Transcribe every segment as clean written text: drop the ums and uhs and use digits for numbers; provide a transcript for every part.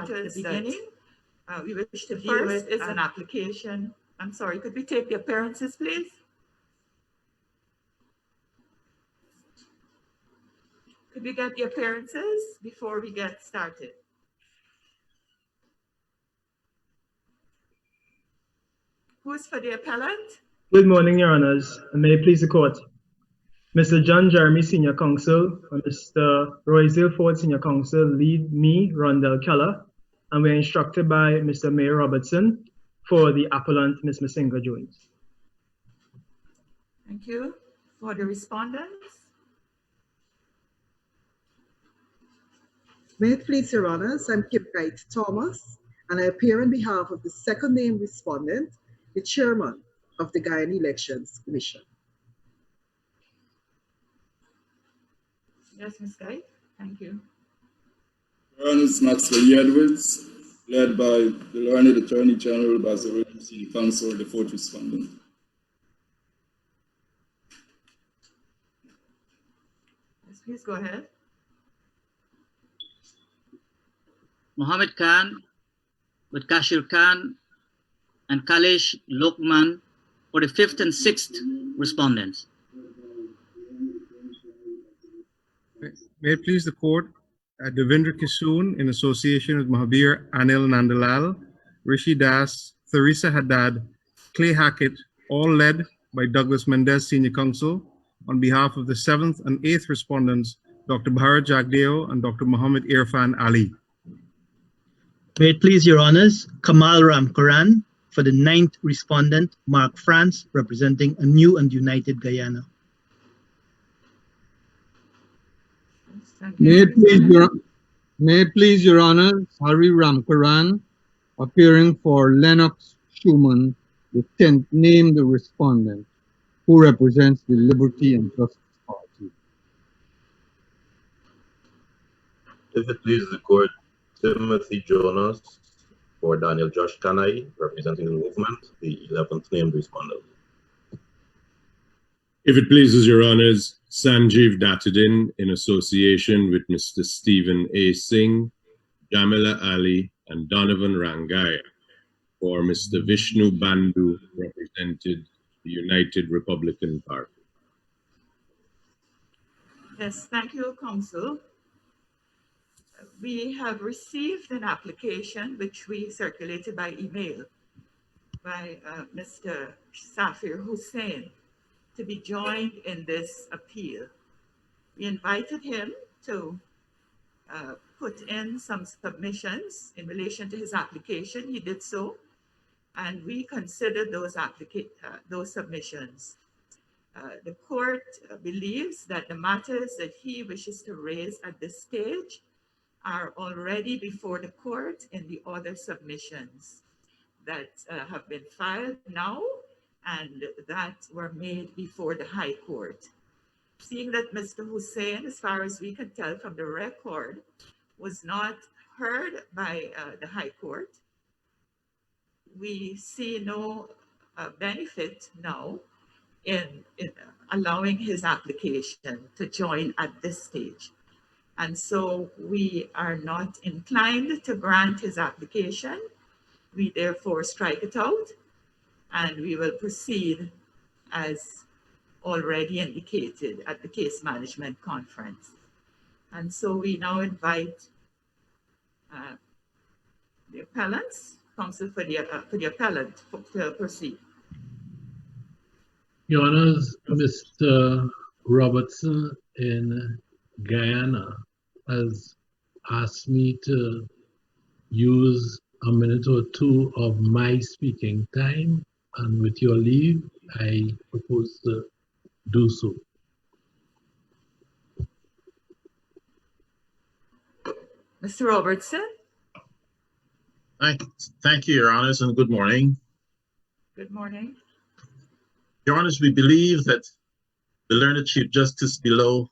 matters that we wish to deal with is an application. I'm sorry, could we take the appearances, please? Could we get the appearances before we get started? Who's for the appellant? Good morning, Your Honors, and may it please the Court. Mr. John Jeremy, Senior Counsel, and Mr. Royce Ford, Senior Counsel, lead me, Rondell Keller, and we're instructed by Mr. Mayor Robertson for the appellant, Ms. Misenga Jones. Thank you. For the respondents? May it please Your Honors, I'm Kim Kite Thomas, and I appear on behalf of the second named respondent, the chairman of the Guyana Elections Commission. Yes, Ms. Guy, thank you. Your Honors, Maxwell Edwards, led by the learned Attorney General, Basil Williams, Senior Counsel, the fourth respondent. Yes, please go ahead. Mohammed Khan, Kashir Khan, and Kalish Lokman for the fifth and sixth respondents. May it please the Court, Devendra Kisoon, in association with Mahabir Anil Nandalal, Rishi Das, Theresa Haddad, Clay Hackett, all led by Douglas Mendez, Senior Counsel, on behalf of the seventh and eighth respondents, Dr. Bharat Jagdeo and Dr. Muhammad Irfan Ali. May it please Your Honors, Kamal Ram Karan for the ninth respondent, Mark France, representing a new and united Guyana. May it please Your Honors, Hari Ramkaran, appearing for Lennox Schumann, the 10th named respondent, who represents the Liberty and Justice Party. If it pleases the Court, Timothy Jonas for Daniel Josh Kanai, representing the movement, the 11th named respondent. If it pleases Your Honors, Sanjeev Datadin, in association with Mr. Stephen A. Singh, Jamila Ali, and Donovan Rangaya, for Mr. Vishnu Bandhu, represented the United Republican Party. Yes, thank you, Counsel. We have received an application which we circulated by email by Mr. Safir Hussain to be joined in this appeal. We invited him to put in some submissions in relation to his application. He did so, and we considered those submissions. The court believes that the matters that he wishes to raise at this stage are already before the court in the other submissions that have been filed now and that were made before the High Court. Seeing that Mr. Hussain, as far as we can tell from the record, was not heard by the High Court, we see no benefit now in allowing his application to join at this stage. And so we are not inclined to grant his application. We therefore strike it out, and we will proceed as already indicated at the case management conference. And so we now invite the appellants, counsel for the appellant, to proceed. Your Honors, Mr. Robertson in Guyana has asked me to use a minute or two of my speaking time, and with your leave, I propose to do so. Mr. Robertson. Thank you, Your Honors, and good morning. Good morning. Your Honors, we believe that the learned Chief Justice below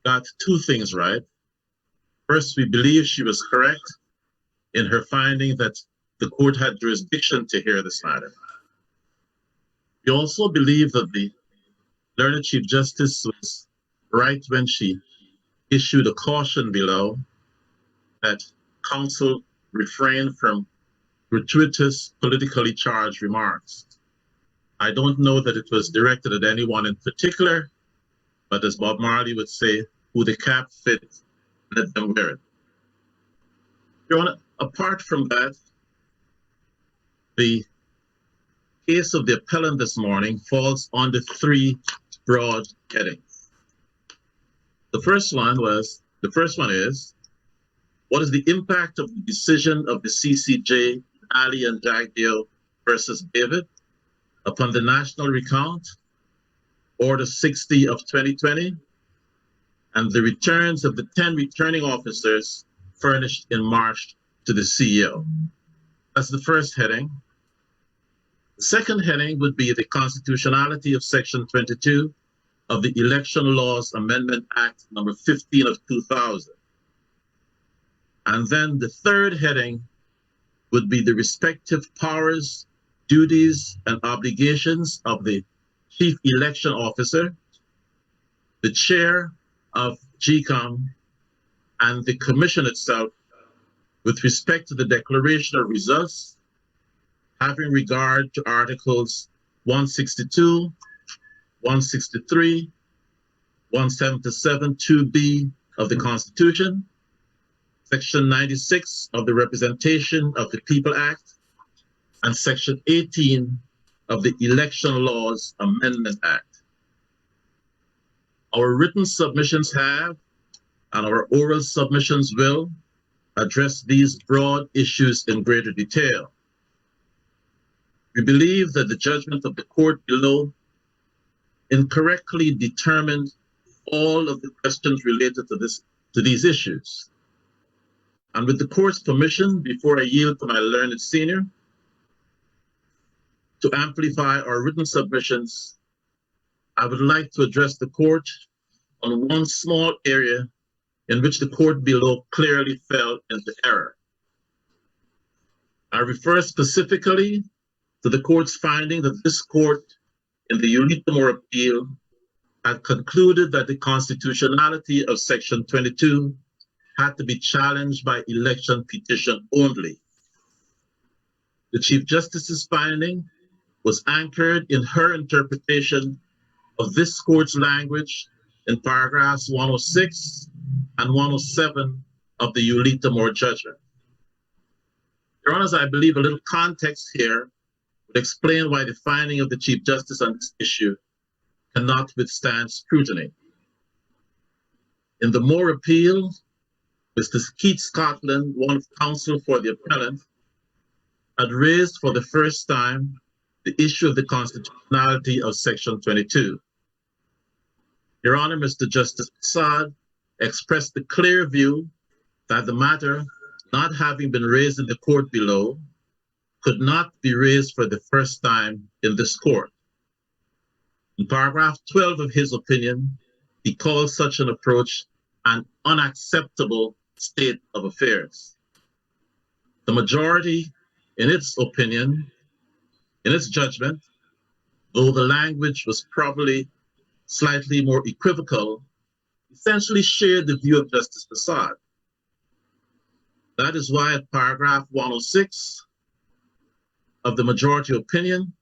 got two things right. First, we believe she was correct in her finding that the court had jurisdiction to hear this matter. We also believe that the learned Chief Justice was right when she issued a caution below that counsel refrain from gratuitous politically charged remarks. I don't know that it was directed at anyone in particular, but as Bob Marley would say, who the cap fits, let them wear it. Your Honor, apart from that, the case of the appellant this morning falls under three broad headings. The first one is, what is the impact of the decision of the CCJ, Ali and Jagdeo versus David upon the national recount, Order 60 of 2020, and the returns of the 10 returning officers furnished in March to the CEO? That's the first heading. The second heading would be the constitutionality of Section 22 of the Election Laws Amendment Act number 15 of 2000. And then the third heading would be the respective powers, duties, and obligations of the Chief Election Officer, the Chair of GECOM, and the Commission itself with respect to the declaration of results, having regard to Articles 162, 163, 177, 2B of the Constitution, Section 96 of the Representation of the People Act, and Section 18 of the Election Laws Amendment Act. Our written submissions have, and our oral submissions will, address these broad issues in greater detail. We believe that the judgment of the court below incorrectly determined all of the questions related to these issues. And with the court's permission, before I yield to my learned senior to amplify our written submissions, I would like to address the court on one small area in which the court below clearly fell into error. I refer specifically to the court's finding that this court in the Ulitamore appeal had concluded that the constitutionality of Section 22 had to be challenged by election petition only. The Chief Justice's finding was anchored in her interpretation of this court's language in paragraphs 106 and 107 of the Ulitamore judgment. Your Honors, I believe a little context here would explain why the finding of the Chief Justice on this issue cannot withstand scrutiny. In the Moore appeal, Mr. Keith Scotland, one of counsel for the appellant, had raised for the first time the issue of the constitutionality of Section 22. Your Honor, Mr. Justice Prasad expressed the clear view that the matter, not having been raised in the court below, could not be raised for the first time in this court. In paragraph 12 of his opinion, he called such an approach an unacceptable state of affairs. The majority, in its opinion, in its judgment, though the language was probably slightly more equivocal, essentially shared the view of Justice Prasad. That is why at paragraph 106 of the majority opinion,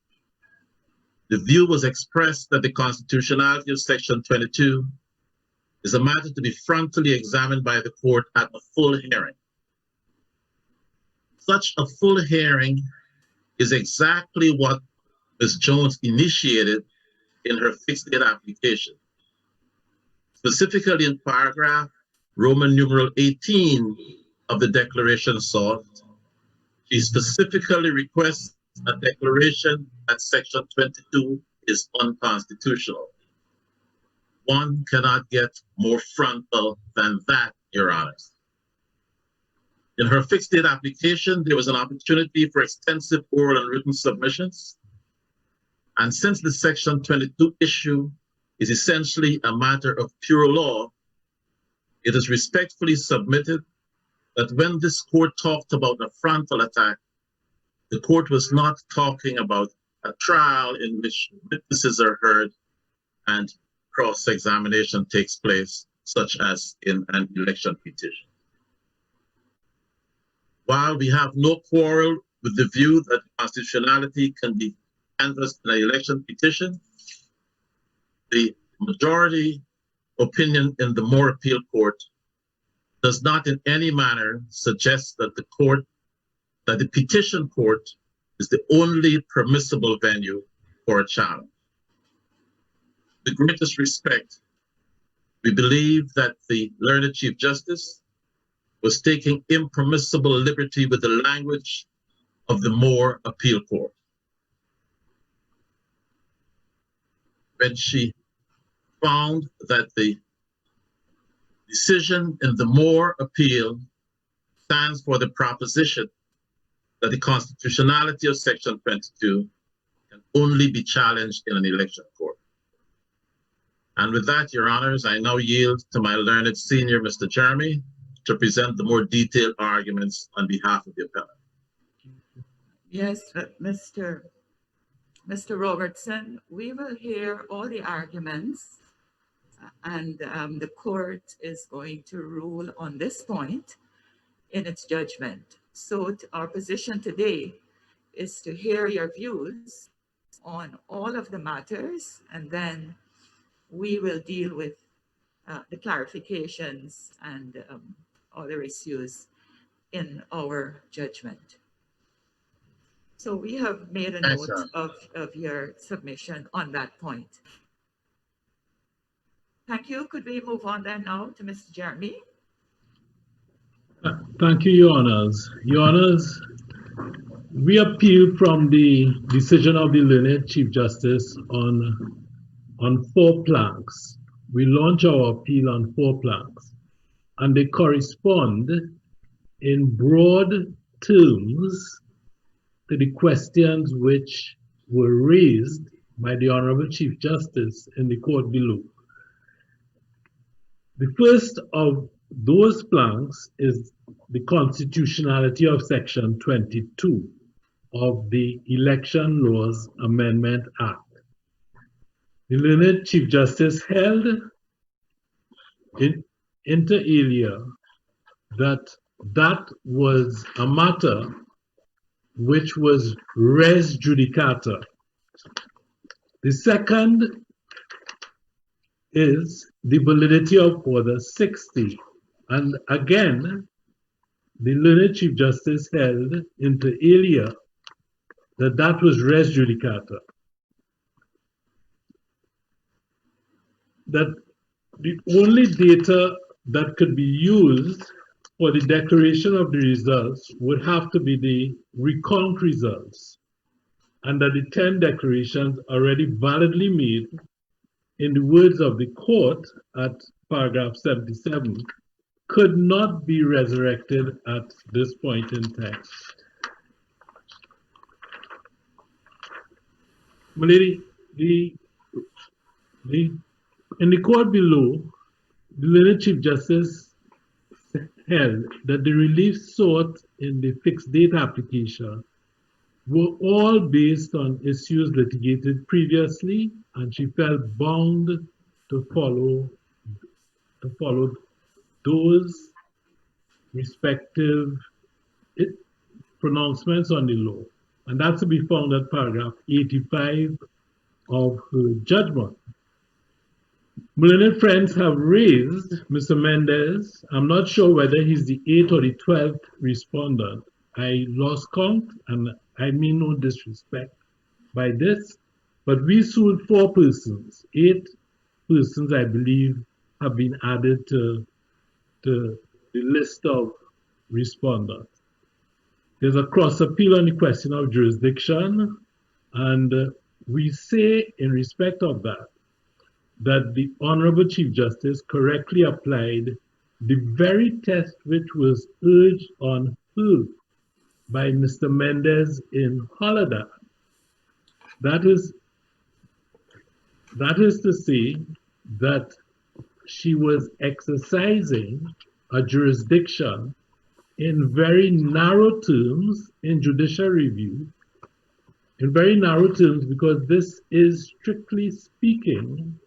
the view was expressed that the constitutionality of Section 22 is a matter to be frontally examined by the court at a full hearing. Such a full hearing is exactly what Ms. Jones initiated in her fixed date application. Specifically in paragraph Roman numeral 18 of the declaration sought, she specifically requests a declaration that Section 22 is unconstitutional. One cannot get more frontal than that, Your Honors. In her fixed date application, there was an opportunity for extensive oral and written submissions. And since the Section 22 issue is essentially a matter of pure law, it is respectfully submitted that when this court talked about a frontal attack, the court was not talking about a trial in which witnesses are heard and cross-examination takes place, such as in an election petition. While we have no quarrel with the view that constitutionality can be canvassed in an election petition, the majority opinion in the Moore Appeal Court does not in any manner suggest that the petition court is the only permissible venue for a challenge. With the greatest respect, we believe that the learned Chief Justice was taking impermissible liberty with the language of the Moore Appeal Court when she found that the decision in the Moore Appeal stands for the proposition that the constitutionality of Section 22 can only be challenged in an election court. And with that, Your Honors, I now yield to my learned senior, Mr. Jeremy, to present the more detailed arguments on behalf of the appellant. Yes, Mr. Robertson, we will hear all the arguments, and the court is going to rule on this point in its judgment. So our position today is to hear your views on all of the matters, and then we will deal with the clarifications and other issues in our judgment. So we have made a note of your submission on that point. Thank you. Could we move on then now to Mr. Jeremy? Thank you, Your Honors. Your Honors, we appeal from the decision of the learned Chief Justice on 4 planks. We launch our appeal on 4 planks, and they correspond in broad terms to the questions which were raised by the Honorable Chief Justice in the court below. The first of those planks is the constitutionality of Section 22 of the Election Laws Amendment Act. The learned Chief Justice held inter alia that was a matter which was res judicata. The second is the validity of Order 60. And again, the learned Chief Justice held inter alia that was res judicata. That the only data that could be used for the declaration of the results would have to be the recount results, and that the 10 declarations already validly made, in the words of the court at paragraph 77, could not be resurrected at this point in time. My lady, in the court below, the learned Chief Justice held that the relief sought in the fixed date application were all based on issues litigated previously, and she felt bound to follow those respective pronouncements on the law. And that's to be found at paragraph 85 of her judgment. My learned friends have raised Mr. Mendez. I'm not sure whether he's the 8th or the 12th respondent. I lost count, and I mean no disrespect by this, but we sued 4 persons. 8 persons, I believe, have been added to the list of respondents. There's a cross appeal on the question of jurisdiction, and we say in respect of that the Honorable Chief Justice correctly applied the very test which was urged on her by Mr. Mendez in Holiday. That is to say that she was exercising a jurisdiction in very narrow terms in judicial review, in very narrow terms, because this is, strictly speaking,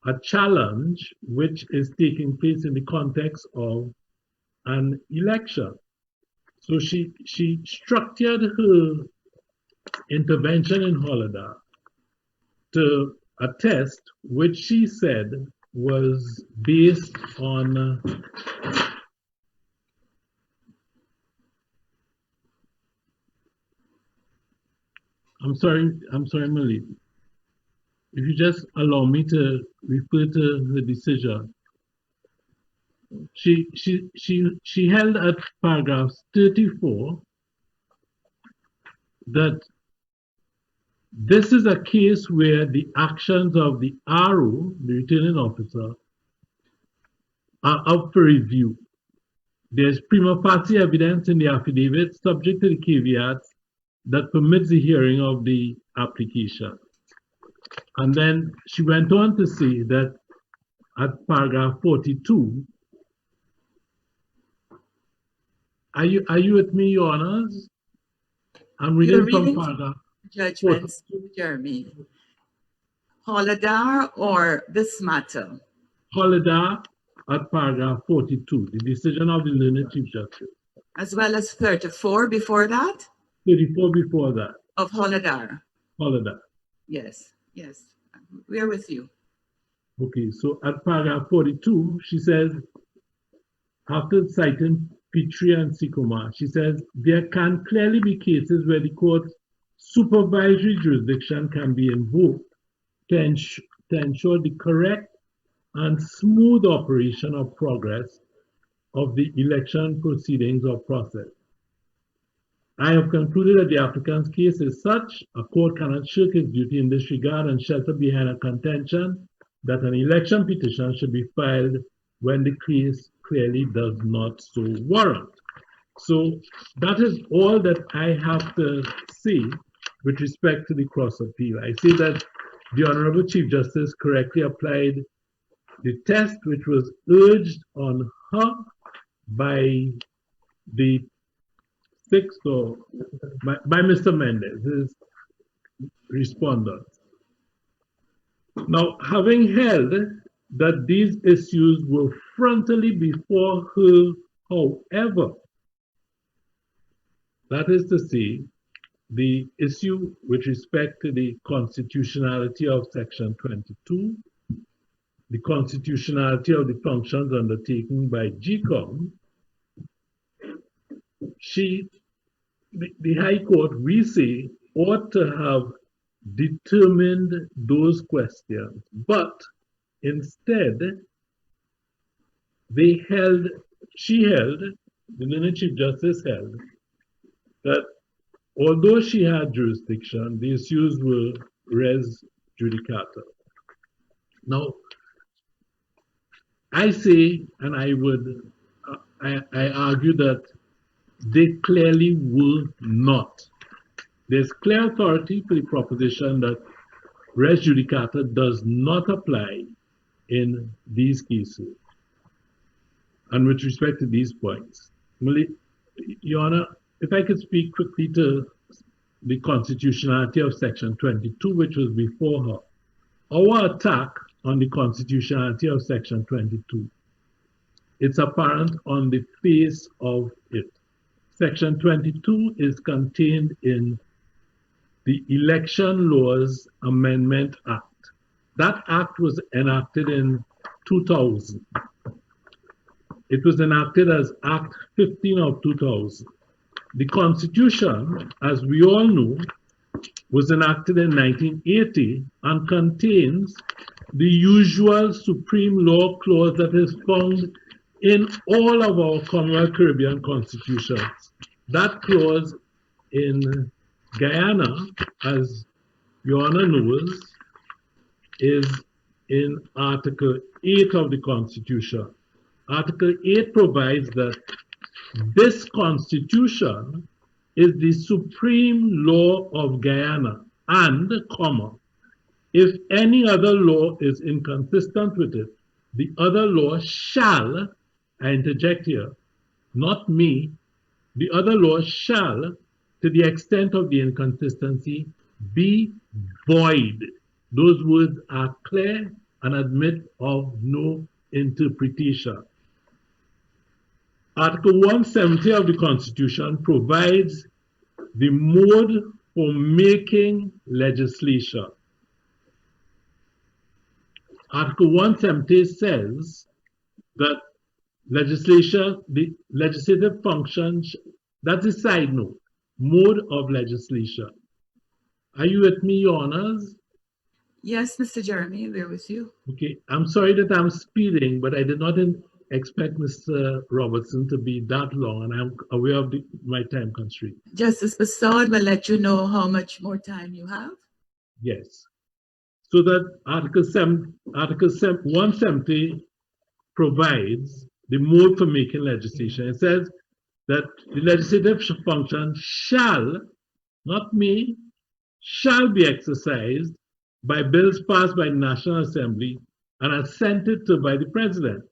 a challenge which is taking place in the context of an election. So she structured her intervention in Holiday to a test which she said was based on I'm sorry, Malik. If you just allow me to refer to the decision. She held at paragraph 34 that this is a case where the actions of the RO, the returning officer, are up for review. There's prima facie evidence in the affidavit subject to the caveats that permits the hearing of the application. And then she went on to say that at paragraph 42, are you with me, Your Honors? I'm reading from paragraph Judgments, Jeremy. Holiday or this matter? Holiday at paragraph 42, the decision of the learned Chief Justice. As well as 34 before that? 34 before that. Of Holiday. Holiday. Yes, yes. We're with you. Okay, so at paragraph 42, she says, after citing Petrie and Sikoma, she says, there can clearly be cases where the court's supervisory jurisdiction can be invoked to ensure the correct and smooth operation of progress of the election proceedings or process. I have concluded that the applicant's case is such, a court cannot shirk its duty in this regard and shelter behind a contention that an election petition should be filed when the case clearly does not so warrant. So that is all that I have to say with respect to the cross appeal. I say that the Honorable Chief Justice correctly applied the test which was urged on her by the sixth or by Mr. Mendez, his respondent. Now, having held that these issues were frontally before her, however, that is to say, the issue with respect to the constitutionality of Section 22, the constitutionality of the functions undertaken by GECOM, the High Court, we say, ought to have determined those questions, but instead, the learned Chief Justice held, that although she had jurisdiction, the issues were res judicata. Now, I say, and I argue that they clearly will not. There's clear authority for the proposition that res judicata does not apply in these cases. And with respect to these points, Your Honor, if I could speak quickly to the constitutionality of Section 22, which was before her. Our attack on the constitutionality of Section 22, it's apparent on the face of it. Section 22 is contained in the Election Laws Amendment Act. That act was enacted in 2000. It was enacted as Act 15 of 2000. The Constitution, as we all know, was enacted in 1980 and contains the usual supreme law clause that is found in all of our Commonwealth Caribbean constitutions. That clause in Guyana, as Your Honor knows, is in Article 8 of the Constitution. Article 8 provides that this Constitution is the supreme law of Guyana and, if any other law is inconsistent with it, the other law shall, I interject here, not me, the other law shall, to the extent of the inconsistency, be void. Those words are clear and admit of no interpretation. Article 170 of the Constitution provides the mode for making legislation. Article 170 says that the legislative functions, that's a side note, mode of legislation. Are you with me, Your Honors? Yes, Mr. Jeremy, we're with you. Okay, I'm sorry that I'm speeding, but I did not expect Mr. Robertson to be that long, and I'm aware of my time constraint. Justice Bassaud will let you know how much more time you have. Yes. So that Article 170 provides the mode for making legislation. It says that the legislative function shall, not may, shall be exercised by bills passed by the National Assembly and assented to by the President.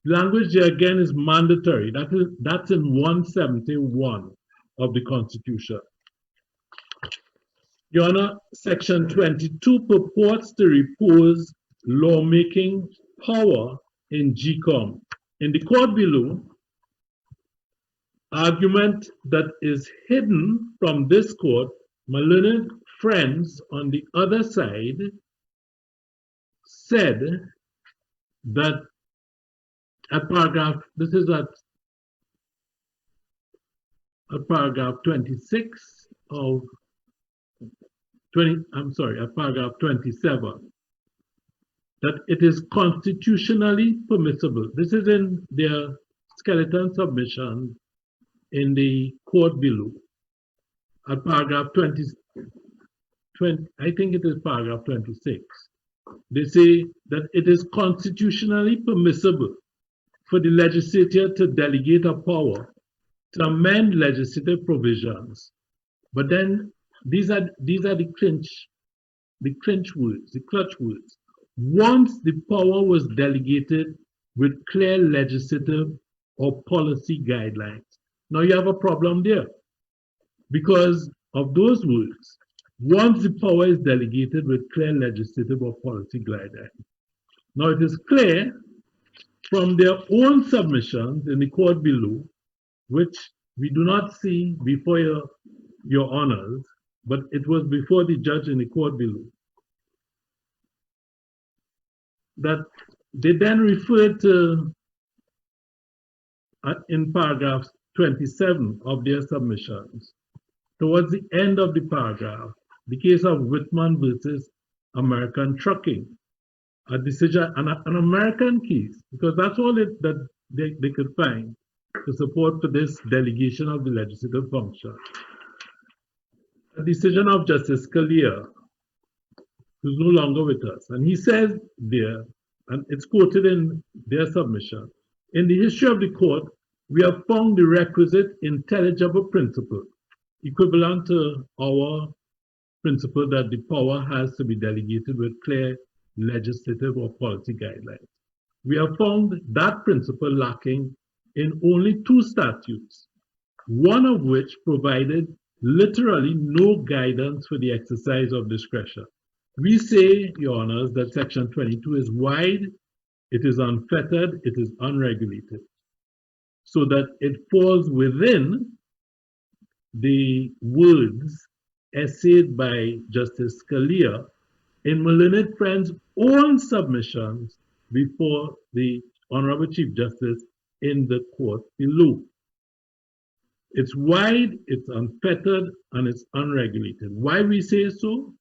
Language there again is mandatory. That's in 171 of the Constitution. Your Honor, Section 22 purports to repose lawmaking power in GECOM. In the court below, argument that is hidden from this court, my learned friends on the other side said that at paragraph, this is at paragraph 26 of at paragraph 27, that it is constitutionally permissible. This is in their skeleton submission in the court below. At paragraph 20, I think it is paragraph 26. They say that it is constitutionally permissible for the legislature to delegate a power to amend legislative provisions. But then these are the clutch words. Once the power was delegated with clear legislative or policy guidelines. Now you have a problem there because of those words. Once the power is delegated with clear legislative or policy guidelines. Now it is clear from their own submissions in the court below, which we do not see before your honors, but it was before the judge in the court below, that they then referred to, in paragraph 27 of their submissions, towards the end of the paragraph, the case of Whitman versus American Trucking, a decision, an American case, because that's all that they could find to support for this delegation of the legislative function. A decision of Justice Scalia, who's no longer with us. And he says there, and it's quoted in their submission, in the history of the court, we have found the requisite intelligible principle, equivalent to our principle that the power has to be delegated with clear legislative or policy guidelines. We have found that principle lacking in only 2 statutes, one of which provided literally no guidance for the exercise of discretion. We say, Your Honors, that Section 22 is wide, it is unfettered, it is unregulated, so that it falls within the words essayed by Justice Scalia in my learned friend's own submissions before the Honorable Chief Justice in the court below. It's wide, it's unfettered, and it's unregulated. Why we say so?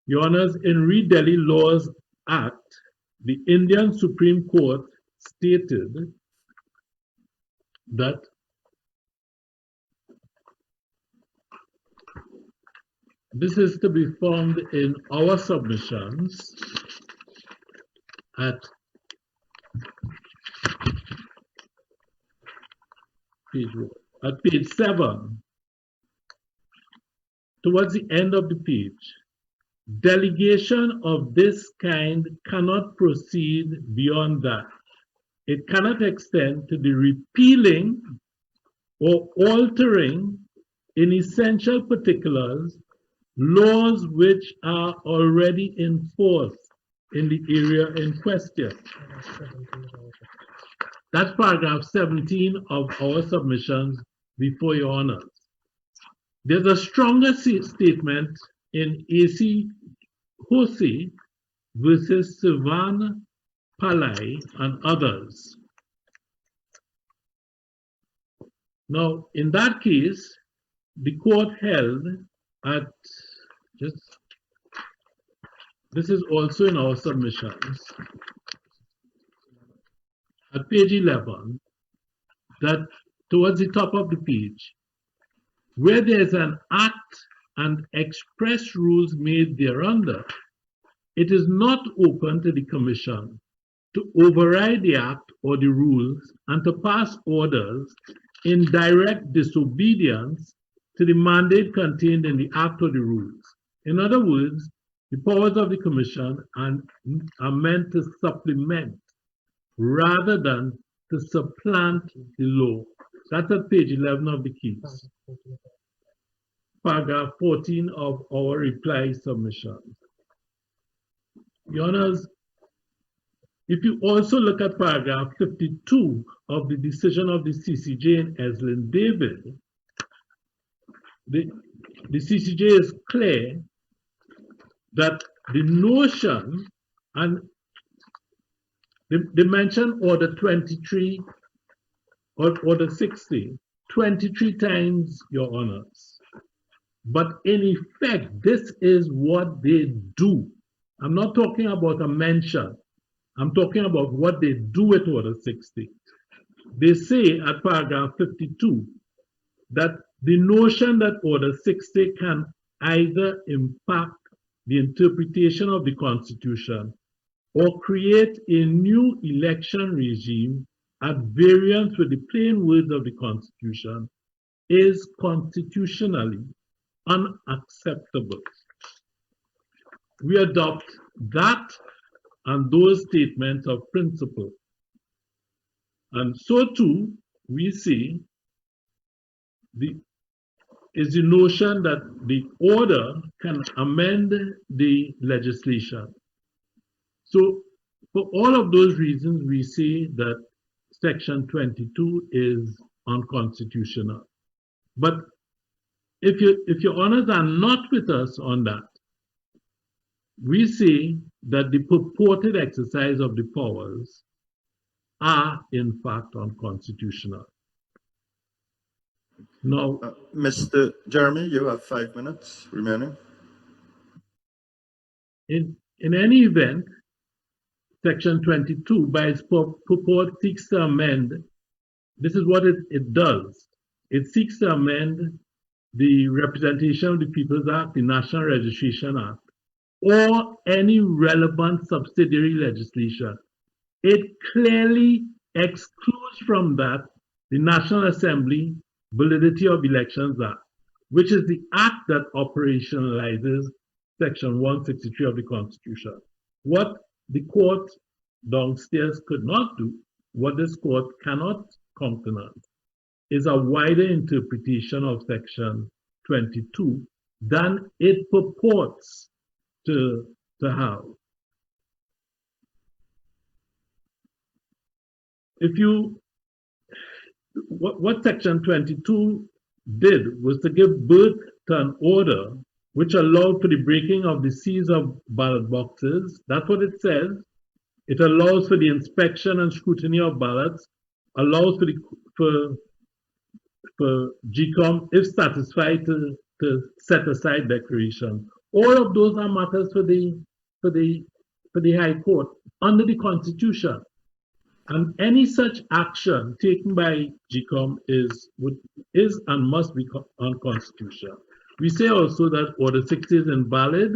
Your Honors, in Re Delhi Laws Act, the Indian Supreme Court stated that this is to be found in our submissions at page 7, towards the end of the page. Delegation of this kind cannot proceed beyond that. It cannot extend to the repealing or altering in essential particulars laws which are already in force in the area in question. That's paragraph 17 of our submissions before your honors. There's a stronger statement in AC Jose versus Sivan Palai and others. Now, in that case, the court held at this is also in our submissions, at page 11, that towards the top of the page, where there's an act and express rules made thereunder, it is not open to the Commission to override the act or the rules and to pass orders in direct disobedience to the mandate contained in the act or the rules. In other words, the powers of the Commission are meant to supplement rather than to supplant the law. That's at page 11 of the case. Paragraph 14 of our reply submission. Your Honors, if you also look at paragraph 52 of the decision of the CCJ in Eslin David, the CCJ is clear that the notion, and they mention order 23 or order 60 23 times, Your Honors. But in effect, this is what they do. I'm not talking about a mention. I'm talking about what they do with order 60. They say at paragraph 52 that the notion that order 60 can either impact the interpretation of the Constitution or create a new election regime at variance with the plain words of the Constitution is constitutionally unacceptable. We adopt that and those statements of principle. And so too, we see is the notion that the order can amend the legislation. So for all of those reasons, we see that section 22 is unconstitutional. But if your honors are not with us on that, we see that the purported exercise of the powers are in fact unconstitutional. Now, Mr. Jeremy, you have 5 minutes remaining. In any event, section 22 by its purport seeks to amend, this is what it does. It seeks to amend the Representation of the People's Act, the National Registration Act, or any relevant subsidiary legislation. It clearly excludes from that the National Assembly Validity of Elections Act, which is the act that operationalizes section 163 of the Constitution. What the court downstairs could not do, what this court cannot countenance, is a wider interpretation of section 22 than it purports to have. What section 22 did was to give birth to an order which allowed for the breaking of the seals of ballot boxes. That's what it says. It allows for the inspection and scrutiny of ballots, allows for GECOM, if satisfied, to set aside declaration. All of those are matters for the High Court under the Constitution. And any such action taken by GECOM is and must be unconstitutional. We say also that Order 60 is invalid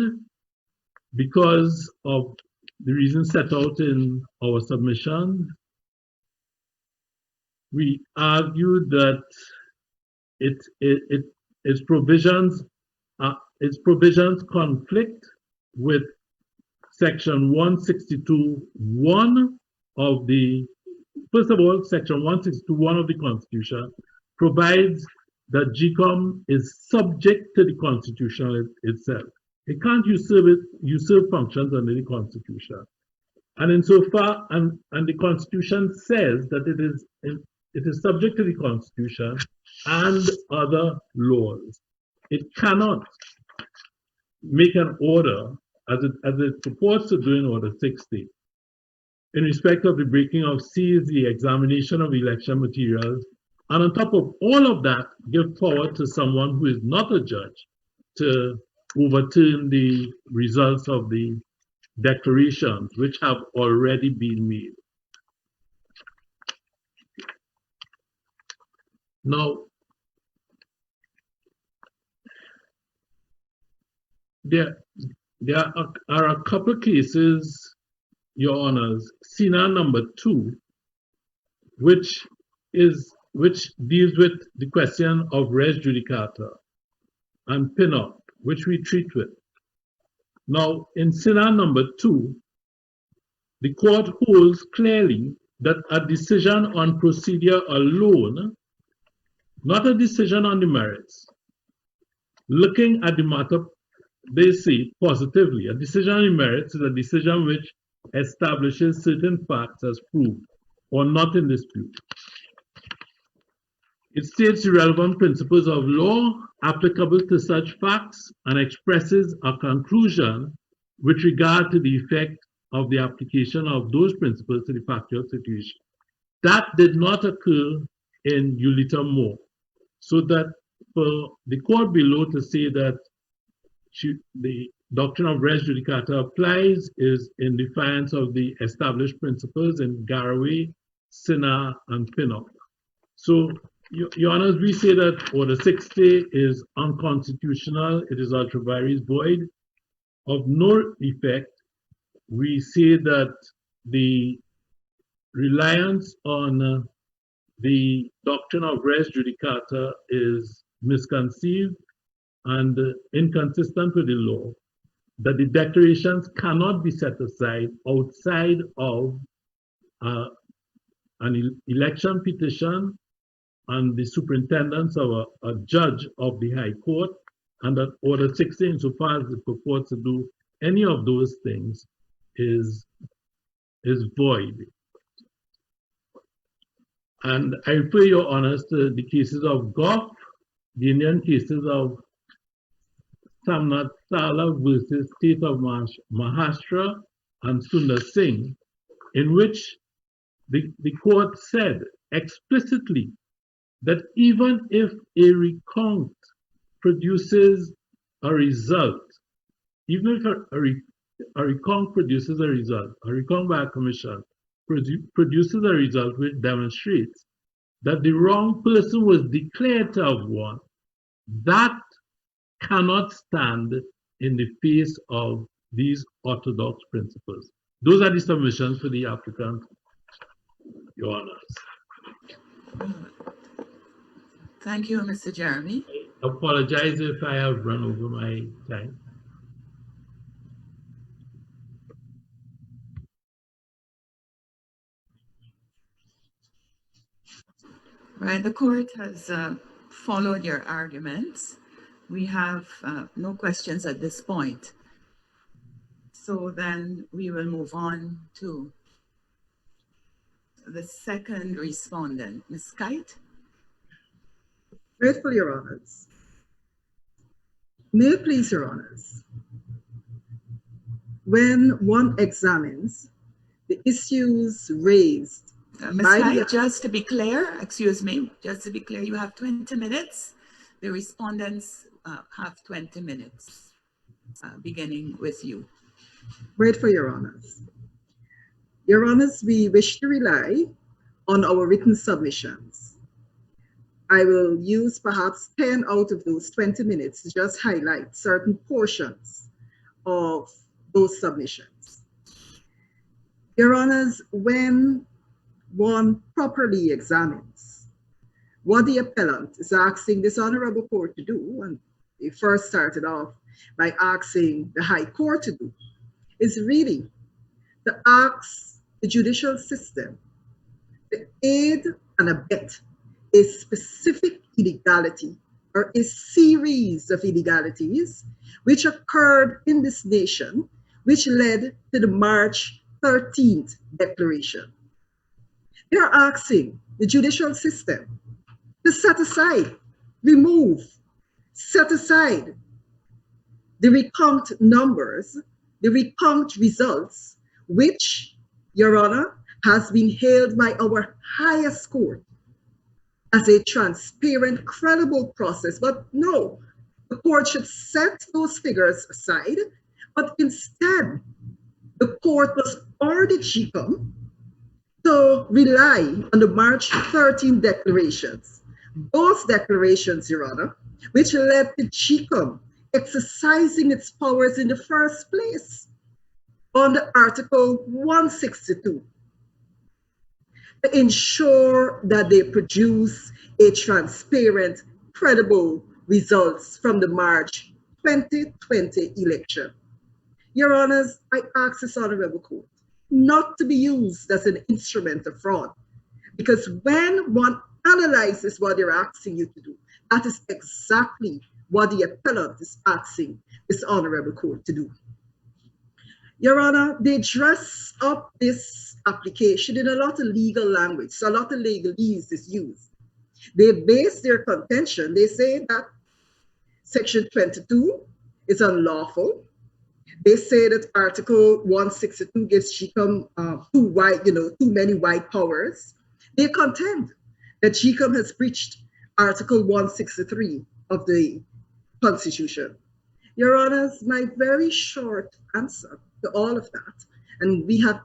because of the reasons set out in our submission. We argue that its provisions conflict with section 162(1) of the, first of all, section 162(1) of the Constitution provides that GECOM is subject to the Constitution itself. It can't usurp functions under the Constitution. And insofar, and the Constitution says that it is subject to the Constitution and other laws. It cannot make an order, as it purports to do in Order 60, in respect of the breaking of seals, the examination of election materials, and on top of all of that, give power to someone who is not a judge to overturn the results of the declarations which have already been made. Now, there are a couple of cases, Your Honors, SINA number 2, which deals with the question of res judicata, and PINOP, which we treat with. Now, in SINA number 2, the court holds clearly that a decision on procedure alone, not a decision on the merits, looking at the matter, they say positively, a decision on the merits is a decision which establishes certain facts as proved or not in dispute. It states the relevant principles of law applicable to such facts and expresses a conclusion with regard to the effect of the application of those principles to the factual situation. That did not occur in Ulita Moore. So that for the court below to say that the doctrine of res judicata applies is in defiance of the established principles in Garraway, SINA, and PINOP. So, Your Honors, we say that Order 60 is unconstitutional, it is ultra vires void, of no effect. We say that the reliance on the doctrine of res judicata is misconceived and inconsistent with the law, that the declarations cannot be set aside outside of an election petition and the superintendence of a judge of the High Court, and that Order 60, insofar as it purports to do any of those things, is void. And I refer Your Honors to the cases of Goff, the Indian cases of Samnath Sala versus State of Maharashtra and Sundar Singh, in which the court said explicitly that even if a recount produces a result, even if a recount produces a result, a recount by a commission produces a result which demonstrates that the wrong person was declared to have won, that cannot stand in the face of these orthodox principles. Those are the submissions for the applicant, Your Honors. Thank you, Mr. Jeremy. I apologize if I have run over my time. Right, the court has followed your arguments. We have no questions at this point. So then we will move on to the second respondent, Ms. Kite. Grateful, Your Honors. May it please Your Honors, when one examines the issues raised Ms. Kite, just to be clear, excuse me, just to be clear, you have 20 minutes. The respondents have 20 minutes, beginning with you. Grateful, Your Honors. Your Honors, we wish to rely on our written submissions. I will use perhaps 10 out of those 20 minutes to just highlight certain portions of those submissions. Your Honors, when one properly examines what the appellant is asking this honorable court to do, and they first started off by asking the High Court to do, is really to ask the judicial system to aid and abet a specific illegality or a series of illegalities which occurred in this nation, which led to the March 13th declaration. They are asking the judicial system to set aside, remove, set aside the recount numbers, the recount results, which, Your Honor, has been hailed by our highest court as a transparent, credible process. But no, the court should set those figures aside, but instead, the court must order GECOM to rely on the March 13 declarations. Those declarations, Your Honor, which led to GECOM exercising its powers in the first place under Article 162 to ensure that they produce a transparent, credible results from the March 2020 election. Your Honors, I ask this Honorable Court not to be used as an instrument of fraud, because when one analyzes what they're asking you to do, that is exactly what the appellant is asking this Honorable Court to do. Your Honor, they dress up this application in a lot of legal language, so a lot of legalese is used. They base their contention, they say that Section 22 is unlawful. They say that Article 162 gives GECOM too many wide powers. They contend that GECOM has breached Article 163 of the Constitution. Your Honors, my very short answer to all of that, and we have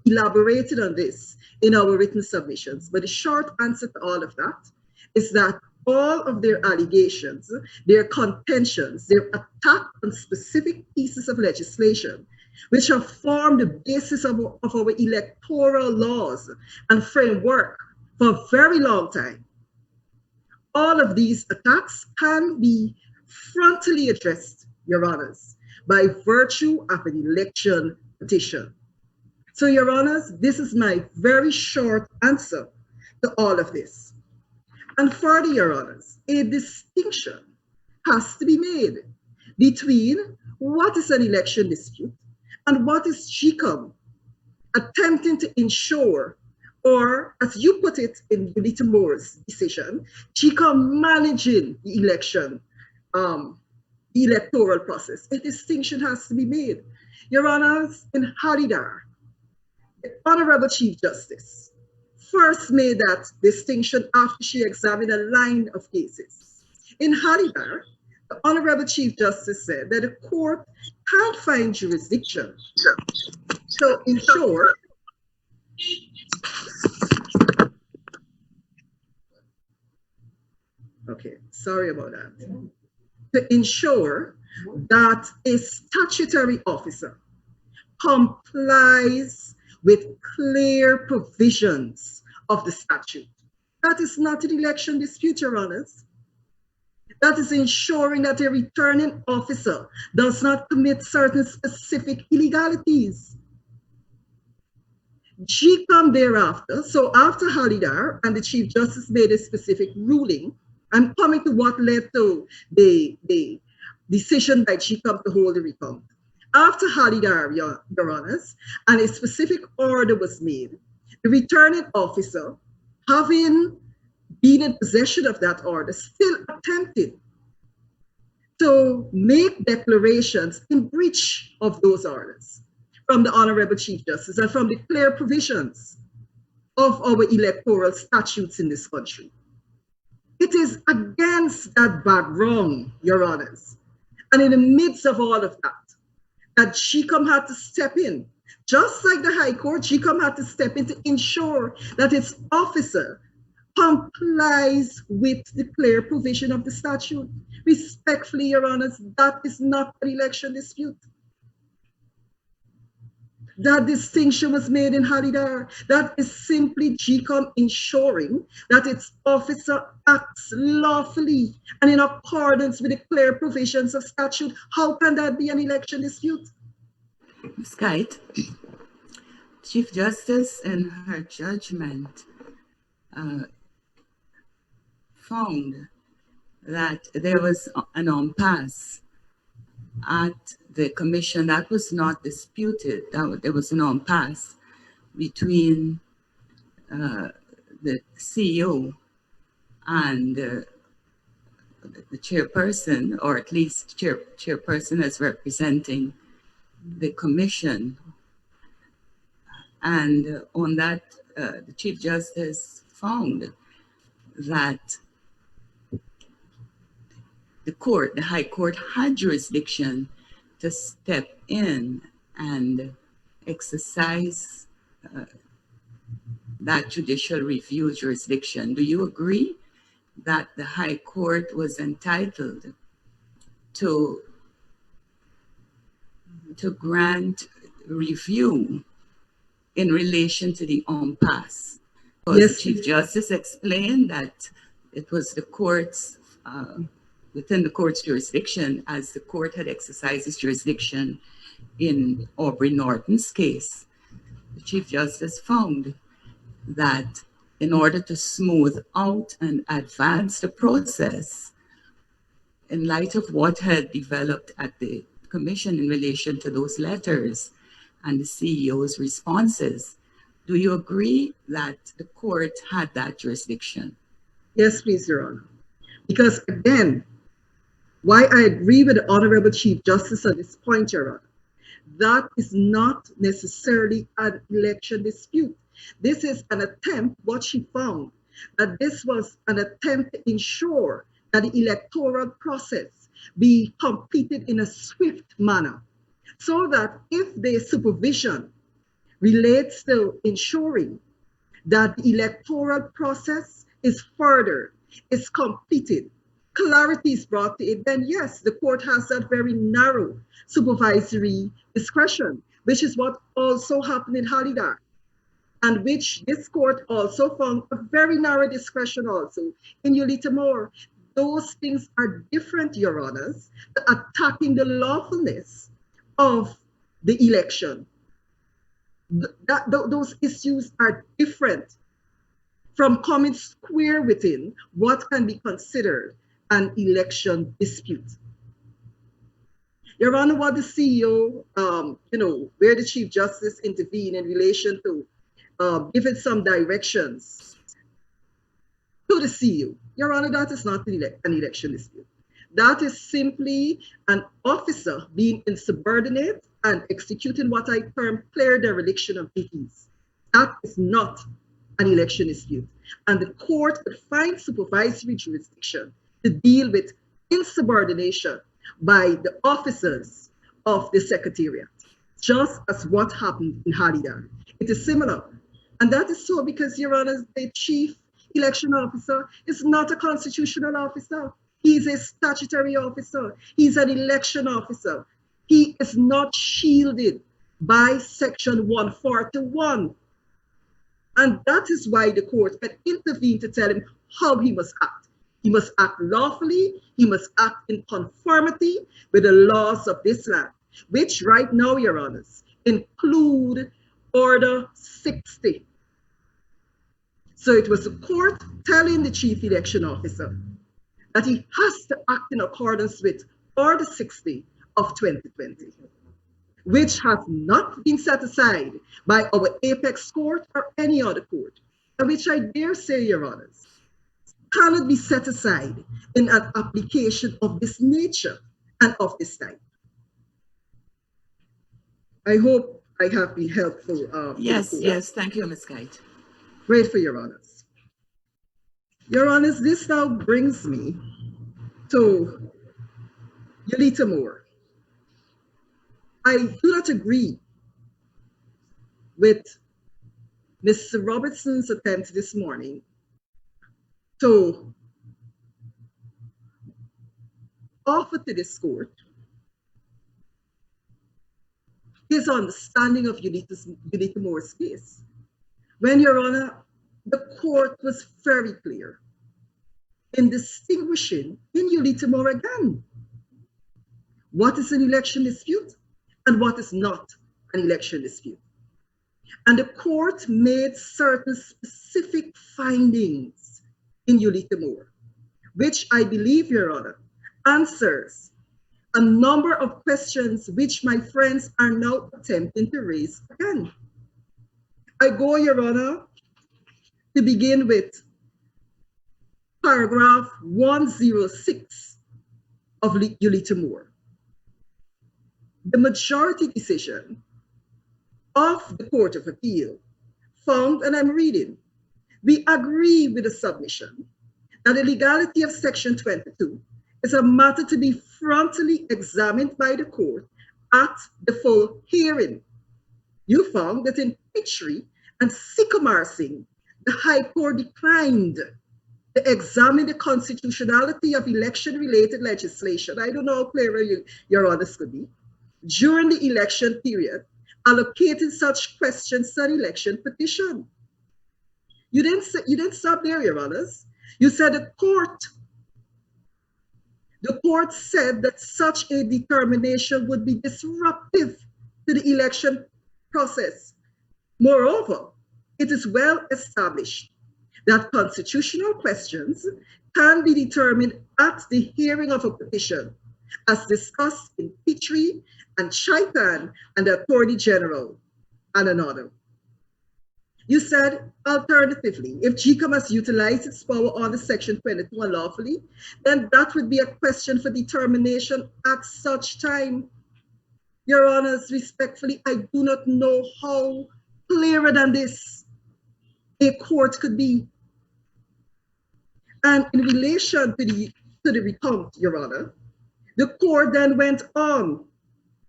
elaborated on this in our written submissions, but the short answer to all of that is that all of their allegations, their contentions, their attack on specific pieces of legislation, which have formed the basis of our electoral laws and framework for a very long time, all of these attacks can be frontally addressed, Your Honors, by virtue of an election petition. So, Your Honors, this is my very short answer to all of this. And further, Your Honors, a distinction has to be made between what is an election dispute and what is GECOM attempting to ensure, or as you put it in Ulita Moore's decision, GECOM managing the election, the electoral process. A distinction has to be made. Your Honors, in Halidar, the Honorable Chief Justice first made that distinction after she examined a line of cases. In Halidar, the Honorable Chief Justice said that the court can't find jurisdiction to ensure okay, sorry about that. To ensure that a statutory officer complies with clear provisions of the statute. That is not an election dispute, Your Honors. That is ensuring that a returning officer does not commit certain specific illegalities. GECOM thereafter, so after Halidar and the Chief Justice made a specific ruling, I'm coming to what led to the decision by GECOM to hold the recount. After Halidar, Your Honors, and a specific order was made, the returning officer, having been in possession of that order, still attempted to make declarations in breach of those orders from the Honorable Chief Justice and from the clear provisions of our electoral statutes in this country. It is against that background, Your Honors, and in the midst of all of that GECOM had to step in. Just like the High Court, GECOM had to step in to ensure that its officer complies with the clear provision of the statute. Respectfully, Your Honors, that is not an election dispute. That distinction was made in Halidar. That is simply GECOM ensuring that its officer acts lawfully and in accordance with the clear provisions of statute. How can that be an election dispute? Ms. Kite, Chief Justice in her judgment found that there was an impasse at the commission, that was not disputed. There was an impasse between the CEO and the chairperson, or at least chairperson as representing the commission. And on that, the Chief Justice found that the High Court had jurisdiction to step in and exercise that judicial review jurisdiction. Do you agree that the High Court was entitled to grant review in relation to the impasse? Because Yes. the Chief Justice explained that it was the court's, within the court's jurisdiction, as the court had exercised its jurisdiction in Aubrey Norton's case. The Chief Justice found that in order to smooth out and advance the process, in light of what had developed at the commission in relation to those letters and the CEO's responses, do you agree that the court had that jurisdiction? Yes, please, Your Honor. Because again, why I agree with the Honorable Chief Justice on this point, Your Honor, that is not necessarily an election dispute. This is an attempt, what she found, that this was an attempt to ensure that the electoral process be completed in a swift manner, so that if the supervision relates to ensuring that the electoral process is furthered, is completed, clarity is brought to it, then yes, the court has that very narrow supervisory discretion, which is what also happened in Halidar, and which this court also found a very narrow discretion also in Ulita Moore. Those things are different, Your Honors, attacking the lawfulness of the election. Those issues are different from coming square within what can be considered an election dispute. Your Honor, what the CEO, where the Chief Justice intervened in relation to giving some directions to the CEO. Your Honor, that is not an election dispute. That is simply an officer being insubordinate and executing what I term clear dereliction of duties. That is not an election dispute. And the court would find supervisory jurisdiction to deal with insubordination by the officers of the Secretariat, just as what happened in Halidar. It is similar. And that is so because, Your Honor, the chief election officer is not a constitutional officer. He's a statutory officer. He's an election officer. He is not shielded by Section 141. And that is why the court can intervene to tell him how he must act. He must act lawfully. He must act in conformity with the laws of this land, which right now, Your Honors, include Order 60. So it was the court telling the chief election officer that he has to act in accordance with Order 60 of 2020, which has not been set aside by our apex court or any other court, and which I dare say, Your Honors, cannot be set aside in an application of this nature and of this type. I hope I have been helpful. Yes, thank you, Ms. Kite. Grateful, Your Honors. Your Honors, this now brings me to Ulita Moore. I do not agree with Mr. Robertson's attempt this morning to offer to this court his understanding of Ulita Moore's case, when, Your Honor, the court was very clear in distinguishing in Ulita Moore again what is an election dispute and what is not an election dispute. And the court made certain specific findings in Ulita Moore, which I believe, Your Honor, answers a number of questions which my friends are now attempting to raise again. I go, Your Honor, to begin with paragraph 106 of Ulita Moore. The majority decision of the Court of Appeal found, and I'm reading, we agree with the submission that the legality of Section 22 is a matter to be frontally examined by the court at the full hearing. You found that in Pitchery and Sycamore Singh, the High Court declined to examine the constitutionality of election-related legislation. I don't know how clearer Your Honors could be. During the election period, allocating such questions to an election petition. You didn't stop there, Your Honors. You said the court said that such a determination would be disruptive to the election process. Moreover, it is well established that constitutional questions can be determined at the hearing of a petition, as discussed in Pitchery and Chaitan and the Attorney General and another. You said, alternatively, if GECOM has utilized its power under Section 22 unlawfully, then that would be a question for determination at such time. Your Honors, respectfully, I do not know how clearer than this a court could be. And in relation to the recount, Your Honor, the court then went on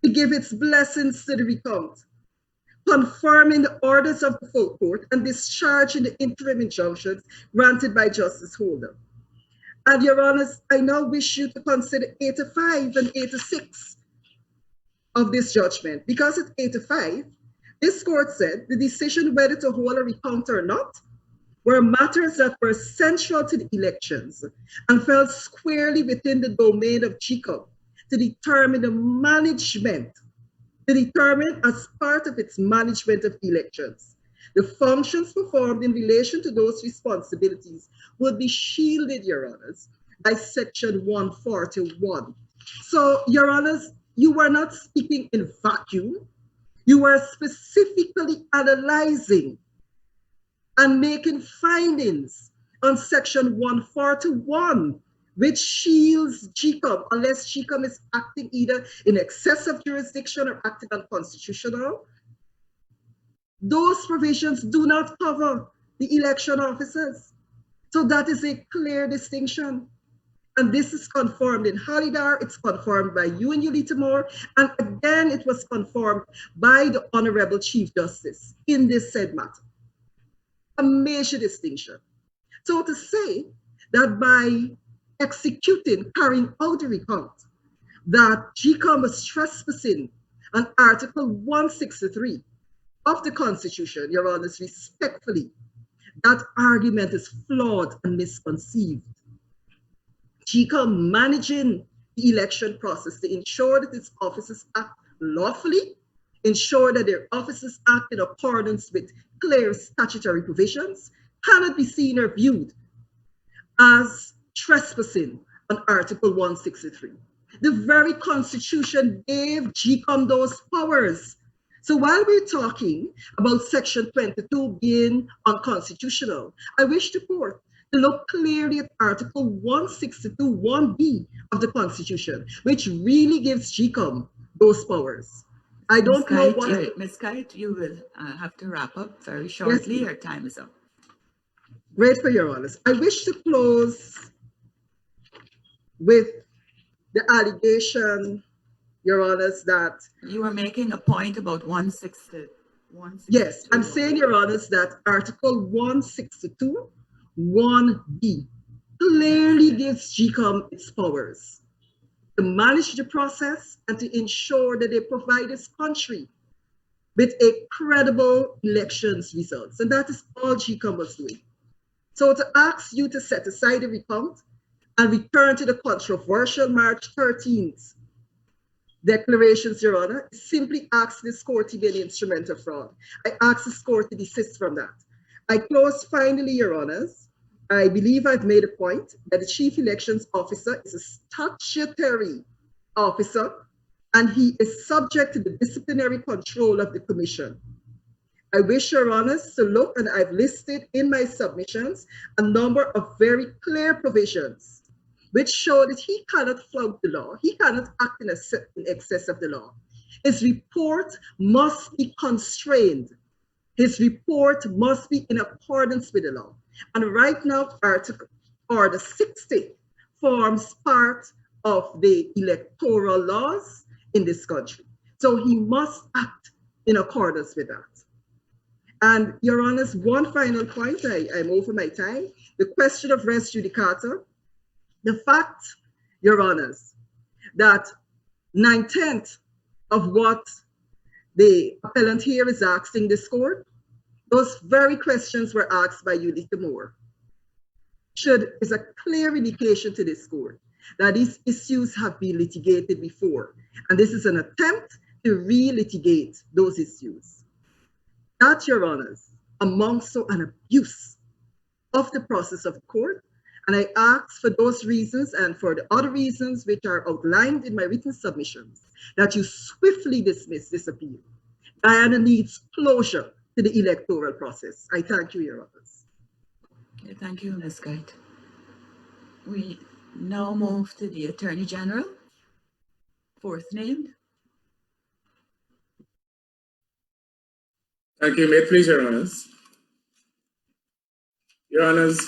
to give its blessings to the recount, confirming the orders of the full court and discharging the interim injunctions granted by Justice Holder. And Your Honors, I now wish you to consider 85 and 86 of this judgment, because at 85, this court said the decision whether to hold a recount or not were matters that were central to the elections and fell squarely within the domain of GECOM to determine the management, to determine as part of its management of elections. The functions performed in relation to those responsibilities would be shielded, Your Honors, by Section 141. So, Your Honors, you were not speaking in vacuum. You were specifically analyzing and making findings on Section 141, which shields GECOM unless GECOM is acting either in excess of jurisdiction or acting unconstitutional. Those provisions do not cover the election officers. So that is a clear distinction. And this is confirmed in Halidar, it's confirmed by you and Ulita Moore, and again, it was confirmed by the Honorable Chief Justice in this said matter. A major distinction. So to say that by executing, carrying out the recount, that GECOM was trespassing on Article 163 of the Constitution, Your Honors, respectfully, that argument is flawed and misconceived. GECOM managing the election process to ensure that its officers act lawfully, ensure that their officers act in accordance with clear statutory provisions, cannot be seen or viewed as trespassing on Article 163. The very Constitution gave GECOM those powers. So while we're talking about Section 22 being unconstitutional, I wish the court to look clearly at Article 162, 1B of the Constitution, which really gives GECOM those powers. I don't know what... Ms. Kite, you will have to wrap up very shortly. Yes, your time is up. Great for Your Honors. I wish to close with the allegation, Your Honors, that... You are making a point about 162. Yes, I'm saying, Your Honors, that Article 162, 1B clearly gives GECOM its powers to manage the process and to ensure that they provide this country with a credible elections results. And that is all GECOM was doing. So to ask you to set aside the recount and return to the controversial March 13th declarations, Your Honor, simply ask this court to be an instrument of fraud. I ask this court to desist from that. I close finally, Your Honors. I believe I've made a point that the Chief Elections Officer is a statutory officer, and he is subject to the disciplinary control of the Commission. I wish Your Honors to look, and I've listed in my submissions a number of very clear provisions which show that he cannot flout the law. He cannot act in excess of the law. His report must be constrained. His report must be in accordance with the law. And right now, Order 60 forms part of the electoral laws in this country. So he must act in accordance with that. And Your Honors, one final point, I'm over my time, the question of res judicata. The fact, Your Honors, that 9/10 of what the appellant here is asking this court, those very questions were asked by Yulita Moore. Is a clear indication to this court that these issues have been litigated before, and this is an attempt to re-litigate those issues. That, Your Honors, amounts to an abuse of the process of the court. And I ask for those reasons and for the other reasons which are outlined in my written submissions that you swiftly dismiss this appeal. Guyana needs closure to the electoral process. I thank you, Your Honors. Okay, thank you, Ms. Kite. We now move to the Attorney General, fourth named. Thank you. May it please Your Honors. Your Honors,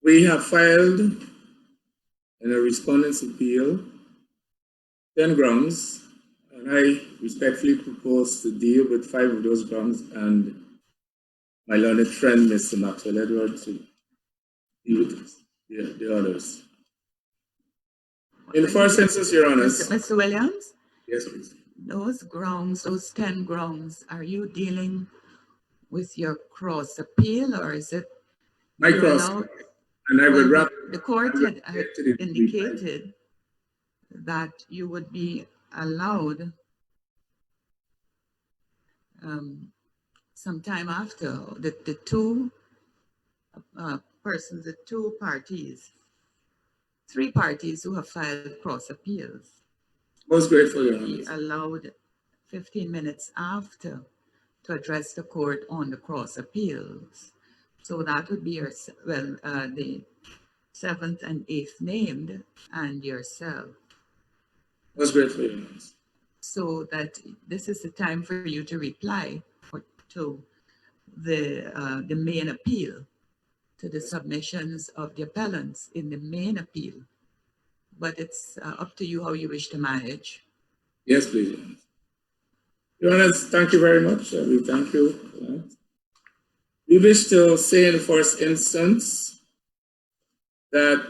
we have filed in a respondent's appeal 10 grounds, and I respectfully propose to deal with 5 of those grounds, and my learned friend, Mr. Maxwell Edwards, to deal with the others. In the first instance, Your Honors. Mr. Williams? Yes, please. Those grounds, those 10 grounds, are you dealing with your cross appeal, or is it? My cross, and I would rather. The court had indicated that you would be allowed sometime after the two persons, the two parties, 3 parties who have filed cross appeals. Most grateful, Your Honor. Be allowed 15 minutes after to address the court on the cross appeals. So that would be your, well, the 7th and 8th named and yourself. Most grateful, Your Honor. So that this is the time for you to reply to the main appeal, to the submissions of the appellants in the main appeal. But it's up to you how you wish to manage. Yes, please, Your Honor. Your Honor, thank you very much. We thank you for that. We wish to say in the first instance that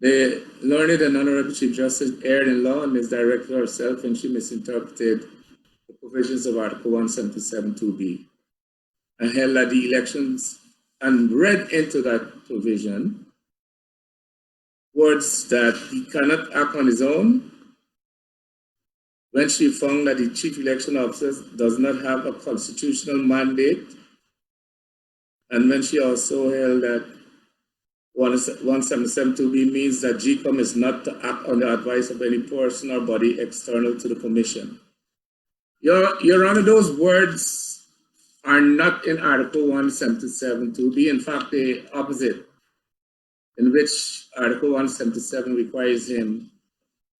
the learned and honorable Chief Justice erred in law and misdirected herself when she misinterpreted the provisions of Article 177(2)(b and held that the elections and read into that provision words that he cannot act on his own when she found that the Chief Election Officer does not have a constitutional mandate, and when she also held that 177(2)(b means that GECOM is not to act on the advice of any person or body external to the Commission. Your Honor, those words are not in Article 177(2)(b. In fact, the opposite, in which Article 177 requires him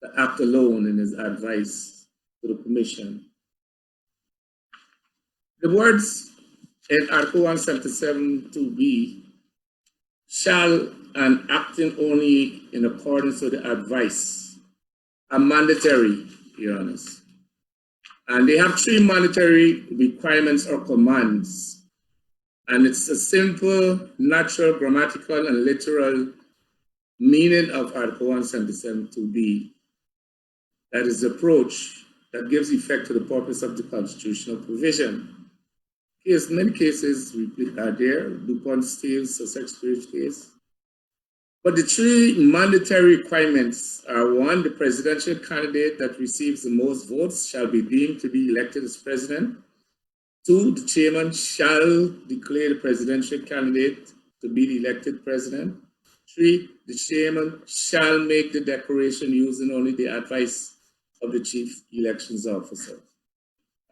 to act alone in his advice to the Commission. The words in Article 177(2)(b, shall and acting only in accordance with the advice, are mandatory, Your Honors. And they have 3 mandatory requirements or commands. And it's a simple, natural, grammatical, and literal meaning of Article 177(2)(b. That is the approach that gives effect to the purpose of the constitutional provision. In many cases, we are there, DuPont Steel, Sussex Bridge case. But the 3 mandatory requirements are: 1, the presidential candidate that receives the most votes shall be deemed to be elected as president. 2, the chairman shall declare the presidential candidate to be the elected president. 3, the chairman shall make the declaration using only the advice of the chief elections officer.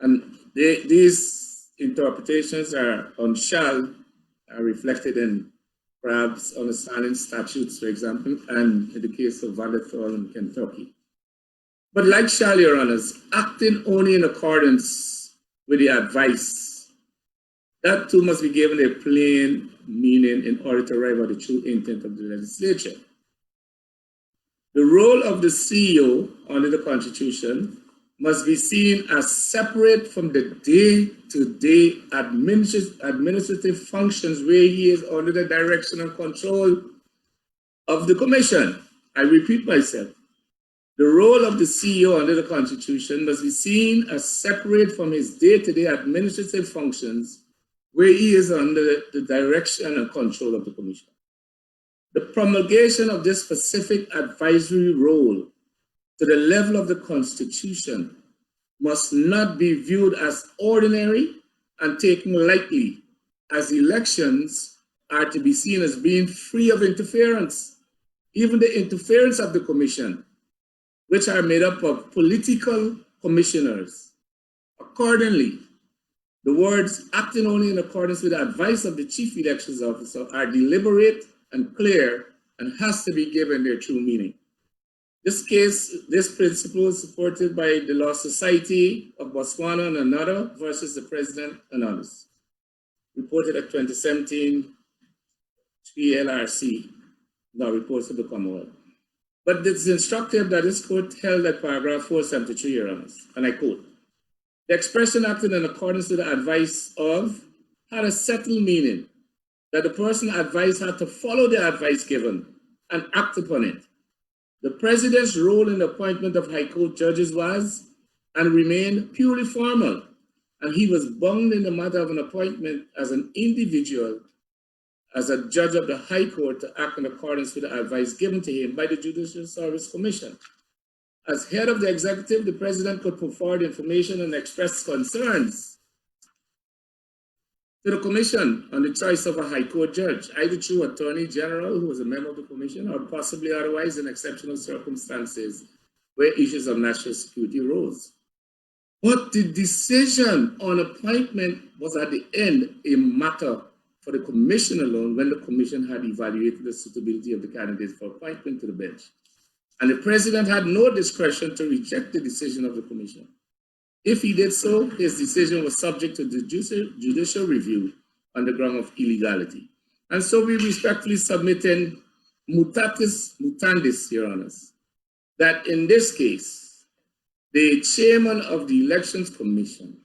And these interpretations are reflected in perhaps understanding statutes, for example, and in the case of Valetol in Kentucky. But like shall, Your Honors, acting only in accordance with the advice, that too must be given a plain meaning in order to arrive at the true intent of the legislature. The role of the CEO under the Constitution must be seen as separate from the day-to-day administrative functions where he is under the direction and control of the Commission. I repeat myself. The role of the CEO under the Constitution must be seen as separate from his day-to-day administrative functions where he is under the direction and control of the Commission. The promulgation of this specific advisory role to the level of the Constitution must not be viewed as ordinary and taken lightly, as elections are to be seen as being free of interference. Even the interference of the Commission, which are made up of political commissioners. Accordingly, the words acting only in accordance with the advice of the Chief Elections Officer are deliberate and clear and has to be given their true meaning. This principle is supported by the Law Society of Botswana and another versus the President and others, reported at 2017 3LRC, Law Reports of the Commonwealth. But it's instructive that this court held at paragraph 473, Your Honors, and I quote, the expression acted in accordance with the advice of had a settled meaning that the person advised had to follow the advice given and act upon it. The President's role in the appointment of High Court judges was and remained purely formal, and he was bound in the matter of an appointment as an individual, as a judge of the High Court, to act in accordance with the advice given to him by the Judicial Service Commission. As head of the executive, the President could put forward information and express concerns to the Commission on the choice of a High Court judge, either through Attorney General, who was a member of the Commission, or possibly otherwise in exceptional circumstances where issues of national security arose. But the decision on appointment was at the end a matter for the Commission alone when the Commission had evaluated the suitability of the candidates for appointment to the bench. And the President had no discretion to reject the decision of the Commission. If he did so, his decision was subject to the judicial review on the ground of illegality. And so we respectfully submit in mutatis mutandis, Your Honors, that in this case, the chairman of the Elections Commission,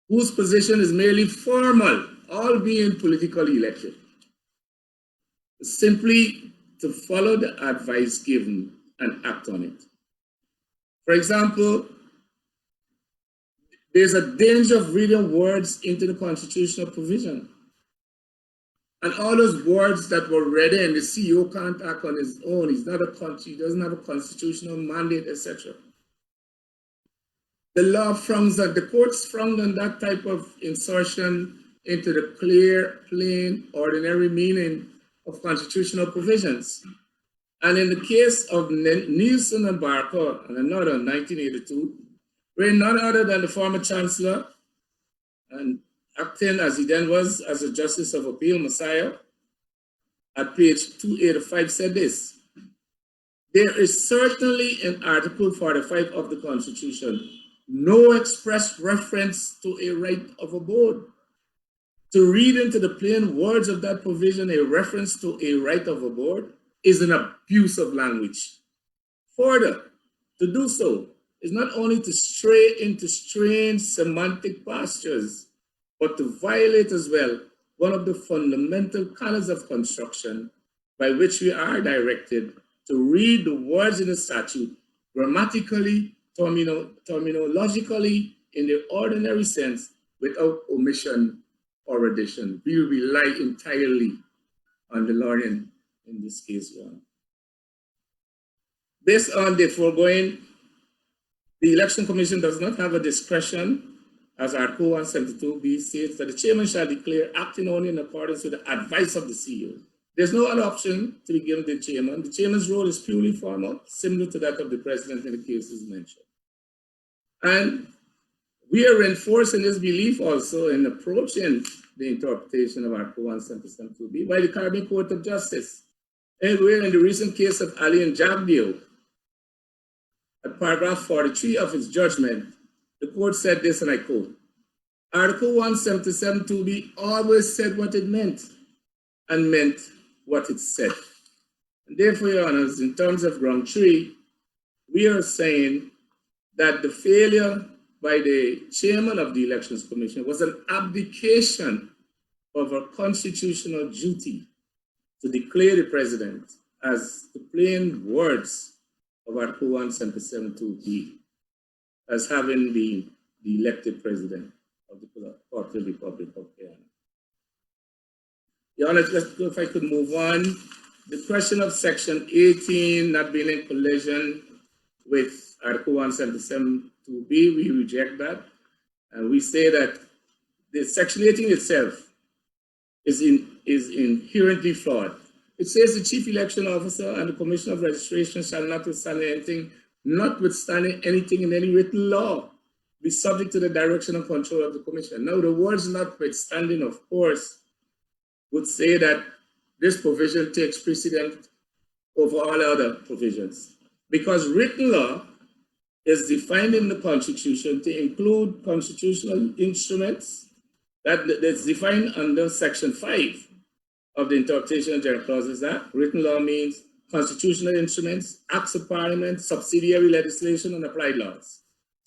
whose position is merely formal, all being politically elected, simply to follow the advice given and act on it. For example, there's a danger of reading words into the constitutional provision. And all those words that were read in, the CEO can't act on his own. He's not a country, he doesn't have a constitutional mandate, etc. The law frowns on, the courts frowned on that type of insertion into the clear, plain, ordinary meaning of constitutional provisions. And in the case of Nielsen and Barker and another in 1982, where none other than the former Chancellor, and acting as he then was as a Justice of Appeal, Messiah, at page 285 said this: there is certainly in Article 45 of the Constitution no express reference to a right of abode. To read into the plain words of that provision a reference to a right of abode is an abuse of language. Further, to do so is not only to stray into strange semantic pastures, but to violate as well one of the fundamental canons of construction by which we are directed to read the words in the statute grammatically, terminologically, in the ordinary sense, without omission or addition. We rely entirely on the learning in this case. Based on the foregoing, the Election Commission does not have a discretion, as Article 172b states, that the chairman shall declare acting only in accordance with the advice of the CEO There's no other option to be given to the chairman. The chairman's role is purely formal, similar to that of the president in the cases mentioned. And we are reinforcing this belief also in approaching the interpretation of Article 177(2)B by the Caribbean Court of Justice. And where in the recent case of Ali and Jabdeo, at paragraph 43 of its judgment, the court said this, and I quote, Article 177(2)B always said what it meant and meant what it said. And therefore, Your Honors, in terms of ground 3, we are saying that the failure by the chairman of the Elections Commission was an abdication of a constitutional duty to declare the president, as the plain words of Article 177(2)B, as having been the elected president of the Portuguese Republic of Guyana. Your Honor, just if I could move on. The question of Section 18 not being in collision with Article 177(2)B, we reject that. And we say that the Section 18 itself is inherently flawed. It says the chief election officer and the commission of registration shall notwithstanding anything in any written law, be subject to the direction and control of the commission. Now, the words notwithstanding, of course, would say that this provision takes precedence over all other provisions, because written law is defined in the Constitution to include constitutional instruments that's defined under Section 5 of the Interpretation of General Clauses Act. Written law means constitutional instruments, acts of parliament, subsidiary legislation, and applied laws.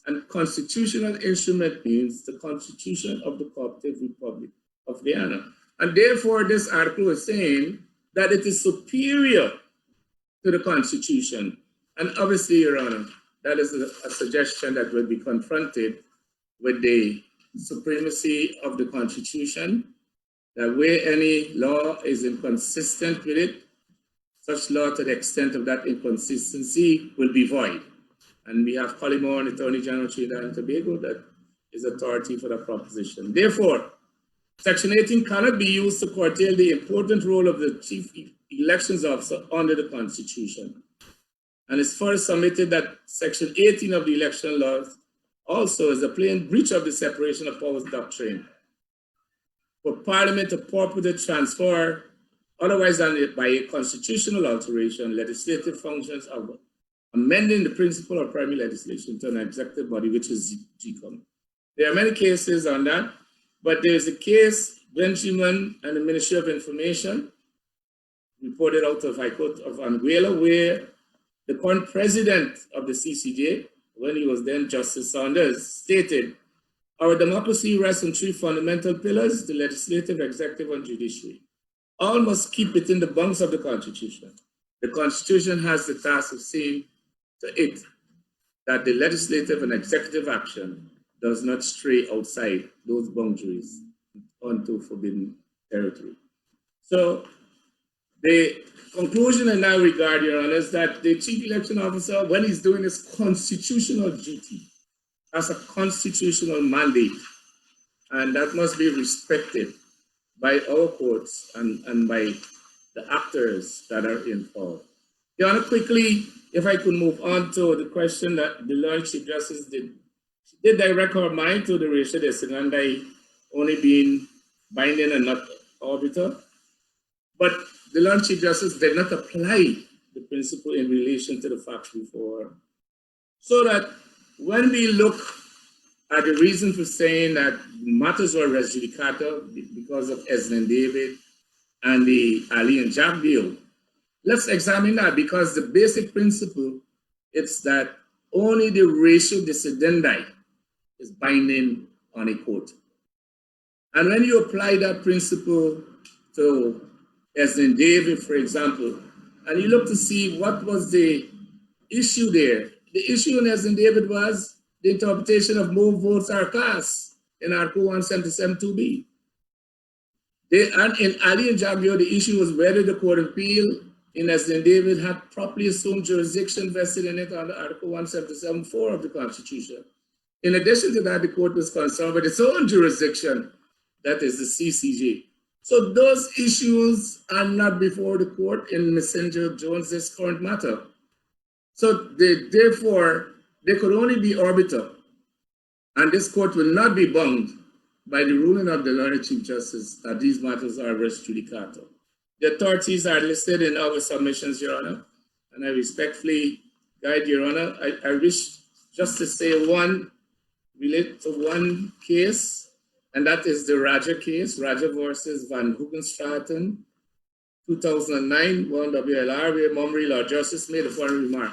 And constitutional instrument means the Constitution of the Cooperative Republic of Guyana. And therefore, this article is saying that it is superior to the Constitution. And obviously, Your Honor, that is a suggestion that will be confronted with the supremacy of the Constitution, that where any law is inconsistent with it, such law to the extent of that inconsistency will be void. And we have Clairmont, Attorney General of Trinidad and Tobago, that is authority for that proposition. Therefore, Section 18 cannot be used to curtail the important role of the chief elections officer under the Constitution. And it's further submitted that Section 18 of the election laws also is a plain breach of the separation of powers doctrine for Parliament to purport transfer, otherwise than by a constitutional alteration, legislative functions of amending the principle of primary legislation to an executive body, which is GECOM. There are many cases on that, but there is a case, Benjamin and the Ministry of Information, reported out of High Court of Anguilla, where the current president of the CCJ, when he was then Justice Saunders, stated, our democracy rests on three fundamental pillars, the legislative, executive, and judiciary. All must keep within the bounds of the Constitution. The Constitution has the task of seeing to it that the legislative and executive action does not stray outside those boundaries onto forbidden territory. So the conclusion in that regard, Your Honor, is that the chief election officer, when he's doing his constitutional duty, has a constitutional mandate, and that must be respected by our courts and by the actors that are involved. Your Honor, quickly, if I could move on to the question that the Lord Chief Justice did. She did direct her mind to the ratio decidendi only being binding and not arbiter. But the Lord Chief Justice did not apply the principle in relation to the facts before. So that when we look at the reason for saying that matters were res judicata because of Eslen David and the Ali and Jabdeo, let's examine that, because the basic principle is that only the ratio decidendi is binding on a court. And when you apply that principle to Eslen David, for example, and you look to see what was the issue there, the issue in Eslen David was the interpretation of more votes are cast in Article 177(2)B. And in Ali and Jabdeo, the issue was whether the Court of Appeal in Eslen David had properly assumed jurisdiction vested in it under Article 177(4) of the Constitution. In addition to that, the court was concerned with its own jurisdiction, that is the CCJ. So those issues are not before the court in Misenga Jones's current matter. So therefore, they could only be arbiter, and this court will not be bound by the ruling of the Learned Chief Justice that these matters are res judicata. The authorities are listed in our submissions, Your Honor, and I respectfully guide Your Honor. I wish just to say one, relate to one case, and that is the Raja case, Raja versus Van Hoegenstraten, 2009, 1 WLR, where Montgomery Law Justice made the following remark.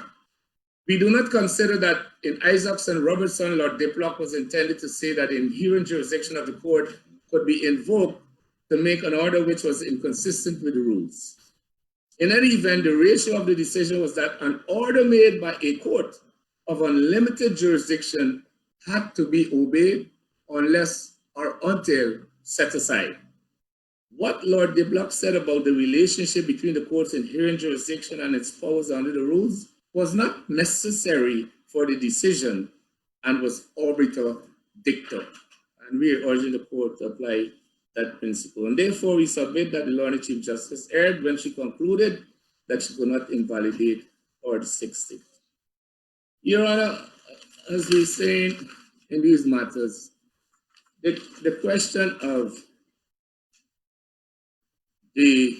We do not consider that in Isaacs and Robertson, Lord Diplock was intended to say that the inherent jurisdiction of the court could be invoked to make an order which was inconsistent with the rules. In any event, the ratio of the decision was that an order made by a court of unlimited jurisdiction had to be obeyed unless or until set aside. What Lord Diplock said about the relationship between the court's inherent jurisdiction and its powers under the rules was not necessary for the decision and was arbiter dicta. And we are urging the court to apply that principle. And therefore, we submit that the Lord Chief Justice erred when she concluded that she could not invalidate Order 60. Your Honor, as we say in these matters, the question of the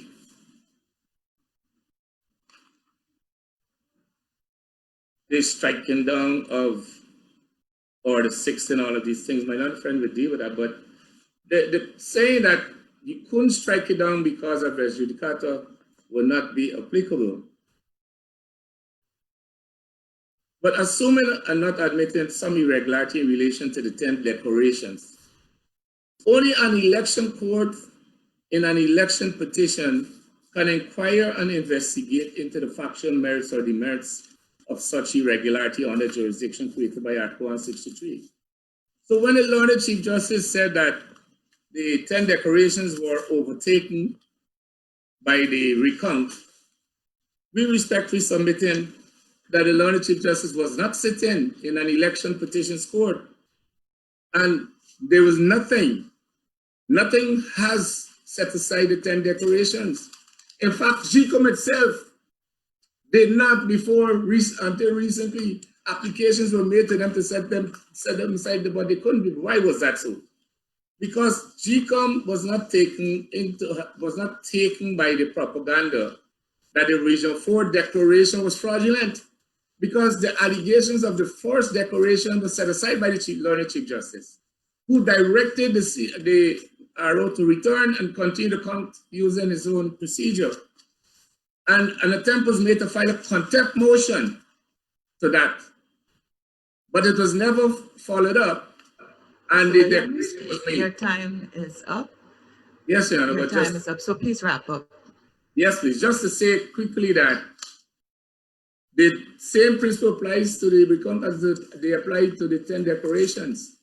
striking down of Order 60 and all of these things, my other friend would deal with that, but the saying that you couldn't strike it down because of res judicata will not be applicable. But assuming and not admitting some irregularity in relation to the 10 declarations, only an election court in an election petition can inquire and investigate into the factual merits or demerits of such irregularity under jurisdiction created by Article 163. So when the Learned Chief Justice said that the 10 declarations were overtaken by the recount, we respectfully submitting that the Learned Chief Justice was not sitting in an election petitions court, and there was nothing has set aside the 10 declarations. In fact, GECOM itself did not until recently, applications were made to them to set them aside, but they couldn't be. Why was that so? Because GECOM was not taken by the propaganda that the Region 4 declaration was fraudulent, because the allegations of the first declaration was set aside by the Learned Chief Justice, who directed the RO to return and continue to count using his own procedure. And an attempt was made to file a contempt motion to that, but it was never followed up. And your time is up. Yes, Your Honor. Your time is up, so please wrap up. Yes, please. Just to say quickly that the same principle applies to the recount as they apply to the 10 declarations.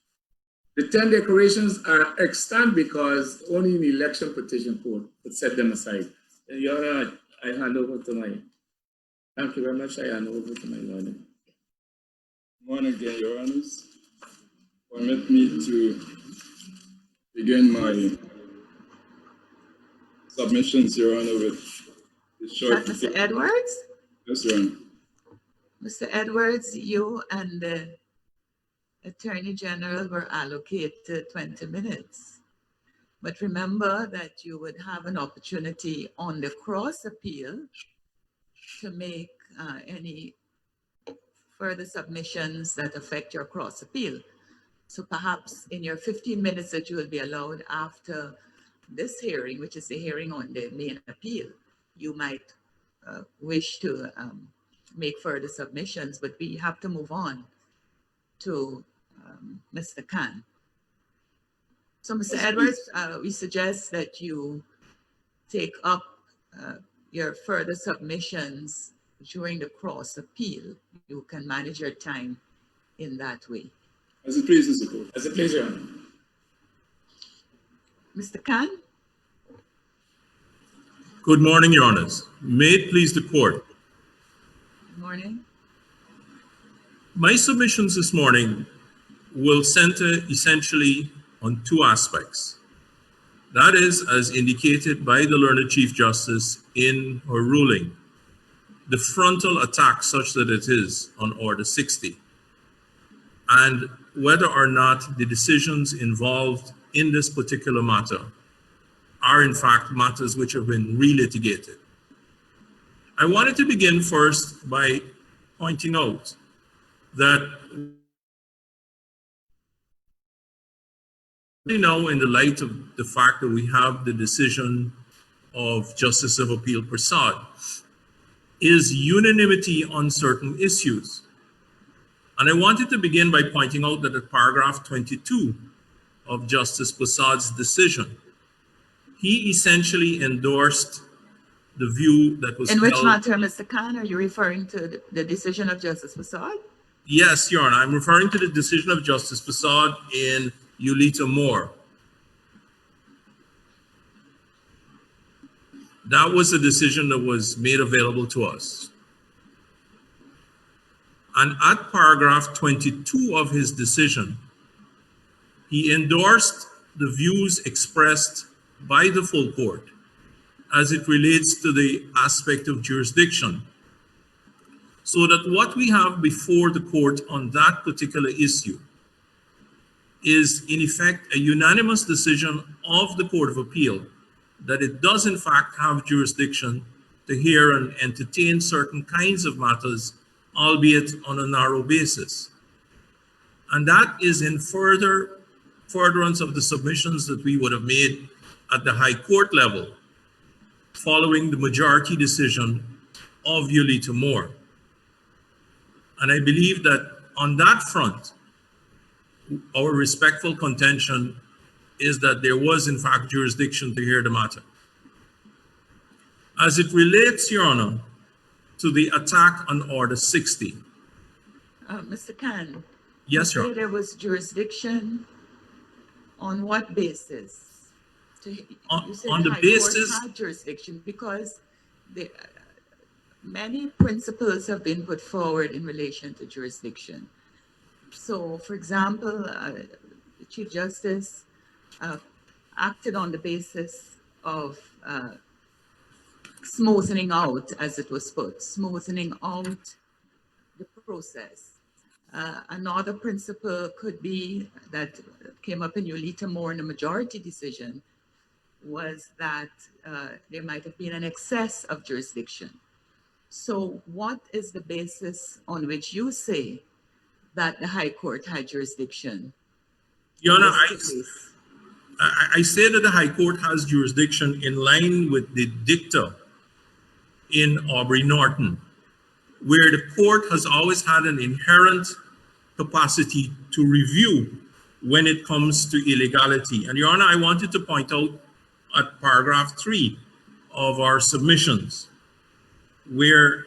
The 10 declarations are extant because only an election petition court could set them aside. Your Honor, I hand over to my, thank you very much. I hand over to my lawyer. Morning again, Your Honors. Permit me to begin my submissions, Your Honor, with the short. Mr. Edwards? Yes, Your Honor. Mr. Edwards, you and the Attorney General were allocated 20 minutes. But remember that you would have an opportunity on the cross appeal to make any further submissions that affect your cross appeal. So perhaps in your 15 minutes that you will be allowed after this hearing, which is the hearing on the main appeal, you might wish to make further submissions, but we have to move on to Mr. Khan. So Mr. Edwards, we suggest that you take up your further submissions during the cross appeal. You can manage your time in that way. As it pleases the court. As it pleases, Your Honor. Mr. Khan? Good morning, Your Honors. May it please the court. Good morning. My submissions this morning will center essentially on two aspects. That is, as indicated by the learned Chief Justice in her ruling, the frontal attack such that it is on Order 60, and whether or not the decisions involved in this particular matter are in fact matters which have been relitigated. I wanted to begin first by pointing out that now, in the light of the fact that we have the decision of Justice of Appeal Prasad, is unanimity on certain issues. And I wanted to begin by pointing out that at paragraph 22 of Justice Prasad's decision, he essentially endorsed the view that was In which held. matter, Mr. Khan, are you referring to the decision of Justice Prasad? Yes, Your Honor, I'm referring to the decision of Justice Prasad in Ulita Moore. That was a decision that was made available to us. And at paragraph 22 of his decision, he endorsed the views expressed by the full court as it relates to the aspect of jurisdiction. So that what we have before the court on that particular issue is in effect a unanimous decision of the Court of Appeal that it does in fact have jurisdiction to hear and entertain certain kinds of matters, albeit on a narrow basis. And that is in furtherance of the submissions that we would have made at the High Court level following the majority decision of Ulita Moore. And I believe that on that front, our respectful contention is that there was in fact jurisdiction to hear the matter. As it relates, Your Honor, to the attack on Order 60. Mr. Khan. Yes, Your you Honor. say there was jurisdiction on what basis? You said On the High basis Court had jurisdiction because many principles have been put forward in relation to jurisdiction. So, for example, the Chief Justice acted on the basis of smoothing out, as it was put, smoothing out the process. Another principle could be that came up in Ulita Moore in the majority decision was that there might have been an excess of jurisdiction. So what is the basis on which you say that the High Court had jurisdiction? Your Honor, I say that the High Court has jurisdiction in line with the dicta in Aubrey Norton, where the court has always had an inherent capacity to review when it comes to illegality. And Your Honor, I wanted to point out at paragraph 3 of our submissions, where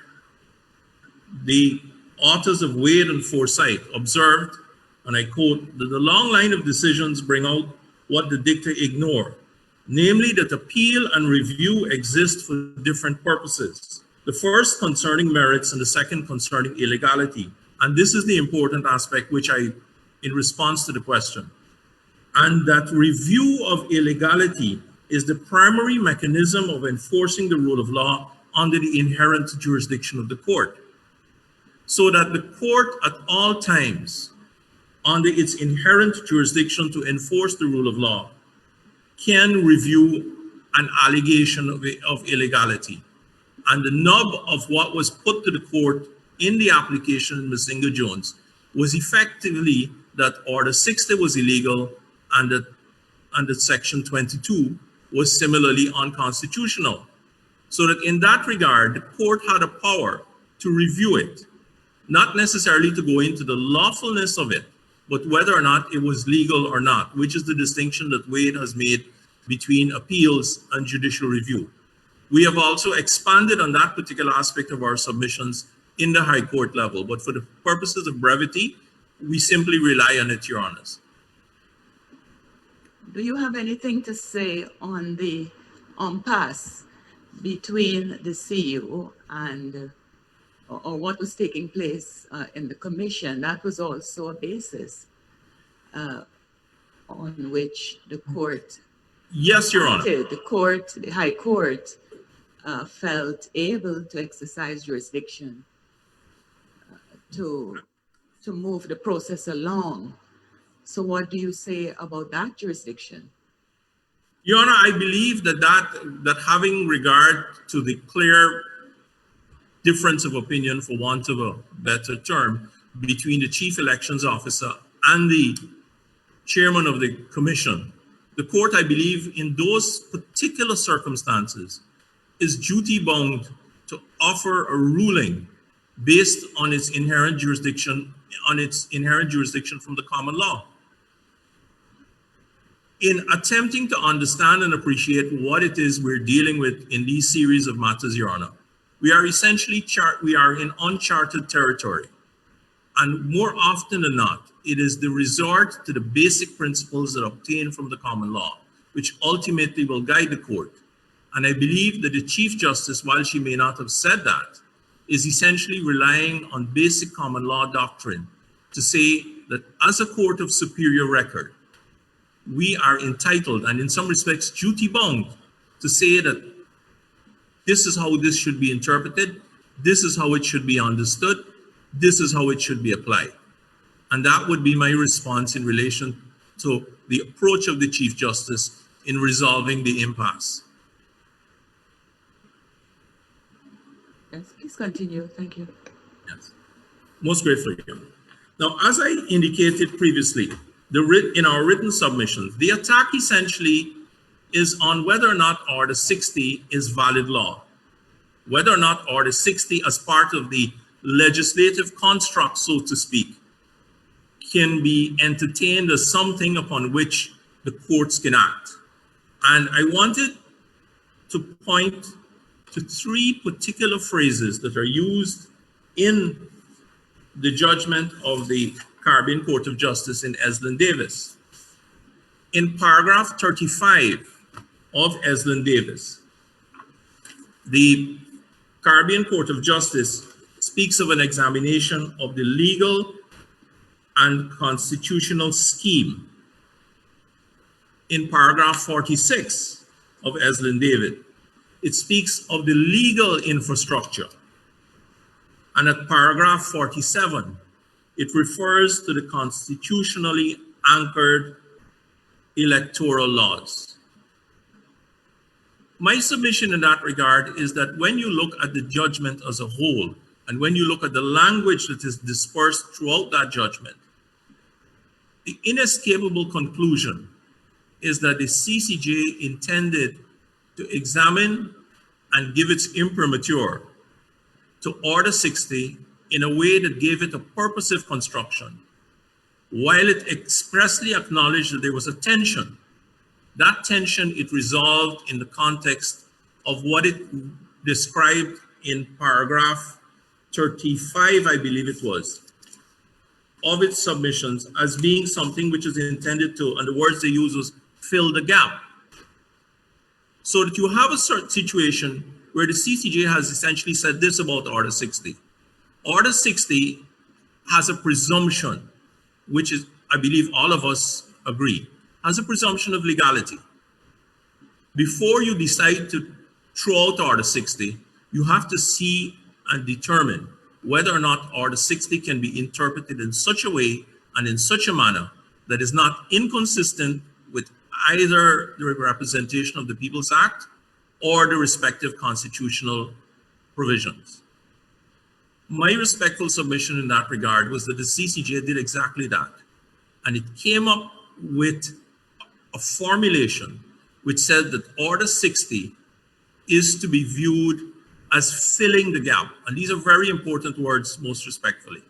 the authors of Wade and Forsyth observed, and I quote, that the long line of decisions bring out what the dicta ignore, namely that appeal and review exist for different purposes. The first concerning merits and the second concerning illegality. And this is the important aspect which in response to the question, and that review of illegality is the primary mechanism of enforcing the rule of law under the inherent jurisdiction of the court. So that the court at all times, under its inherent jurisdiction to enforce the rule of law, can review an allegation of illegality. And the nub of what was put to the court in the application in Misenga Jones was effectively that Order 60 was illegal and that Section 22 was similarly unconstitutional. So that in that regard, the court had a power to review it, not necessarily to go into the lawfulness of it, but whether or not it was legal or not, which is the distinction that Wade has made between appeals and judicial review. We have also expanded on that particular aspect of our submissions in the High Court level, but for the purposes of brevity, we simply rely on it, Your Honors. Do you have anything to say on the impasse between the CU and or what was taking place in the commission? That was also a basis on which the court Yes, Your Honor. The High Court felt able to exercise jurisdiction to move the process along. So what do you say about that jurisdiction? Your Honor, I believe that having regard to the clear difference of opinion, for want of a better term, between the Chief Elections Officer and the Chairman of the Commission, the court, I believe, in those particular circumstances, is duty bound to offer a ruling based on its inherent jurisdiction, from the common law. In attempting to understand and appreciate what it is we're dealing with in these series of matters, Your Honor, we are essentially in uncharted territory. And more often than not, it is the resort to the basic principles that obtain from the common law, which ultimately will guide the court. And I believe that the Chief Justice, while she may not have said that, is essentially relying on basic common law doctrine to say that as a court of superior record, we are entitled and in some respects duty bound to say that this is how this should be interpreted, this is how it should be understood, this is how it should be applied. And that would be my response in relation to the approach of the Chief Justice in resolving the impasse. Yes, please continue. Thank you. Yes, most grateful. Now, as I indicated previously, in our written submissions, the attack essentially is on whether or not Order 60 is valid law, whether or not Order 60 as part of the legislative construct, so to speak, can be entertained as something upon which the courts can act. And I wanted to point to three particular phrases that are used in the judgment of the Caribbean Court of Justice in Eslen Davis. In paragraph 35 of Eslen Davis, the Caribbean Court of Justice speaks of an examination of the legal and constitutional scheme. In paragraph 46 of Eslen Davis, it speaks of the legal infrastructure. And at paragraph 47, it refers to the constitutionally anchored electoral laws. My submission in that regard is that when you look at the judgment as a whole, and when you look at the language that is dispersed throughout that judgment, the inescapable conclusion is that the CCJ intended to examine and give its imprimatur to Order 60 in a way that gave it a purposive construction, while it expressly acknowledged that there was a tension. That tension it resolved in the context of what it described in paragraph 35, I believe it was, of its submissions as being something which is intended to, and the words they use was, fill the gap. So that you have a certain situation where the CCJ has essentially said this about Order 60. Order 60 has a presumption, which is, I believe all of us agree, has a presumption of legality. Before you decide to throw out Order 60, you have to see and determine whether or not Order 60 can be interpreted in such a way and in such a manner that is not inconsistent with either the Representation of the People's Act or the respective constitutional provisions. My respectful submission in that regard was that the CCJ did exactly that. And it came up with a formulation which said that Order 60 is to be viewed as filling the gap. And these are very important words, most respectfully.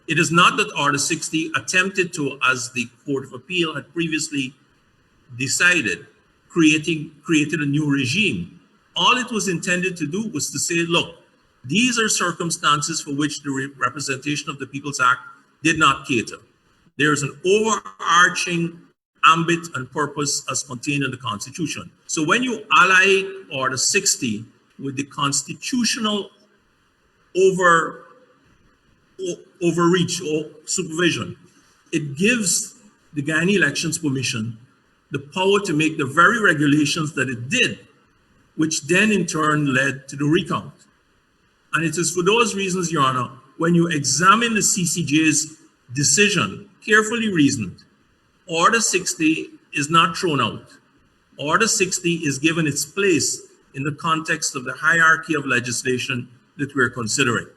It is not that Order 60 attempted to, as the Court of Appeal had previously decided, created a new regime. All it was intended to do was to say, look, these are circumstances for which the Representation of the People's Act did not cater. There is an overarching ambit and purpose as contained in the Constitution. So when you ally Order 60 with the constitutional overreach or supervision, it gives the Guyana elections permission the power to make the very regulations that it did, which then in turn led to the recount. And it is for those reasons, Your Honor, when you examine the CCJ's decision, carefully reasoned, Order 60 is not thrown out. Order 60 is given its place in the context of the hierarchy of legislation that we're considering.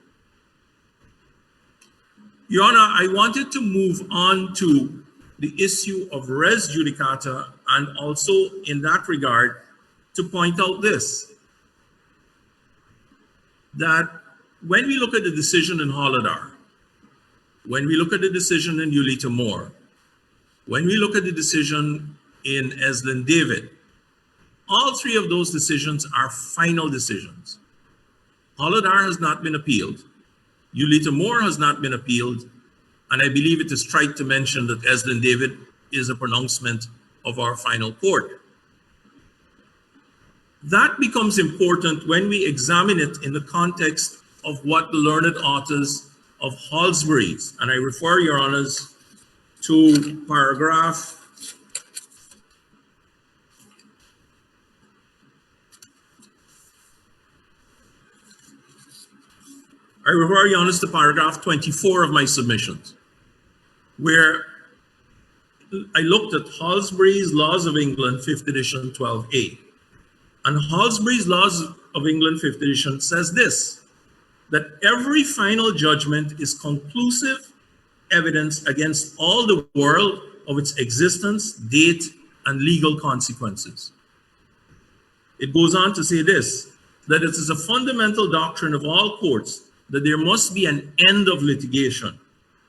Your Honor, I wanted to move on to the issue of res judicata, and also in that regard to point out this, that when we look at the decision in Holladar, when we look at the decision in Ulita Moore, when we look at the decision in Eslin David, all three of those decisions are final decisions. Holladar has not been appealed. Ulita Moore has not been appealed. And I believe it is trite to mention that Eslin David is a pronouncement of our final court. That becomes important when we examine it in the context of what the learned authors of Halsbury's, and I refer, Your Honors, to paragraph I refer, Your Honors, to paragraph 24 of my submissions, where I looked at Halsbury's Laws of England, 5th edition, 12a. And Halsbury's Laws of England, 5th edition says this, that every final judgment is conclusive evidence against all the world of its existence, date, and legal consequences. It goes on to say this, that it is a fundamental doctrine of all courts that there must be an end of litigation,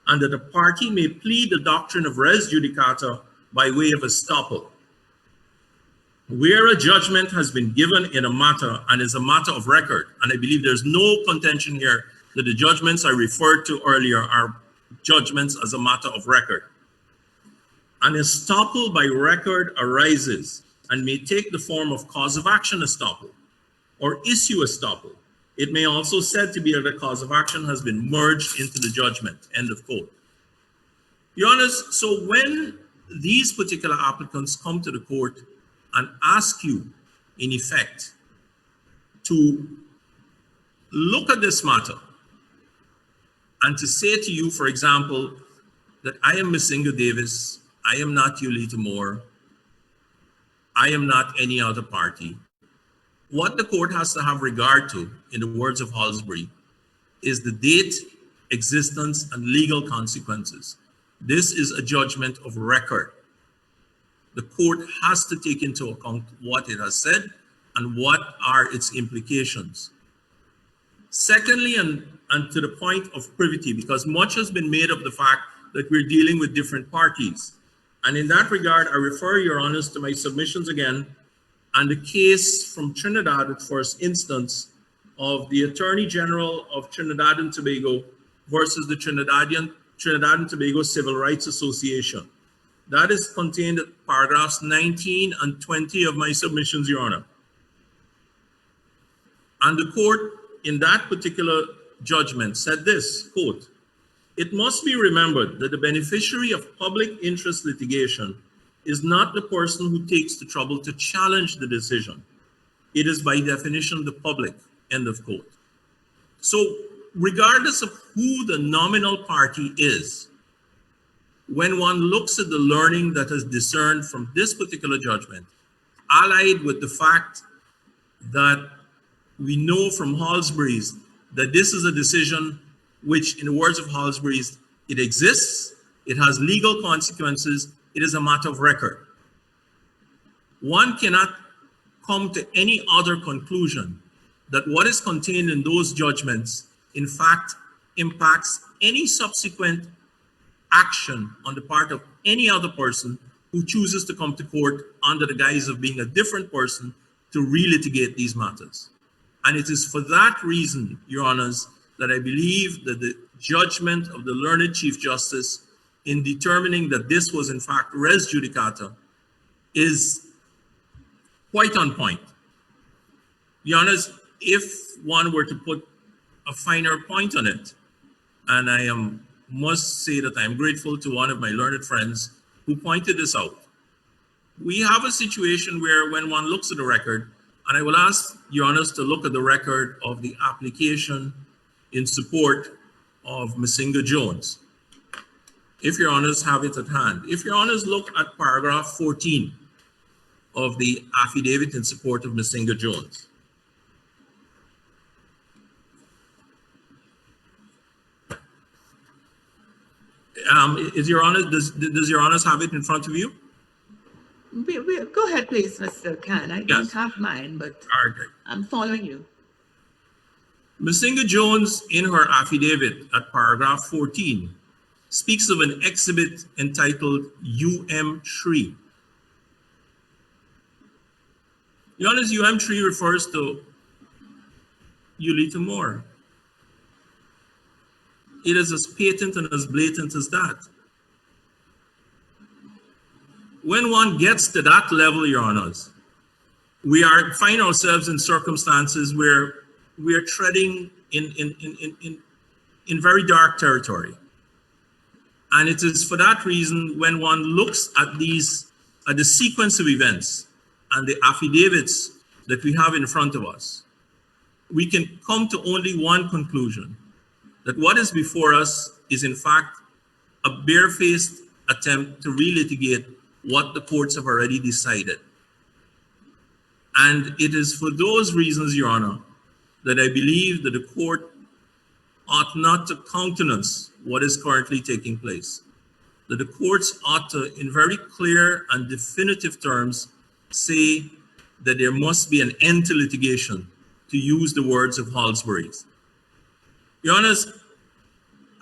and that a party may plead the doctrine of res judicata by way of estoppel. Where a judgment has been given in a matter and is a matter of record, and I believe there's no contention here that the judgments I referred to earlier are judgments as a matter of record. An estoppel by record arises and may take the form of cause of action estoppel or issue estoppel. It may also said to be that a cause of action has been merged into the judgment, end of quote. Your Honors, so when these particular applicants come to the court and ask you, in effect, to look at this matter and to say to you, for example, that I am Misenga Davis, I am not Ulita Moore, I am not any other party. What the court has to have regard to, in the words of Halsbury, is the date, existence, and legal consequences. This is a judgment of record. The court has to take into account what it has said and what are its implications. Secondly, and to the point of privity, because much has been made of the fact that we're dealing with different parties. And in that regard, I refer, Your Honors, to my submissions again, and the case from Trinidad at first instance of the Attorney General of Trinidad and Tobago versus the Trinidad and Tobago Civil Rights Association. That is contained at paragraphs 19 and 20 of my submissions, Your Honor. And the court in that particular judgment said this, quote, "It must be remembered that the beneficiary of public interest litigation is not the person who takes the trouble to challenge the decision. It is by definition the public," end of quote. So regardless of who the nominal party is, when one looks at the learning that is discerned from this particular judgment, allied with the fact that we know from Halsbury's that this is a decision which, in the words of Halsbury's, it exists, it has legal consequences, it is a matter of record. One cannot come to any other conclusion that what is contained in those judgments, in fact, impacts any subsequent action on the part of any other person who chooses to come to court under the guise of being a different person to relitigate these matters. And it is for that reason, Your Honors, that I believe that the judgment of the learned Chief Justice in determining that this was in fact res judicata is quite on point. Your Honors, if one were to put a finer point on it, and I must say that I am grateful to one of my learned friends who pointed this out, we have a situation where when one looks at the record, and I will ask Your Honors to look at the record of the application in support of Misenga Jones, if Your Honors have it at hand. If Your Honors look at paragraph 14 of the affidavit in support of Misenga Jones. Is Your Honor, does Your Honors have it in front of you? Go ahead, please, Mr. Khan. I don't have mine, but I'm following you. Misenga Jones, in her affidavit at paragraph 14, speaks of an exhibit entitled UM3. Your Honor, UM3 refers to Ulita Moore. It is as patent and as blatant as that. When one gets to that level, Your Honors, we find ourselves in circumstances where we are treading in very dark territory. And it is for that reason, when one looks at the sequence of events and the affidavits that we have in front of us, we can come to only one conclusion, that what is before us is in fact a barefaced attempt to relitigate what the courts have already decided. And it is for those reasons, Your Honor, that I believe that the court ought not to countenance what is currently taking place. That the courts ought to, in very clear and definitive terms, say that there must be an end to litigation, to use the words of Halsbury's. Your Honors,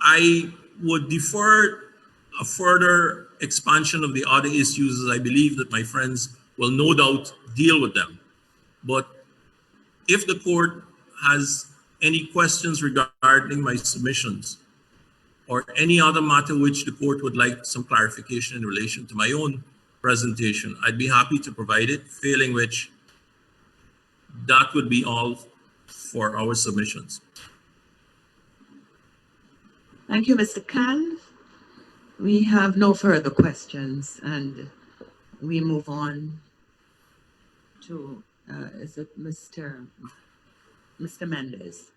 I would defer a further expansion of the other issues, as I believe that my friends will no doubt deal with them. But if the court has any questions regarding my submissions or any other matter which the court would like some clarification in relation to my own presentation, I'd be happy to provide it, failing which that would be all for our submissions. Thank you, Mr. Khan. We have no further questions, and we move on to, is it Mr. Mendez?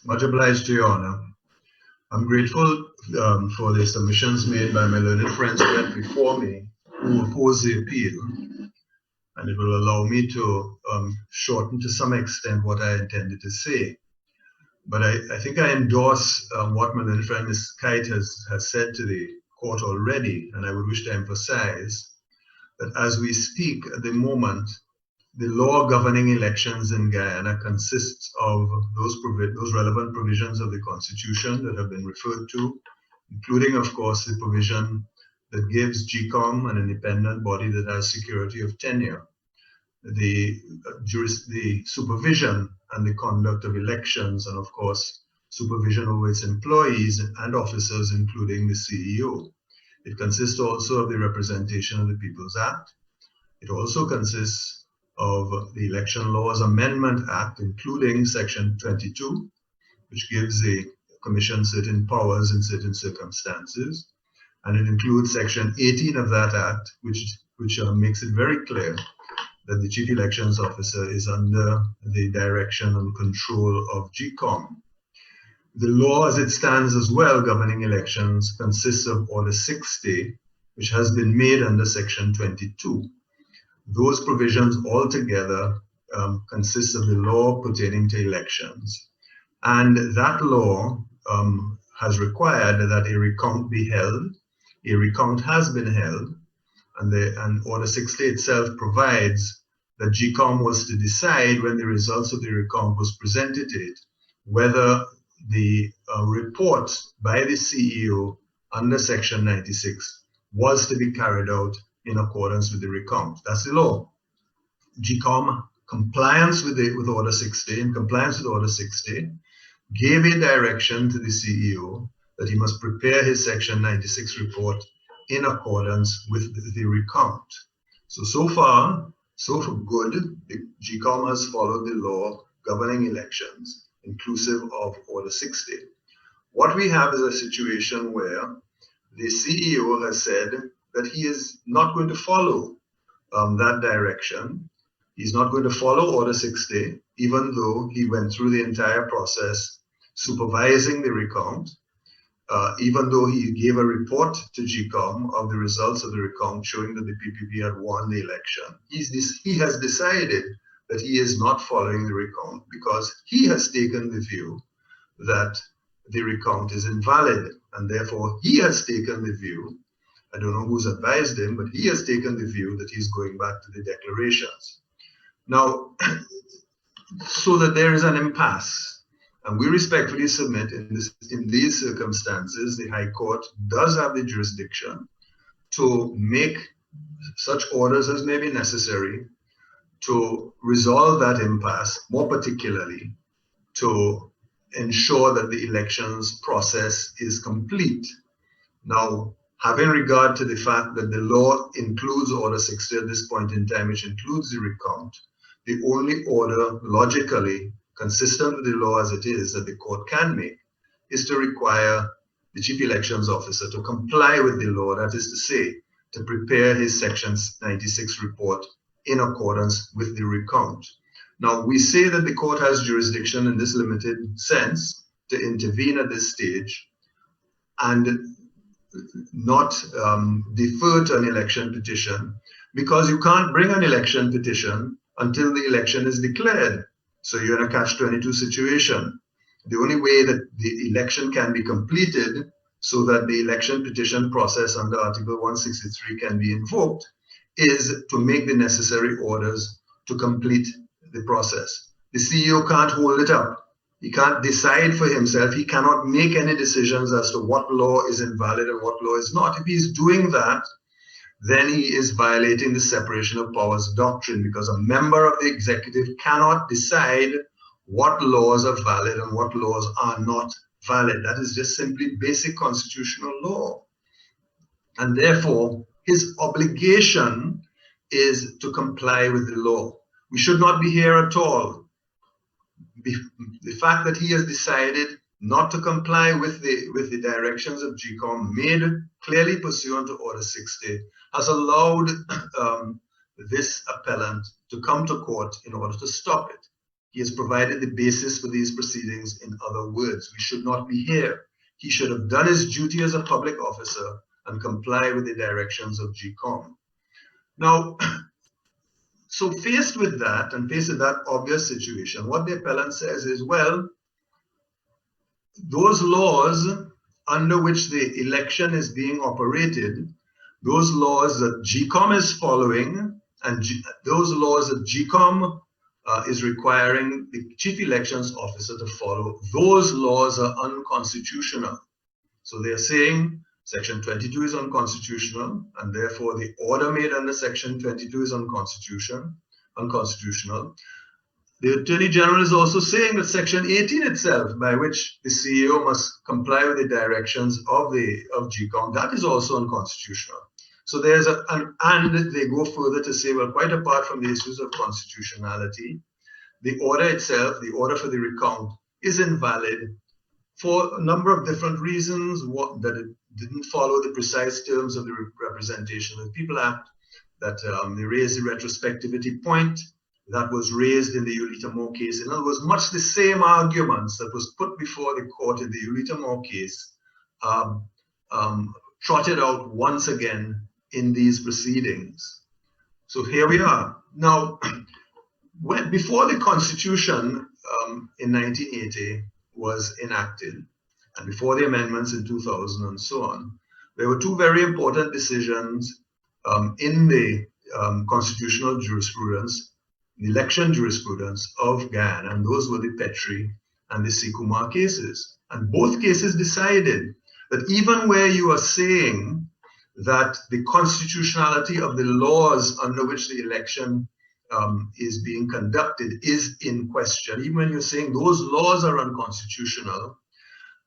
Much obliged to Your Honor. I'm grateful for the submissions made by my learned friends who went before me, who opposed the appeal, and it will allow me to shorten to some extent what I intended to say. But I think I endorse what my learned friend Ms. Kite has said to the court already, and I would wish to emphasize that as we speak at the moment, the law governing elections in Guyana consists of those relevant provisions of the Constitution that have been referred to, including, of course, the provision that gives GECOM an independent body that has security of tenure, the supervision and the conduct of elections, and of course, supervision over its employees and officers, including the CEO. It consists also of the Representation of the People's Act. It also consists of the Election Laws Amendment Act, including Section 22, which gives the Commission certain powers in certain circumstances. And it includes Section 18 of that Act, which makes it very clear that the Chief Elections Officer is under the direction and control of GECOM. The law as it stands as well governing elections consists of Order 60, which has been made under Section 22. Those provisions altogether consist of the law pertaining to elections. And that law has required that a recount be held. A recount has been held, and Order 60 itself provides that GECOM was to decide when the results of the recount was presented to it, whether the report by the CEO under Section 96 was to be carried out in accordance with the recount. That's the law. GECOM compliance with Order 60, in compliance with Order 60, gave a direction to the CEO that he must prepare his Section 96 report in accordance with the recount. So far, so for good, the GECOM has followed the law governing elections, inclusive of Order 60. What we have is a situation where the CEO has said that he is not going to follow that direction. He's not going to follow Order 60, even though he went through the entire process supervising the recount, even though he gave a report to GECOM of the results of the recount showing that the PPP had won the election. He has decided that he is not following the recount because he has taken the view that the recount is invalid, and therefore he has taken the view, I don't know who's advised him, but he has taken the view that he's going back to the declarations. Now, so that there is an impasse, and we respectfully submit in these circumstances, the High Court does have the jurisdiction to make such orders as may be necessary to resolve that impasse, more particularly to ensure that the elections process is complete. Now, having regard to the fact that the law includes Order 60 at this point in time, which includes the recount, the only order logically consistent with the law as it is that the court can make is to require the chief elections officer to comply with the law, that is to say, to prepare his Section 96 report in accordance with the recount. Now, we say that the court has jurisdiction in this limited sense to intervene at this stage and not defer to an election petition, because you can't bring an election petition until the election is declared. So you're in a catch-22 situation. The only way that the election can be completed so that the election petition process under Article 163 can be invoked is to make the necessary orders to complete the process. The CEO can't hold it up. He can't decide for himself. He cannot make any decisions as to what law is invalid and what law is not. If he's doing that, then he is violating the separation of powers doctrine, because a member of the executive cannot decide what laws are valid and what laws are not valid. That is just simply basic constitutional law. And therefore, his obligation is to comply with the law. We should not be here at all. The fact that he has decided not to comply with the directions of GECOM, made clearly pursuant to Order 60, has allowed this appellant to come to court in order to stop it. He has provided the basis for these proceedings. In other words, we should not be here. He should have done his duty as a public officer and comply with the directions of GECOM. Now, so faced with that, and faced with that obvious situation, what the appellant says is, well, those laws under which the election is being operated, those laws that GECOM is following, and those laws that GECOM is requiring the chief elections officer to follow, those laws are unconstitutional. So they're saying Section 22 is unconstitutional, and therefore the order made under Section 22 is unconstitutional. The Attorney General is also saying that Section 18 itself, by which the CEO must comply with the directions of GECOM, that is also unconstitutional. So there's and they go further to say, well, quite apart from the issues of constitutionality, the order itself, the order for the recount, is invalid for a number of different reasons. That it didn't follow the precise terms of the Representation of the People Act, that they raised the retrospectivity point that was raised in the Ulita Moore case. In other words, much the same arguments that was put before the court in the Ulita Moore case trotted out once again in these proceedings. So here we are. Now, before the Constitution in 1980 was enacted, and before the amendments in 2000 and so on, there were two very important decisions in the constitutional jurisprudence, the election jurisprudence of Guyana, and those were the Petrie and the Sekou cases. And both cases decided that even where you are saying that the constitutionality of the laws under which the election is being conducted is in question, even when you're saying those laws are unconstitutional,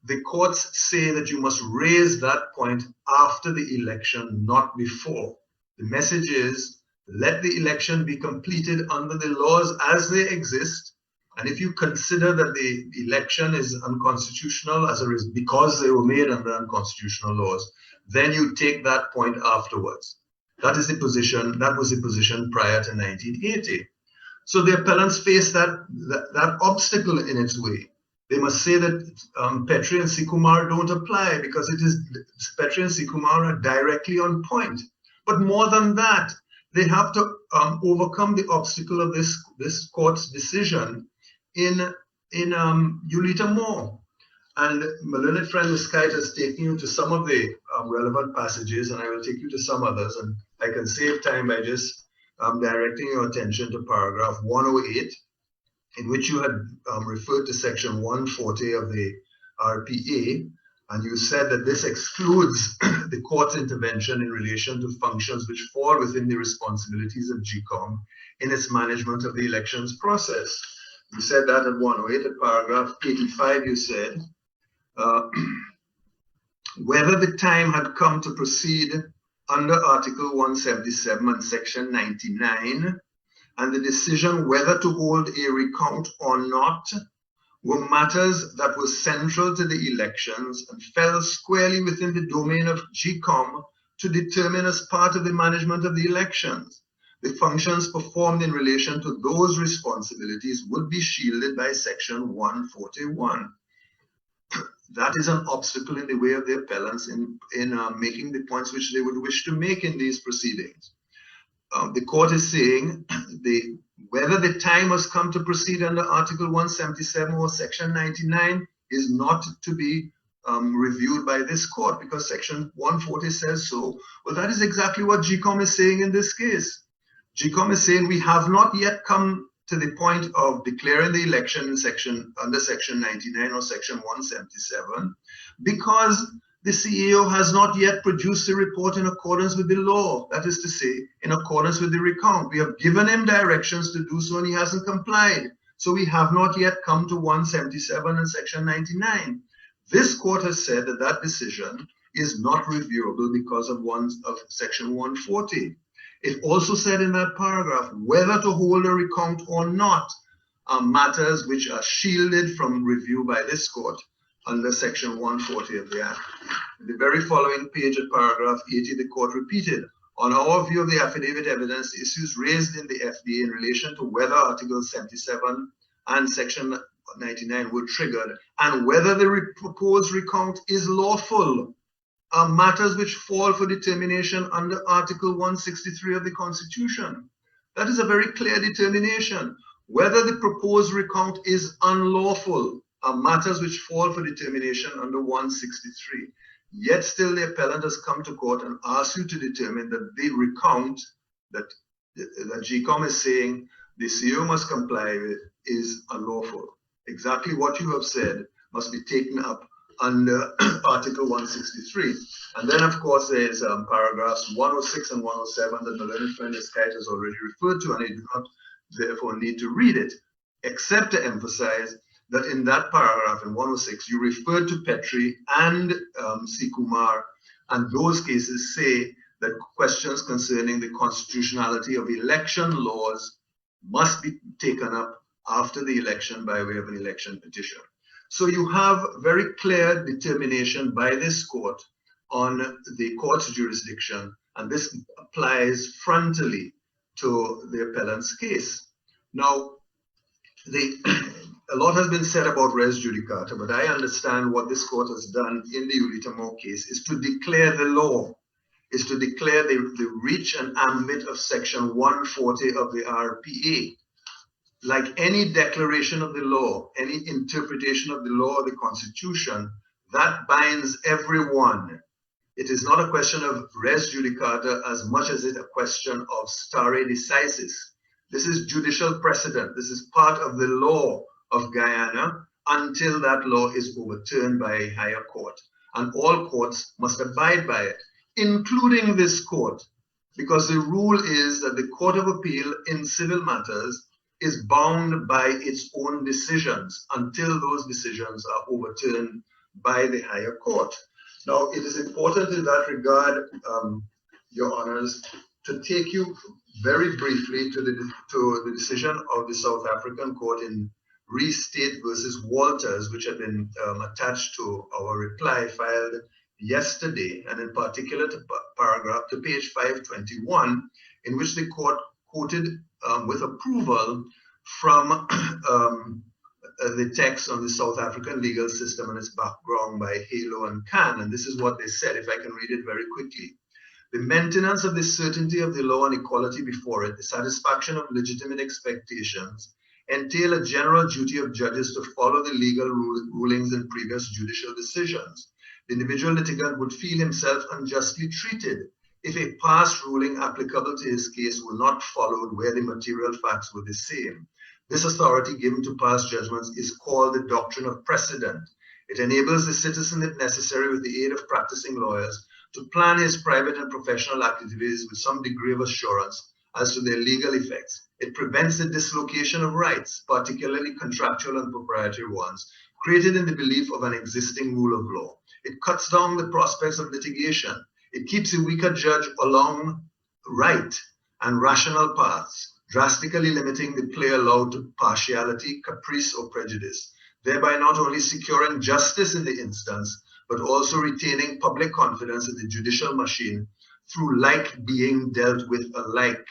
the courts say that you must raise that point after the election, not before. The message is, let the election be completed under the laws as they exist, And if you consider that the election is unconstitutional because they were made under unconstitutional laws, then you take that point afterwards. That was the position prior to 1980. So the appellants face that obstacle in its way. They must say that Petri and Sikumar don't apply because Petri and Sikumar are directly on point. But more than that, they have to overcome the obstacle of this court's decision in Ulita Moore. And my learned friend Ms. Kite has taken you to some of the relevant passages, and I will take you to some others. And I can save time by just directing your attention to paragraph 108, in which you had referred to section 140 of the RPA, and you said that this excludes the court's intervention in relation to functions which fall within the responsibilities of GECOM in its management of the elections process. You said that at 108. At paragraph 85, you said, whether the time had come to proceed under Article 177 and Section 99, and the decision whether to hold a recount or not were matters that were central to the elections and fell squarely within the domain of GECOM to determine as part of the management of the elections. The functions performed in relation to those responsibilities would be shielded by Section 141. That is an obstacle in the way of the appellants in making the points which they would wish to make in these proceedings. The court is saying whether the time has come to proceed under Article 177 or Section 99 is not to be reviewed by this court because Section 140 says so. Well, that is exactly what GECOM is saying in this case. GECOM is saying we have not yet come to the point of declaring the election under Section 99 or Section 177 because the CEO has not yet produced a report in accordance with the law. That is to say, in accordance with the recount. We have given him directions to do so and he hasn't complied. So we have not yet come to 177 and Section 99. This court has said that that decision is not reviewable because of Section 140. It also said in that paragraph, whether to hold a recount or not are matters which are shielded from review by this court under Section 140 of the Act. In the very following page at paragraph 80, the court repeated, on our view of the affidavit evidence, issues raised in the FDA in relation to whether Article 77 and Section 99 were triggered and whether the proposed recount is lawful are matters which fall for determination under Article 163 of the Constitution. That is a very clear determination. Whether the proposed recount is unlawful are matters which fall for determination under 163. Yet still the appellant has come to court and asked you to determine that the recount that GECOM is saying the CEO must comply with is unlawful. Exactly what you have said must be taken up under Article 163. And then, of course, there's paragraphs 106 and 107 that the learned friend Kite has already referred to, and I do not therefore need to read it, except to emphasize that in that paragraph in 106, you referred to Petri and Sikumar, and those cases say that questions concerning the constitutionality of election laws must be taken up after the election by way of an election petition. So you have very clear determination by this court on the court's jurisdiction, and this applies frontally to the appellant's case. Now, a lot has been said about res judicata, but I understand what this court has done in the Ulita Moore case is to declare the law, is to declare the reach and ambit of Section 140 of the RPA. Like any declaration of the law, any interpretation of the law or the Constitution, that binds everyone. It is not a question of res judicata as much as it's a question of stare decisis. This is judicial precedent. This is part of the law of Guyana until that law is overturned by a higher court. And all courts must abide by it, including this court, because the rule is that the Court of Appeal in civil matters is bound by its own decisions until those decisions are overturned by the higher court. Now, it is important in that regard, Your Honors, to take you very briefly to the decision of the South African court in Restate versus Walters, which had been attached to our reply filed yesterday, and in particular to paragraph to page 521, in which the court quoted with approval from the text on the South African legal system and its background by Halo and Khan. And this is what they said, if I can read it very quickly. The maintenance of the certainty of the law and equality before it, the satisfaction of legitimate expectations, entail a general duty of judges to follow the legal rulings in previous judicial decisions. The individual litigant would feel himself unjustly treated if a past ruling applicable to his case were not followed where the material facts were the same. This authority given to past judgments is called the doctrine of precedent. It enables the citizen, if necessary, with the aid of practicing lawyers, to plan his private and professional activities with some degree of assurance as to their legal effects. It prevents the dislocation of rights, particularly contractual and proprietary ones, created in the belief of an existing rule of law. It cuts down the prospects of litigation. It keeps a weaker judge along right and rational paths, drastically limiting the play allowed to partiality, caprice, or prejudice, thereby not only securing justice in the instance, but also retaining public confidence in the judicial machine through like being dealt with alike.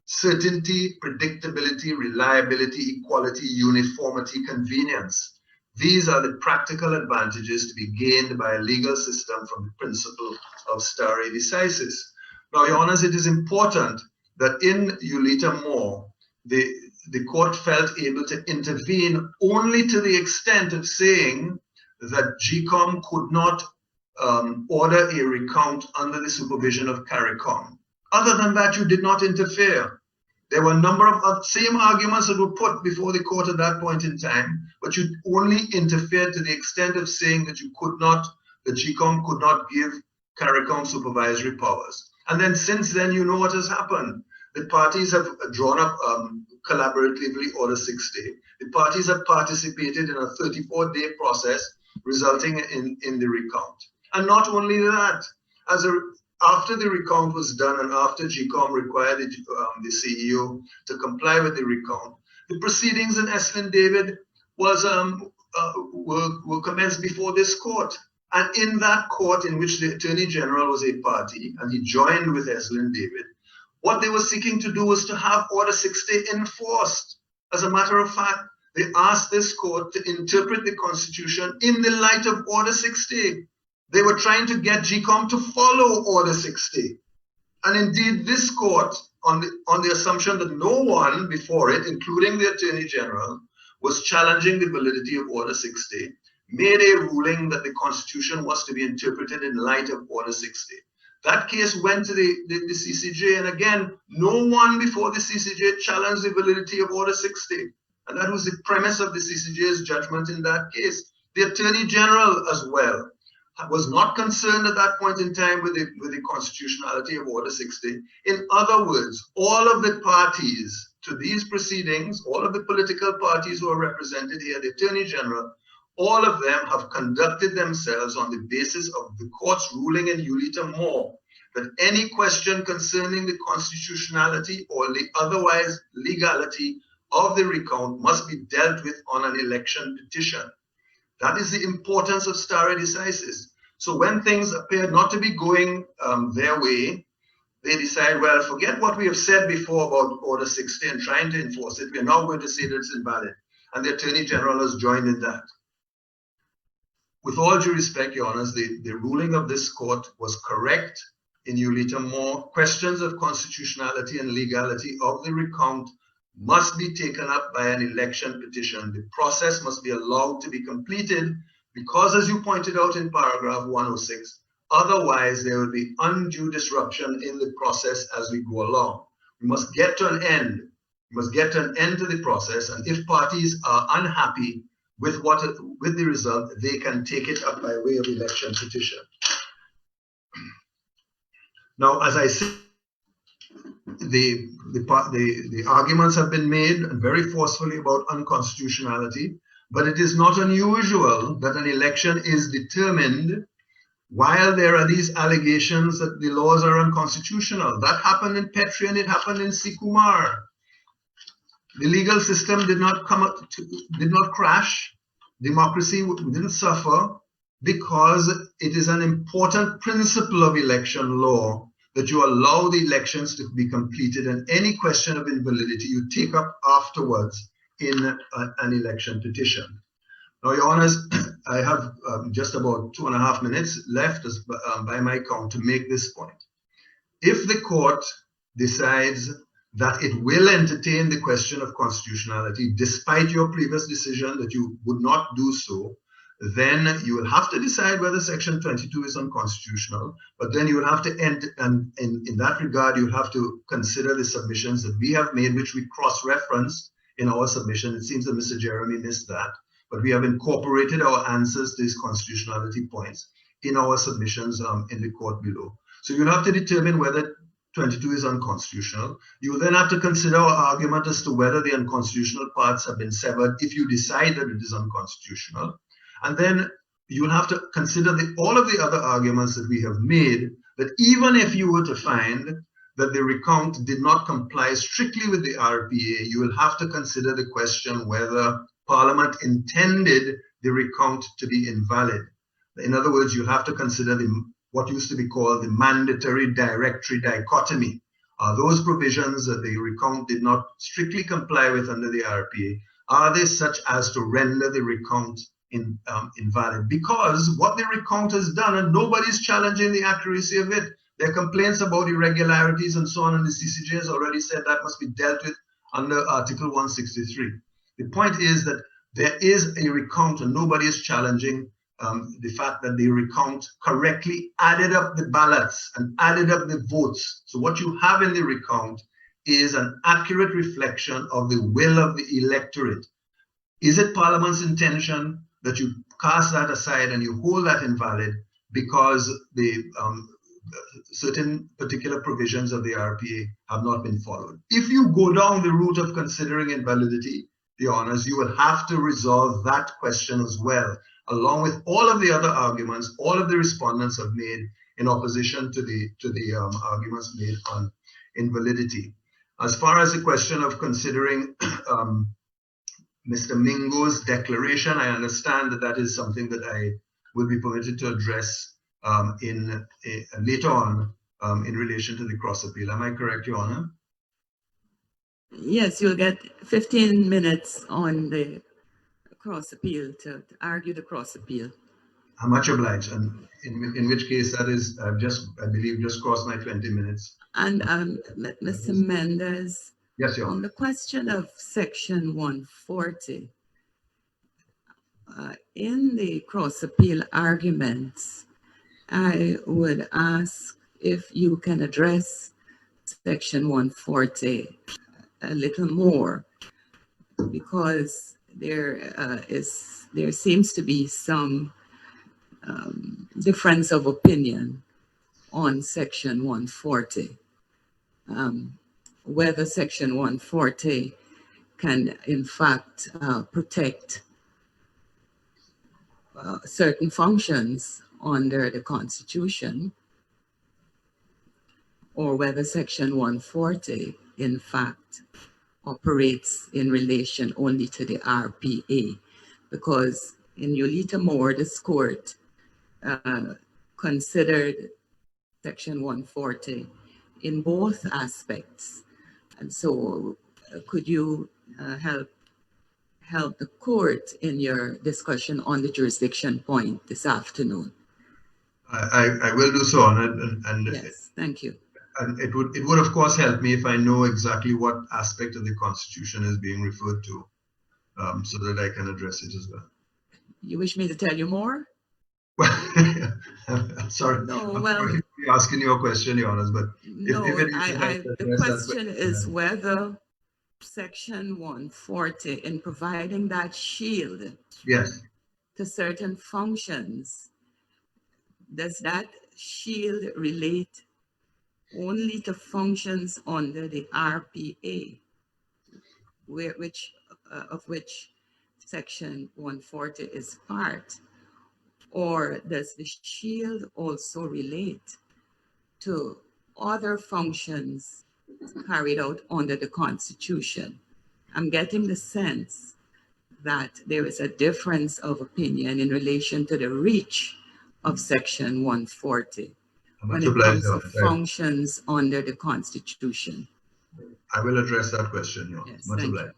Certainty, predictability, reliability, equality, uniformity, convenience. These are the practical advantages to be gained by a legal system from the principle of stare decisis. Now, Your Honors, it is important that in Ulita Moore, the court felt able to intervene only to the extent of saying that GECOM could not order a recount under the supervision of CARICOM. Other than that, you did not interfere. There were a number of same arguments that were put before the court at that point in time, but you only interfered to the extent of saying that you could not, that GECOM could not give CARICOM supervisory powers. And then since then, you know what has happened. The parties have drawn up collaboratively Order 60. The parties have participated in a 34-day process resulting in the recount. And not only that, after the recount was done and after GECOM required the CEO to comply with the recount, the proceedings in Eslin David were commenced before this court. And in that court in which the Attorney General was a party and he joined with Eslin David, what they were seeking to do was to have Order 60 enforced. As a matter of fact, they asked this court to interpret the Constitution in the light of Order 60. They were trying to get GECOM to follow Order 60. And indeed, this court, on the assumption that no one before it, including the Attorney General, was challenging the validity of Order 60, made a ruling that the Constitution was to be interpreted in light of Order 60. That case went to the CCJ, and again, no one before the CCJ challenged the validity of Order 60. And that was the premise of the CCJ's judgment in that case. The Attorney General as well was not concerned at that point in time with the constitutionality of Order 60. In other words, all of the parties to these proceedings, all of the political parties who are represented here, the Attorney General, all of them have conducted themselves on the basis of the court's ruling in Ulita Moore that any question concerning the constitutionality or the otherwise legality of the recount must be dealt with on an election petition. That is the importance of stare decisis. So when things appear not to be going their way, they decide, well, forget what we have said before about Order 60 and trying to enforce it. We are now going to say that it's invalid. And the Attorney General has joined in that. With all due respect, Your Honors, the ruling of this court was correct in Ulita Moore. Questions of constitutionality and legality of the recount must be taken up by an election petition. The process must be allowed to be completed because, as you pointed out in paragraph 106, otherwise there will be undue disruption in the process as we go along. We must get to an end. We must get to an end to the process, and if parties are unhappy with the result, they can take it up by way of election petition. Now, as I said, the arguments have been made very forcefully about unconstitutionality, but it is not unusual that an election is determined while there are these allegations that the laws are unconstitutional. That happened in Petri and it happened in Sikumar. The legal system did not did not crash. Democracy didn't suffer because it is an important principle of election law that you allow the elections to be completed, and any question of invalidity you take up afterwards in an election petition. Now, Your Honors, I have just about 2.5 minutes left by my count to make this point. If the court decides that it will entertain the question of constitutionality, despite your previous decision that you would not do so, then you will have to decide whether Section 22 is unconstitutional. But then you will have to end, and in that regard, you have to consider the submissions that we have made, which we cross-referenced in our submission. It seems that Mr. Jeremy missed that, but we have incorporated our answers to these constitutionality points in our submissions in the court below. So you'll have to determine whether 22 is unconstitutional. You will then have to consider our argument as to whether the unconstitutional parts have been severed if you decide that it is unconstitutional. And then you'll have to consider all of the other arguments that we have made, that even if you were to find that the recount did not comply strictly with the RPA, you will have to consider the question whether Parliament intended the recount to be invalid. In other words, you have to consider what used to be called the mandatory directory dichotomy. Are those provisions that the recount did not strictly comply with under the RPA, are they such as to render the recount invalid? Because what the recount has done, and nobody's challenging the accuracy of it, there are complaints about irregularities and so on, and the CCJ has already said that must be dealt with under Article 163. The point is that there is a recount, and nobody is challenging the fact that the recount correctly added up the ballots and added up the votes. So what you have in the recount is an accurate reflection of the will of the electorate. Is it Parliament's intention that you cast that aside and you hold that invalid because the certain particular provisions of the RPA have not been followed? If you go down the route of considering invalidity, Your Honors, you will have to resolve that question as well, along with all of the other arguments all of the respondents have made in opposition to the arguments made on invalidity. As far as the question of considering Mr. Mingo's declaration, I understand that that is something that I will be permitted to address later on in relation to the cross appeal. Am I correct, Your Honor? Yes, you'll get 15 minutes on the cross appeal to argue the cross appeal. I'm much obliged, and in which case that is, I believe, just crossed my 20 minutes. And Mr. Mendes, yes, Your Honor. On the question of Section 140, in the cross appeal arguments, I would ask if you can address Section 140 a little more, because there seems to be some difference of opinion on Section 140, whether Section 140 can in fact protect certain functions under the Constitution, or whether Section 140 in fact operates in relation only to the RPA, because in Yulita Moore, this court considered Section 140 in both aspects. And so could you help the court in your discussion on the jurisdiction point this afternoon? I will do so, and yes, thank you. And it would of course help me if I know exactly what aspect of the Constitution is being referred to, so that I can address it as well. You wish me to tell you more? I'm sorry. No, I'm well, sorry to be asking you a question, Your Honors, but no, the question is whether Section 140, in providing that shield, yes, to certain functions, does that shield relate only to functions under the RPA, of which Section 140 is part, or does the shield also relate to other functions carried out under the Constitution? I'm getting the sense that there is a difference of opinion in relation to the reach of Section 140 when it comes to functions under the Constitution. I will address that question, Your Honor. Yes, Much thank obliged.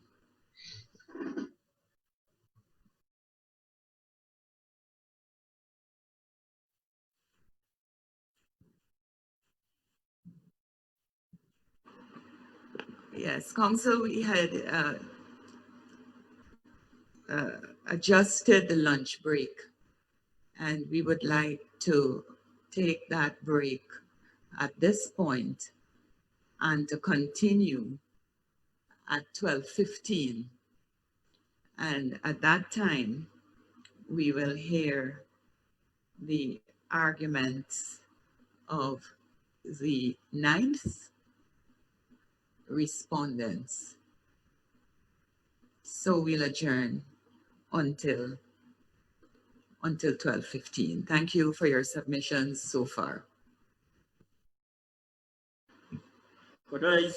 Yes, Council, we had adjusted the lunch break, and we would like to take that break at this point and to continue at 12:15. And at that time, we will hear the arguments of the 9th respondents. So we'll adjourn until 12:15. Thank you for your submissions so far. Good night.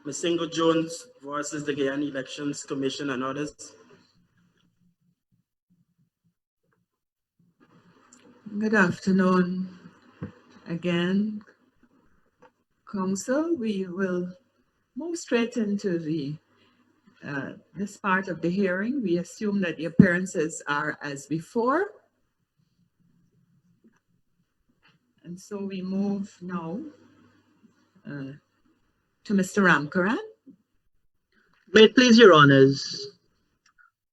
Misenga Jones versus the Guyana Elections Commission and others. Good afternoon again, Council. We will move straight into this part of the hearing. We assume that the appearances are as before. And so we move now to Mr. Ramkaran. May it please your honors,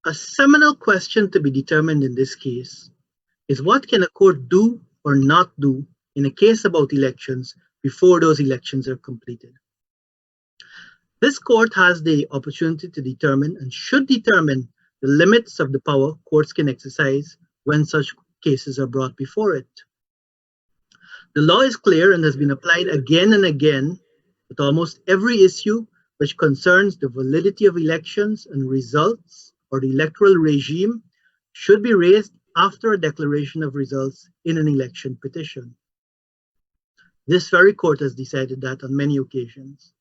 a seminal question to be determined in this case is what can a court do or not do in a case about elections before those elections are completed. This court has the opportunity to determine and should determine the limits of the power courts can exercise when such cases are brought before it. The law is clear and has been applied again and again with almost every issue which concerns the validity of elections and results or the electoral regime should be raised after a declaration of results in an election petition. This very court has decided that on many occasions.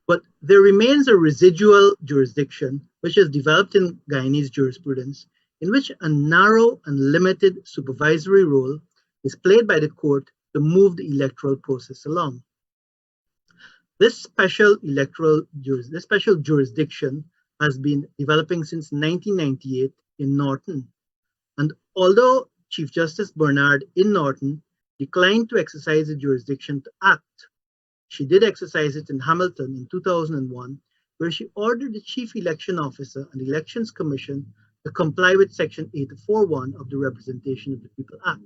But there remains a residual jurisdiction which has developed in Guyanese jurisprudence in which a narrow and limited supervisory role is played by the court to move the electoral process along. This special jurisdiction has been developing since 1998 in Norton. And although Chief Justice Bernard in Norton declined to exercise the jurisdiction to act, she did exercise it in Hamilton in 2001, where she ordered the Chief Election Officer and the Elections Commission to comply with Section 841 of the Representation of the People Act.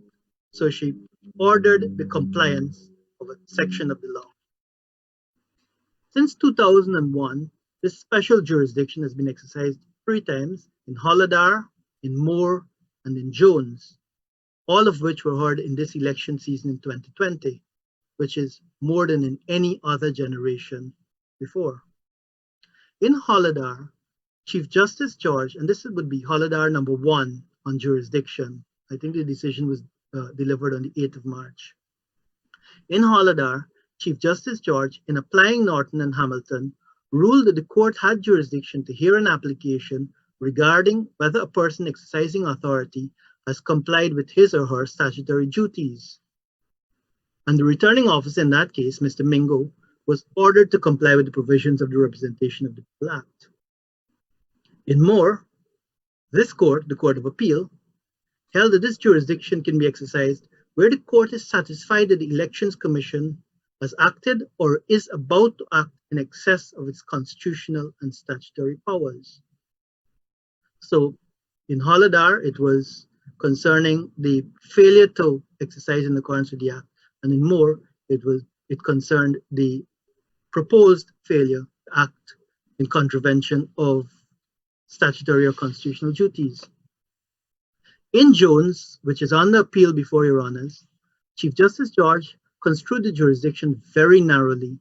So she ordered the compliance of a section of the law. Since 2001, this special jurisdiction has been exercised 3 times in Holladar, in Moore, and in Jones, all of which were heard in this election season in 2020, which is more than in any other generation before. In Holladar, Chief Justice George, and this would be Holladar number 1 on jurisdiction. I think the decision was delivered on the 8th of March. In Holladar, Chief Justice George, in applying Norton and Hamilton, ruled that the court had jurisdiction to hear an application regarding whether a person exercising authority has complied with his or her statutory duties. And the returning officer in that case, Mr. Mingo, was ordered to comply with the provisions of the Representation of the People Act. In Moore, this court, the Court of Appeal, held that this jurisdiction can be exercised where the court is satisfied that the Elections Commission has acted or is about to act in excess of its constitutional and statutory powers. So in Holladar, it was concerning the failure to exercise in accordance with the Act, and in Moore, it concerned the proposed failure to act in contravention of statutory or constitutional duties. In Jones, which is on the appeal before your honors, Chief Justice George construed the jurisdiction very narrowly,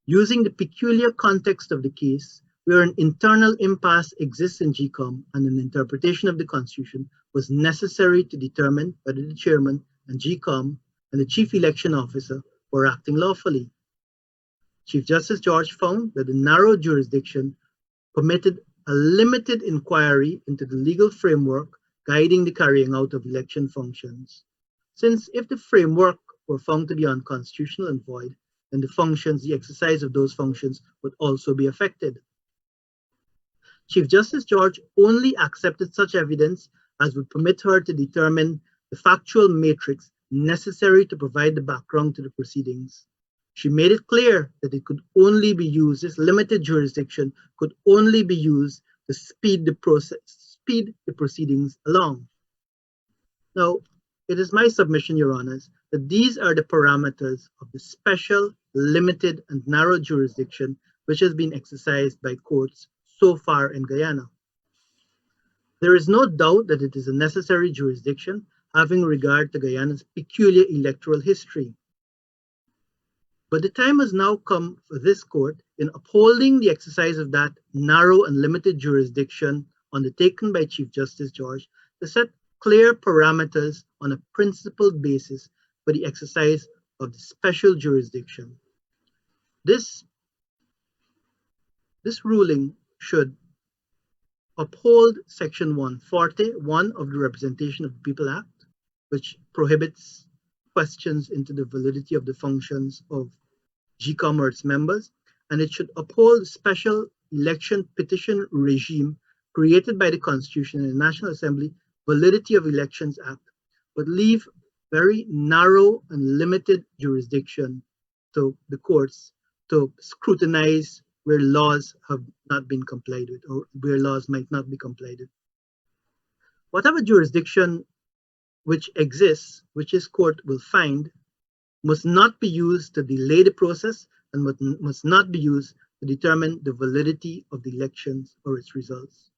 using the peculiar context of the case where an internal impasse exists in GECOM and an interpretation of the Constitution was necessary to determine whether the chairman and GECOM and the chief election officer were acting lawfully. Chief Justice George found that the narrow jurisdiction permitted a limited inquiry into the legal framework guiding the carrying out of election functions, since if the framework were found to be unconstitutional and void, then the exercise of those functions would also be affected. Chief Justice George only accepted such evidence as would permit her to determine the factual matrix necessary to provide the background to the proceedings. She made it clear that it could only be used, this limited jurisdiction could only be used to speed the proceedings along. Now, it is my submission, Your Honors, that these are the parameters of the special, limited, and narrow jurisdiction which has been exercised by courts so far in Guyana. There is no doubt that it is a necessary jurisdiction having regard to Guyana's peculiar electoral history. But the time has now come for this court, in upholding the exercise of that narrow and limited jurisdiction undertaken by Chief Justice George, to set clear parameters on a principled basis for the exercise of the special jurisdiction. This This ruling should uphold Section 140(1) of the Representation of the People Act, which prohibits questions into the validity of the functions of GECOM or its members, and it should uphold the special election petition regime created by the Constitution and the National Assembly Validity of Elections Act, but leave very narrow and limited jurisdiction to the courts to scrutinize where laws have not been complied with or where laws might not be complied with. Whatever jurisdiction which exists, which this court will find, must not be used to delay the process and must not be used to determine the validity of the elections or its results.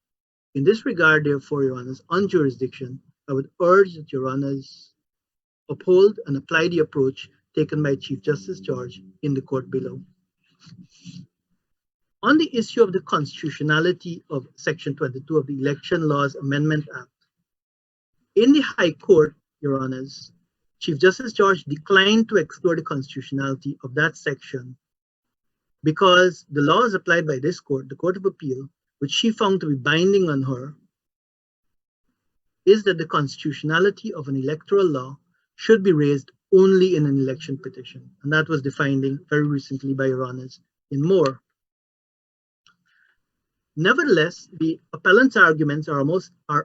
In this regard, therefore, Your Honors, on jurisdiction, I would urge that Your Honors uphold and apply the approach taken by Chief Justice George in the court below. On the issue of the constitutionality of Section 22 of the Election Laws Amendment Act, in the High Court, Your Honors, Chief Justice George declined to explore the constitutionality of that section because the laws applied by this court, the Court of Appeal, which she found to be binding on her, is that the constitutionality of an electoral law should be raised only in an election petition. And that was the finding very recently by Your Honors in Moore. Nevertheless, the appellant's arguments are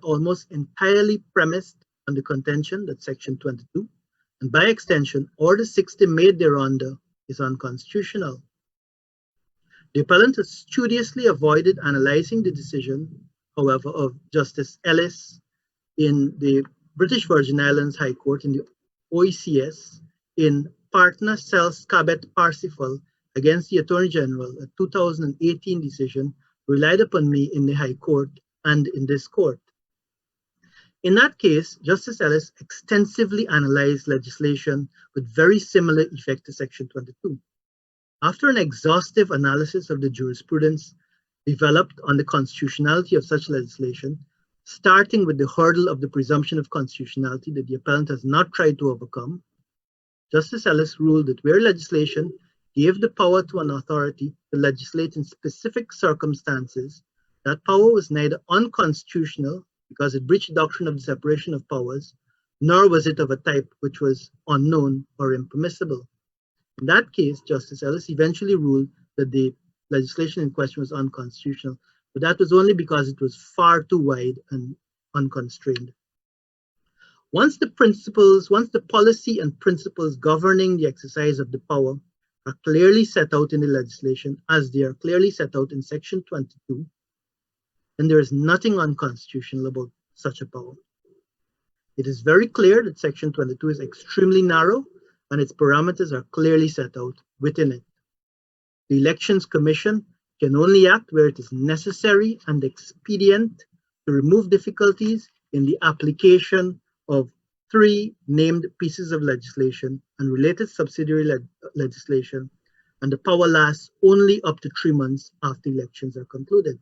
almost entirely premised on the contention that Section 22, and by extension, Order 60 made thereunder, is unconstitutional. The appellant has studiously avoided analyzing the decision, however, of Justice Ellis in the British Virgin Islands High Court in the OECS in Partner Cels Cabet Parsifal against the Attorney General, a 2018 decision relied upon me in the High Court and in this court. In that case, Justice Ellis extensively analyzed legislation with very similar effect to Section 22. After an exhaustive analysis of the jurisprudence developed on the constitutionality of such legislation, starting with the hurdle of the presumption of constitutionality that the appellant has not tried to overcome, Justice Ellis ruled that where legislation gave the power to an authority to legislate in specific circumstances, that power was neither unconstitutional because it breached the doctrine of the separation of powers, nor was it of a type which was unknown or impermissible. In that case, Justice Ellis eventually ruled that the legislation in question was unconstitutional, but that was only because it was far too wide and unconstrained. Once the policy and principles governing the exercise of the power are clearly set out in the legislation as they are clearly set out in Section 22, then there is nothing unconstitutional about such a power. It is very clear that Section 22 is extremely narrow and its parameters are clearly set out within it. The Elections Commission can only act where it is necessary and expedient to remove difficulties in the application of 3 named pieces of legislation and related subsidiary legislation, and the power lasts only up to 3 months after elections are concluded.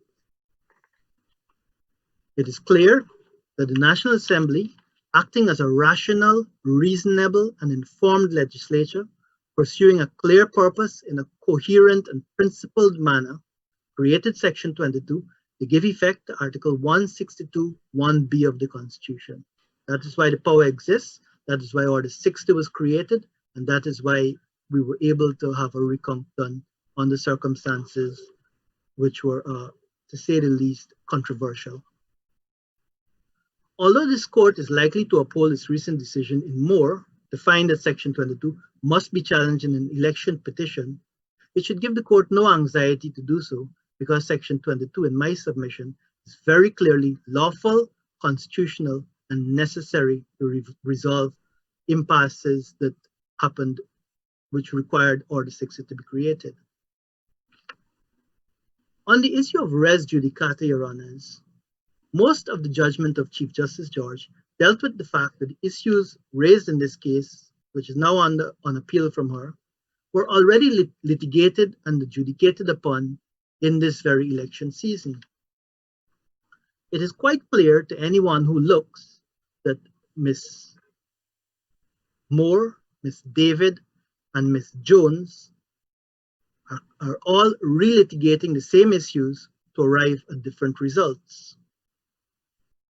It is clear that the National Assembly, acting as a rational, reasonable, and informed legislature, pursuing a clear purpose in a coherent and principled manner, created Section 22 to give effect to Article 162, 1B of the Constitution. That is why the power exists, that is why Order 60 was created, and that is why we were able to have a recount done on the circumstances which were, to say the least, controversial. Although this court is likely to uphold its recent decision in Moore to find that Section 22 must be challenged in an election petition, it should give the court no anxiety to do so because Section 22 in my submission is very clearly lawful, constitutional, and necessary to resolve impasses that happened which required Order 60 to be created. On the issue of res judicata, Your Honors, most of the judgment of Chief Justice George dealt with the fact that the issues raised in this case, which is now on appeal from her, were already litigated and adjudicated upon in this very election season. It is quite clear to anyone who looks that Ms. Moore, Ms. David, and Ms. Jones are all relitigating the same issues to arrive at different results.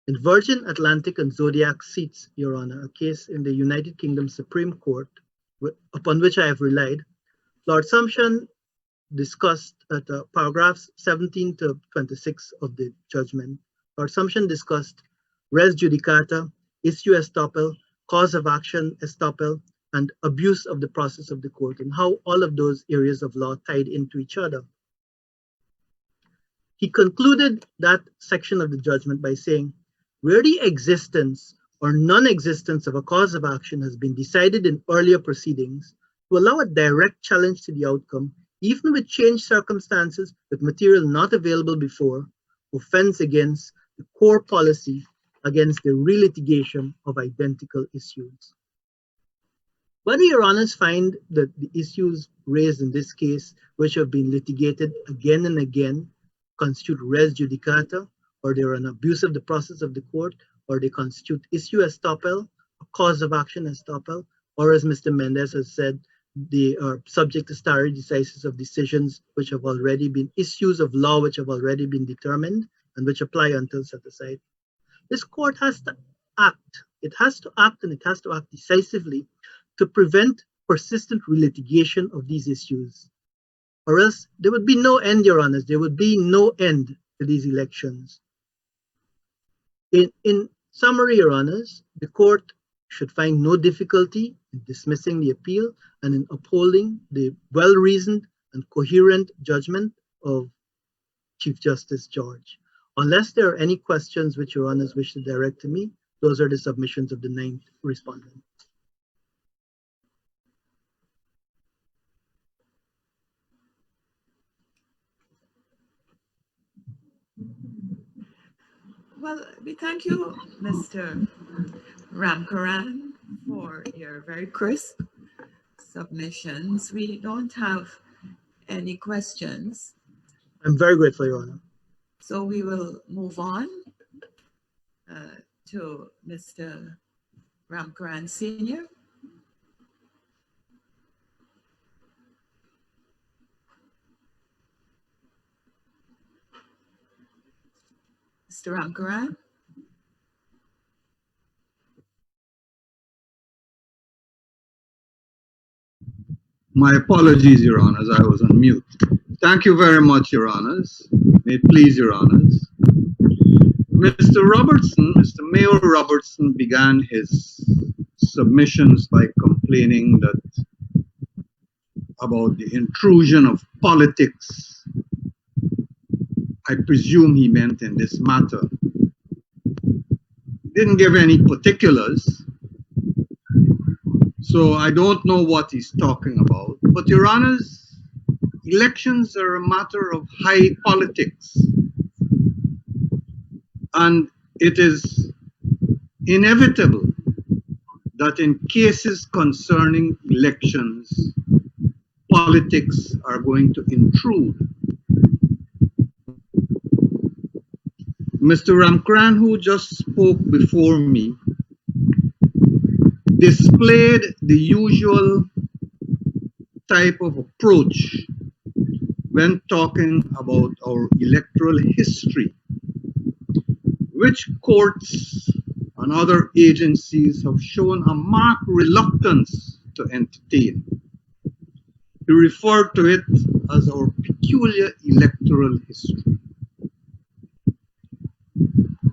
In Virgin Atlantic and Zodiac seats, Your Honor, a case in the United Kingdom Supreme Court, upon which I have relied, Lord Sumption discussed at paragraphs 17 to 26 of the judgment. Lord Sumption discussed res judicata, issue estoppel, cause of action estoppel, and abuse of the process of the court, and how all of those areas of law tied into each other. He concluded that section of the judgment by saying, where the existence or non-existence of a cause of action has been decided in earlier proceedings, to allow a direct challenge to the outcome, even with changed circumstances with material not available before, offends against the core policy against the relitigation of identical issues. Whether Your Honors find that the issues raised in this case, which have been litigated again and again, constitute res judicata, or they are an abuse of the process of the court, or they constitute issue estoppel, a cause of action estoppel, or as Mr. Mendez has said, they are subject to stare decisis of decisions which have already been issues of law which have already been determined and which apply until set aside. This court has to act. It has to act, and it has to act decisively to prevent persistent relitigation of these issues. Or else there would be no end, Your Honors. There would be no end to these elections. In summary, Your Honors, the court should find no difficulty in dismissing the appeal and in upholding the well-reasoned and coherent judgment of Chief Justice George. Unless there are any questions which Your Honors wish to direct to me, those are the submissions of the 9th respondent. Well, we thank you, Mr. Ramkaran, for your very crisp submissions. We don't have any questions. I'm very grateful, Your Honor. So we will move on to Mr. Ramkaran Sr. Mr. Ramkaran. My apologies, Your Honors, I was on mute. Thank you very much, Your Honors. May it please Your Honors. Mr. Mayor Robertson began his submissions by complaining that about the intrusion of politics. I presume he meant in this matter. Didn't give any particulars, so I don't know what he's talking about. But Your Honors, elections are a matter of high politics. And it is inevitable that in cases concerning elections, politics are going to intrude. Mr. Ramkaran, who just spoke before me, displayed the usual type of approach when talking about our electoral history, which courts and other agencies have shown a marked reluctance to entertain. He referred to it as our peculiar electoral history.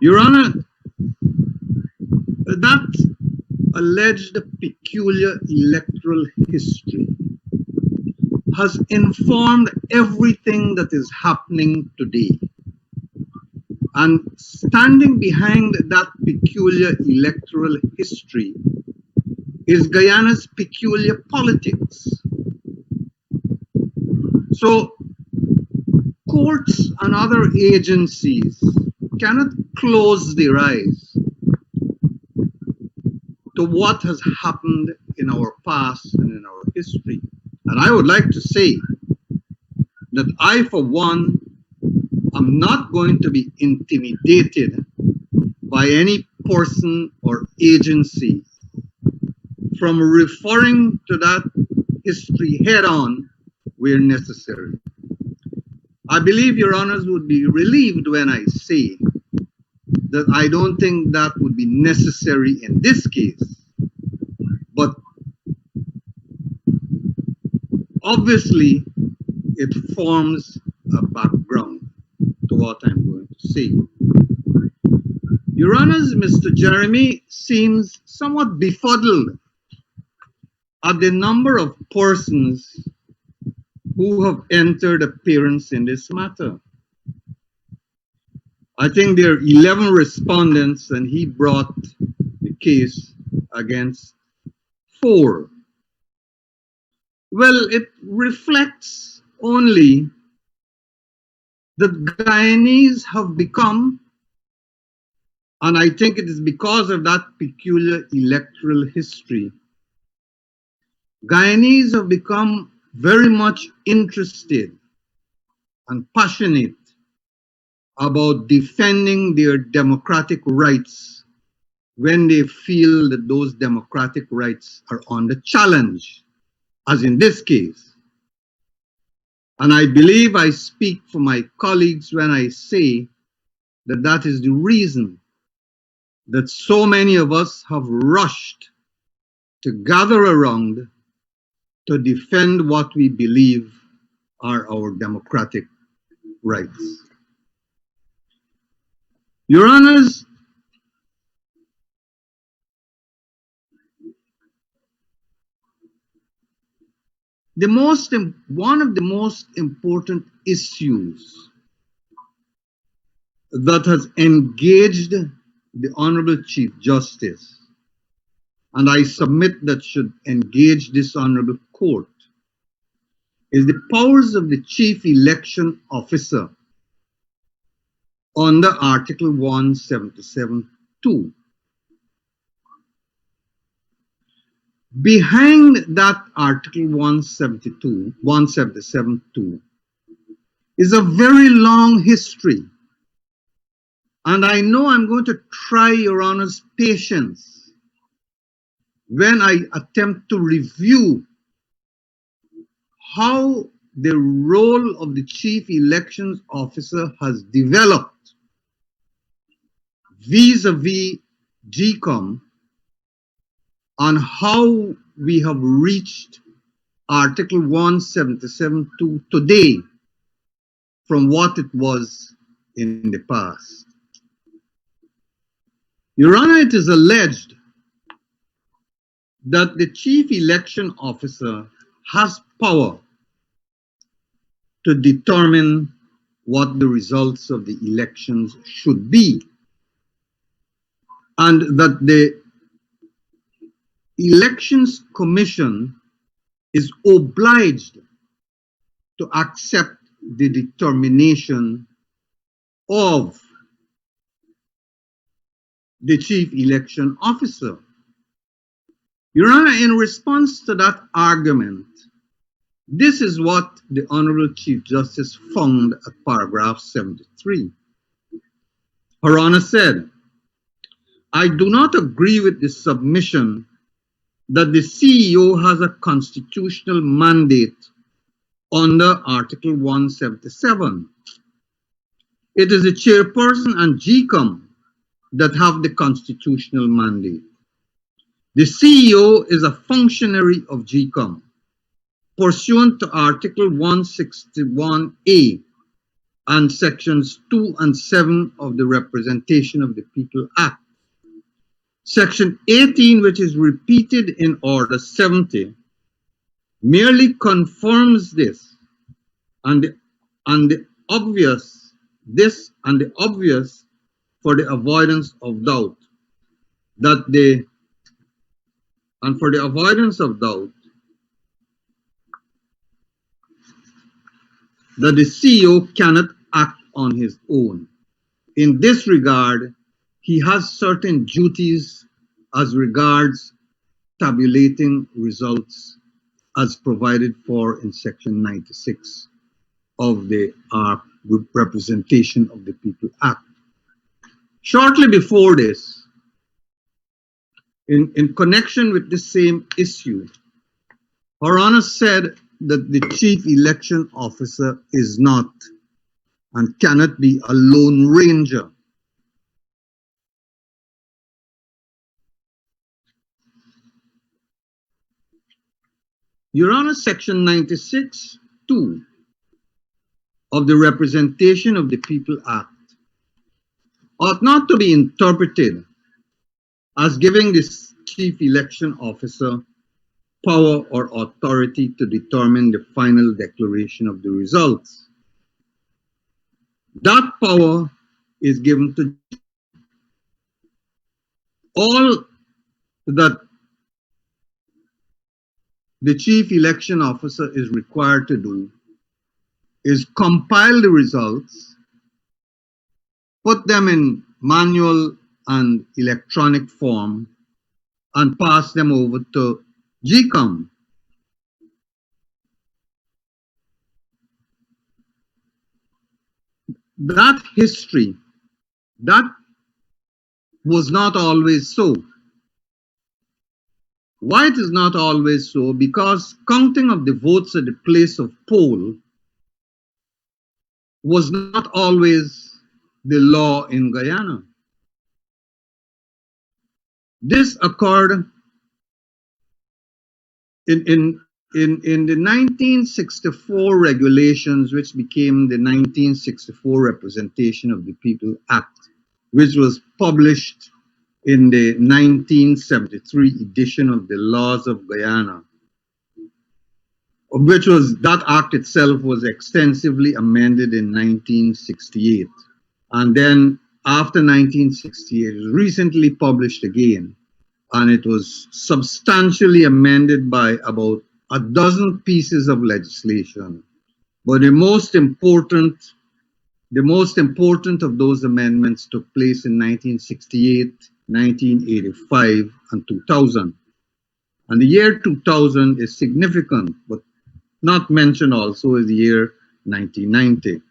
Your Honor, that alleged peculiar electoral history has informed everything that is happening today. And standing behind that peculiar electoral history is Guyana's peculiar politics. So courts and other agencies cannot close their eyes to what has happened in our past and in our history. And I would like to say that I, for one, am not going to be intimidated by any person or agency from referring to that history head on where necessary. I believe Your Honors would be relieved when I say that I don't think that would be necessary in this case, but obviously it forms a background to what I'm going to say. Your Honors, Mr. Jeremy seems somewhat befuddled at the number of persons who have entered appearance in this matter. I think there are 11 respondents, and he brought the case against 4. Well, it reflects only that Guyanese have become, and I think it is because of that peculiar electoral history, Guyanese have become very much interested and passionate about defending their democratic rights when they feel that those democratic rights are under challenge, as in this case. And I believe I speak for my colleagues when I say that that is the reason that so many of us have rushed to gather around to defend what we believe are our democratic rights. Your Honors, one of the most important issues that has engaged the Honorable Chief Justice, and I submit that should engage this Honorable Court, is the powers of the Chief Election Officer under Article 177(2). Behind that Article 177(2) is a very long history. And I know I'm going to try Your Honor's patience when I attempt to review how the role of the Chief Elections Officer has developed vis-a-vis GECOM, on how we have reached Article 177(2) today from what it was in the past. Your Honor, it is alleged that the Chief Election Officer has power to determine what the results of the elections should be, and that the Elections Commission is obliged to accept the determination of the Chief Election Officer. Your Honor, in response to that argument, this is what the Honorable Chief Justice found at paragraph 73. Her Honor said, "I do not agree with the submission that the CEO has a constitutional mandate under Article 177. It is the chairperson and GECOM that have the constitutional mandate. The CEO is a functionary of GECOM, pursuant to Article 161A and Sections 2 and 7 of the Representation of the People Act. Section 18, which is repeated in Order 70, merely confirms this and the obvious for the avoidance of doubt that the CEO cannot act on his own. In this regard, he has certain duties as regards tabulating results as provided for in Section 96 of the Representation of the People Act. Shortly before this, in connection with the same issue, Her Honor said that the chief election officer is not and cannot be a lone ranger. Your Honor, Section 96(2) of the Representation of the People Act ought not to be interpreted as giving the chief election officer power or authority to determine the final declaration of the results. That power is given to all that the chief election officer is required to do is compile the results, put them in manual and electronic form, and pass them over to GECOM. That history, that was not always so. Why it is not always so? Because counting of the votes at the place of poll was not always the law in Guyana. This occurred in the 1964 regulations, which became the 1964 Representation of the People Act, which was published in the 1973 edition of the Laws of Guyana, which was, that act itself was extensively amended in 1968. And then after 1968, it was recently published again, and it was substantially amended by about a dozen pieces of legislation. But the most important of those amendments took place in 1968, 1985, and 2000. And the year 2000 is significant, but not mentioned also is the year 1990.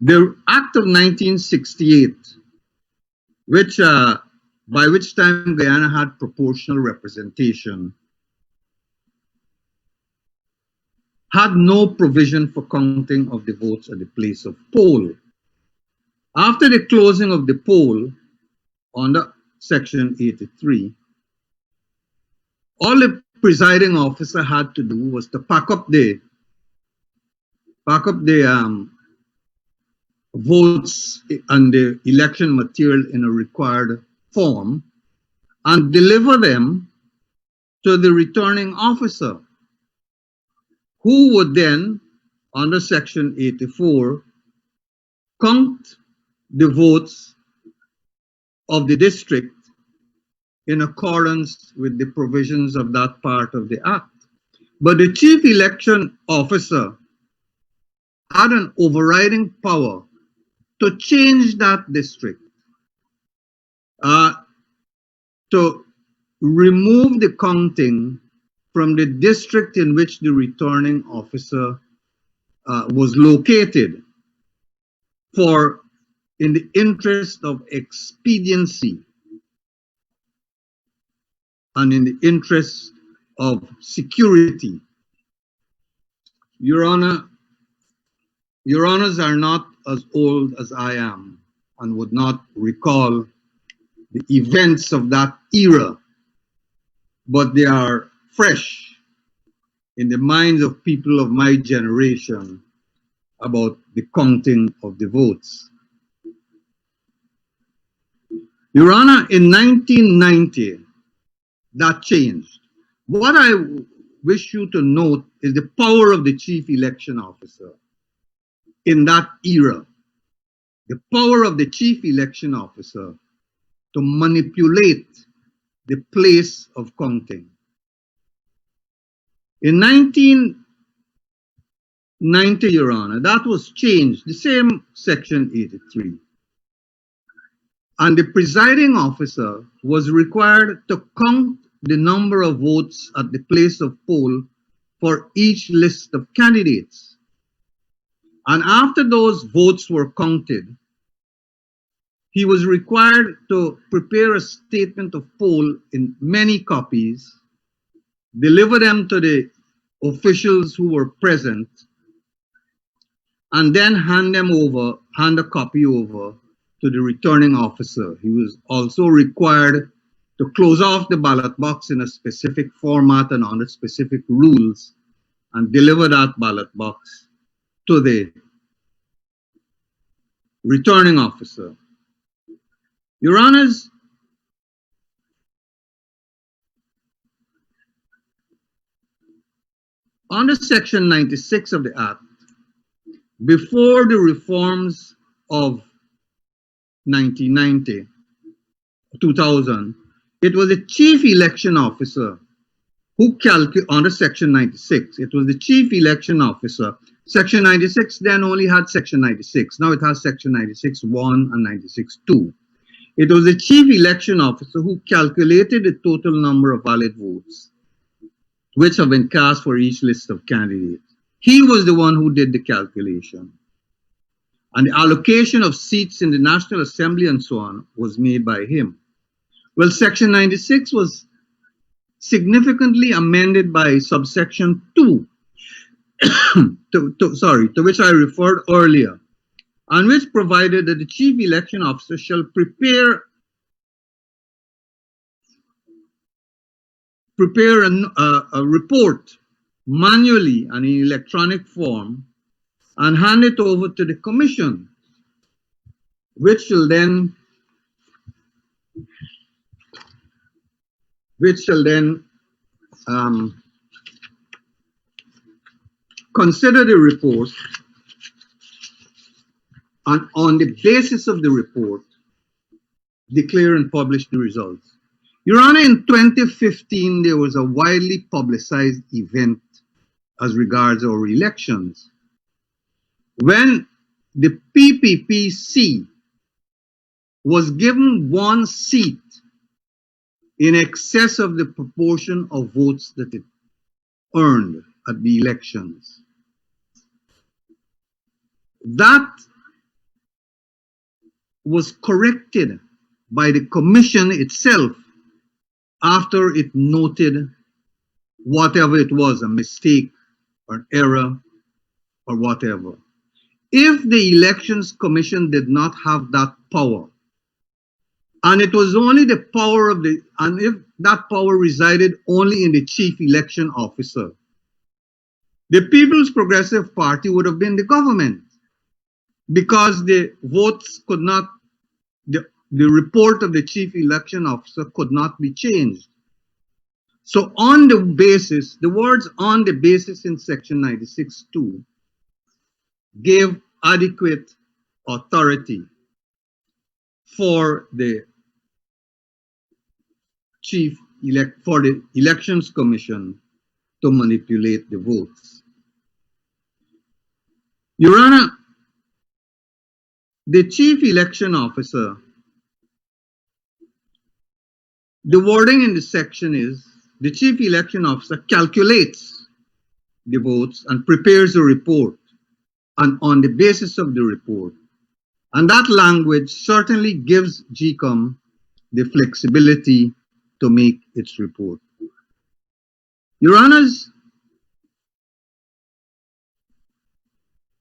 The Act of 1968, which by which time Guyana had proportional representation, had no provision for counting of the votes at the place of poll. After the closing of the poll under Section 83, all the presiding officer had to do was to pack up the votes and the election material in a required form and deliver them to the returning officer, who would then, under Section 84, count the votes of the district in accordance with the provisions of that part of the Act. But the chief election officer had an overriding power to change that district, to remove the counting from the district in which the returning officer was located, in the interest of expediency and in the interest of security. Your Honor, Your Honors are not as old as I am and would not recall the events of that era, but they are fresh in the minds of people of my generation about the counting of the votes. Your Honor, in 1990, that changed. What I wish you to note is the power of the chief election officer in that era. The power of the chief election officer to manipulate the place of counting. In 1990, Your Honor, that was changed, the same Section 83. And the presiding officer was required to count the number of votes at the place of poll for each list of candidates. And after those votes were counted, he was required to prepare a statement of poll in many copies deliver them to the officials who were present, and then hand a copy over to the returning officer. He was also required to close off the ballot box in a specific format and under specific rules and deliver that ballot box to the returning officer. Your Honors, under Section 96 of the Act, before the reforms of 1990, 2000, it was the chief election officer who under Section 96. It was the chief election officer. Section 96 then only had Section 96. Now it has Section 96(1) and 96(2). It was the chief election officer who calculated the total number of valid votes which have been cast for each list of candidates. He was the one who did the calculation. And the allocation of seats in the National Assembly and so on was made by him. Well, Section 96 was significantly amended by subsection 2, to which I referred earlier, and which provided that the chief election officer shall prepare a report manually and in electronic form and hand it over to the commission, which shall then consider the report, and on the basis of the report, declare and publish the results. Your Honor, in 2015, there was a widely publicized event as regards our elections, when the PPPC was given one seat in excess of the proportion of votes that it earned at the elections. That was corrected by the commission itself after it noted whatever it was, a mistake or an error or whatever. If the Elections Commission did not have that power, and it was only the power of the, and if that power resided only in the chief election officer, the People's Progressive Party would have been the government, because the votes could not, the report of the chief election officer could not be changed. So on the basis, the words "on the basis" in Section 96(2) gave adequate authority for the for the Elections Commission to manipulate the votes. Your Honor, the chief election officer, the wording in the section is, the chief election officer calculates the votes and prepares a report, and on the basis of the report. And that language certainly gives GECOM the flexibility to make its report. Your Honors,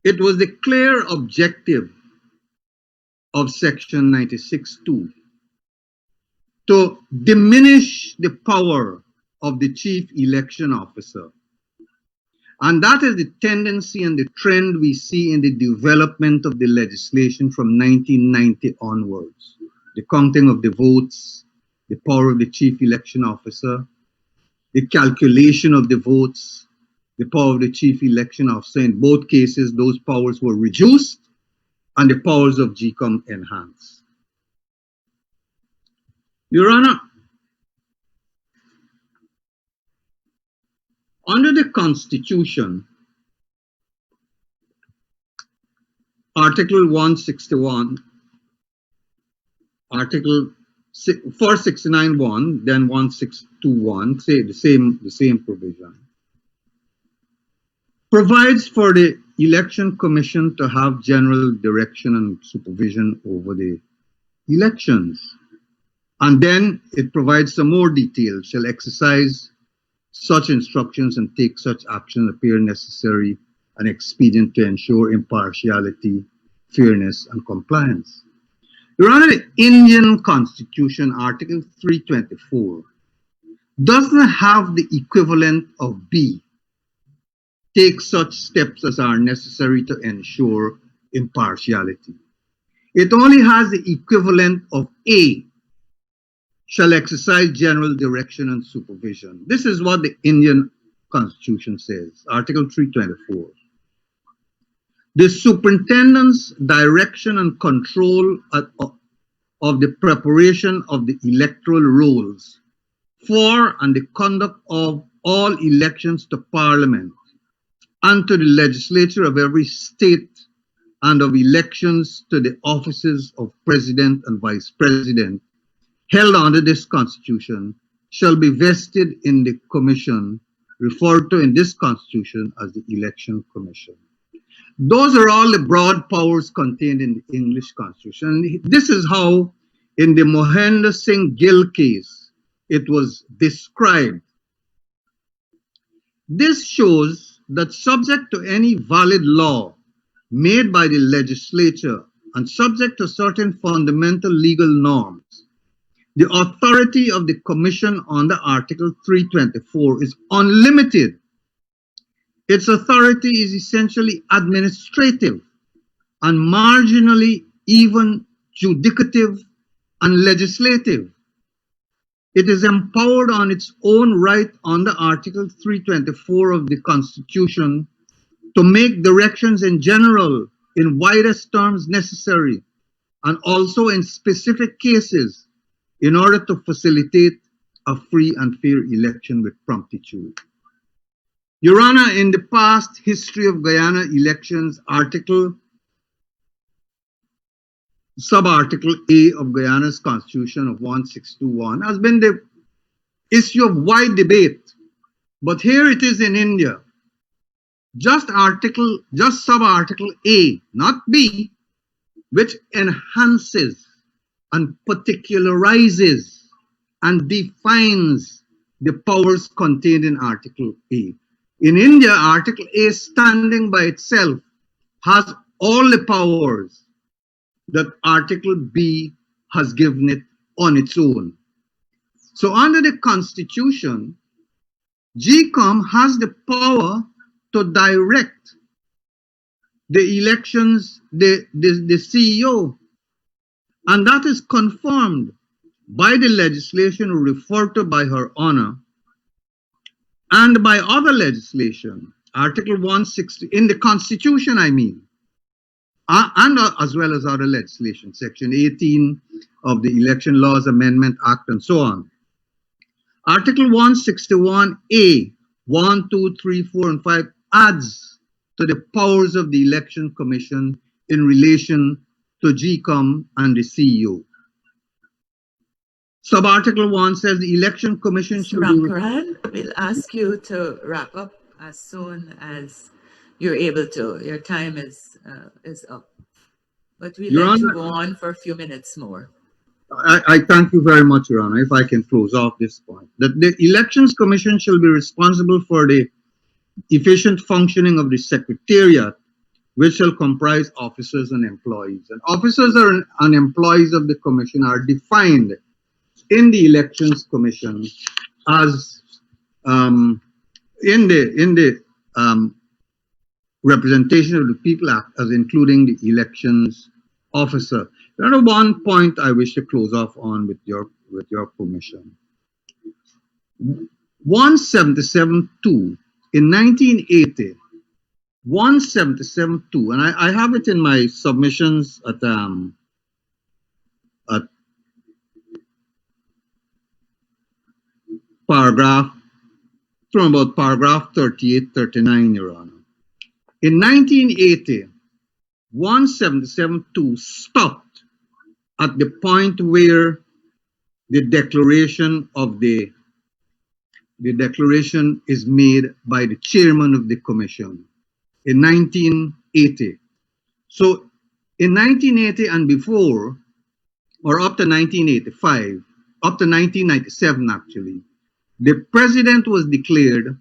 it was the clear objective of Section 96(2) to diminish the power of the chief election officer. And that is the tendency and the trend we see in the development of the legislation from 1990 onwards. The counting of the votes, the power of the chief election officer, the calculation of the votes, the power of the chief election officer. In both cases, those powers were reduced and the powers of GECOM enhanced. Your Honor, under the Constitution, Article 161, Article 469(1), then 1621, say the same provision, provides for the Election Commission to have general direction and supervision over the elections. And then it provides some more details: shall exercise such instructions and take such action appear necessary and expedient to ensure impartiality, fairness, and compliance. Your Honor, the Indian Constitution, Article 324, doesn't have the equivalent of B. Take such steps as are necessary to ensure impartiality. It only has the equivalent of A, shall exercise general direction and supervision. This is what the Indian Constitution says, Article 324. The superintendent's direction and control of the preparation of the electoral rolls for and the conduct of all elections to Parliament and to the legislature of every state and of elections to the offices of President and Vice President held under this Constitution shall be vested in the Commission referred to in this Constitution as the Election Commission. Those are all the broad powers contained in the English Constitution. And this is how, in the Mohinder Singh Gill case, it was described. This shows that subject to any valid law made by the legislature and subject to certain fundamental legal norms, the authority of the Commission under Article 324 is unlimited. Its authority is essentially administrative and marginally even judicative and legislative. It is empowered on its own right under Article 324 of the Constitution to make directions in general in widest terms necessary and also in specific cases in order to facilitate a free and fair election with promptitude. Your Honor, in the past history of Guyana elections, sub-article A of Guyana's Constitution of 1621 has been the issue of wide debate. But here it is in India. Just sub-article A, not B, which enhances and particularizes and defines the powers contained in Article A. In India, Article A standing by itself has all the powers that Article B has given it on its own. So under the Constitution, GECOM has the power to direct the elections, the CEO, and that is confirmed by the legislation referred to by Her Honor and by other legislation, Article 160, in the Constitution, I mean, and as well as other legislation, Section 18 of the Election Laws Amendment Act and so on. Article 161A, 1, 2, 3, 4, and 5 adds to the powers of the Election Commission in relation to GECOM and the CEO. Sub-article 1 says the Election Commission should we'll ask you to wrap up as soon as you're able to. Your time is up. But we'll let you go on for a few minutes more. I thank you very much, Your Honor, if I can close off this point. That the Elections Commission shall be responsible for the efficient functioning of the Secretariat, which shall comprise officers and employees. And officers and employees of the Commission are defined in the Elections Commission as in the Representation of the People Act as including the elections officer. Another one point I wish to close off on with your permission. 177.2 in 1980, 177.2, and I have it in my submissions at paragraph, from about paragraph 38, 39, Your Honor. In 1980, 177.2 stopped at the point where the declaration is made by the chairman of the commission in 1980. So in 1980 and before, or up to 1985, up to 1997 actually, The president was declared,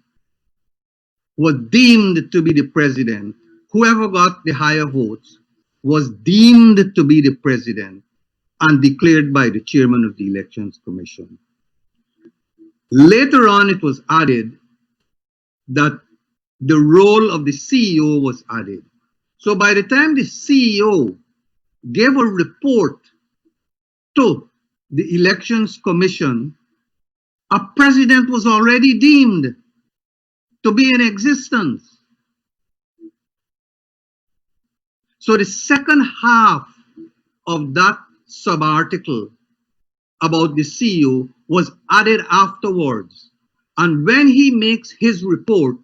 was deemed to be the president. Whoever got the higher votes was deemed to be the president and declared by the chairman of the Elections Commission. Later on, it was added that the role of the CEO was added. So by the time the CEO gave a report to the Elections Commission, a president was already deemed to be in existence. So the second half of that sub-article about the CEO was added afterwards. And when he makes his report,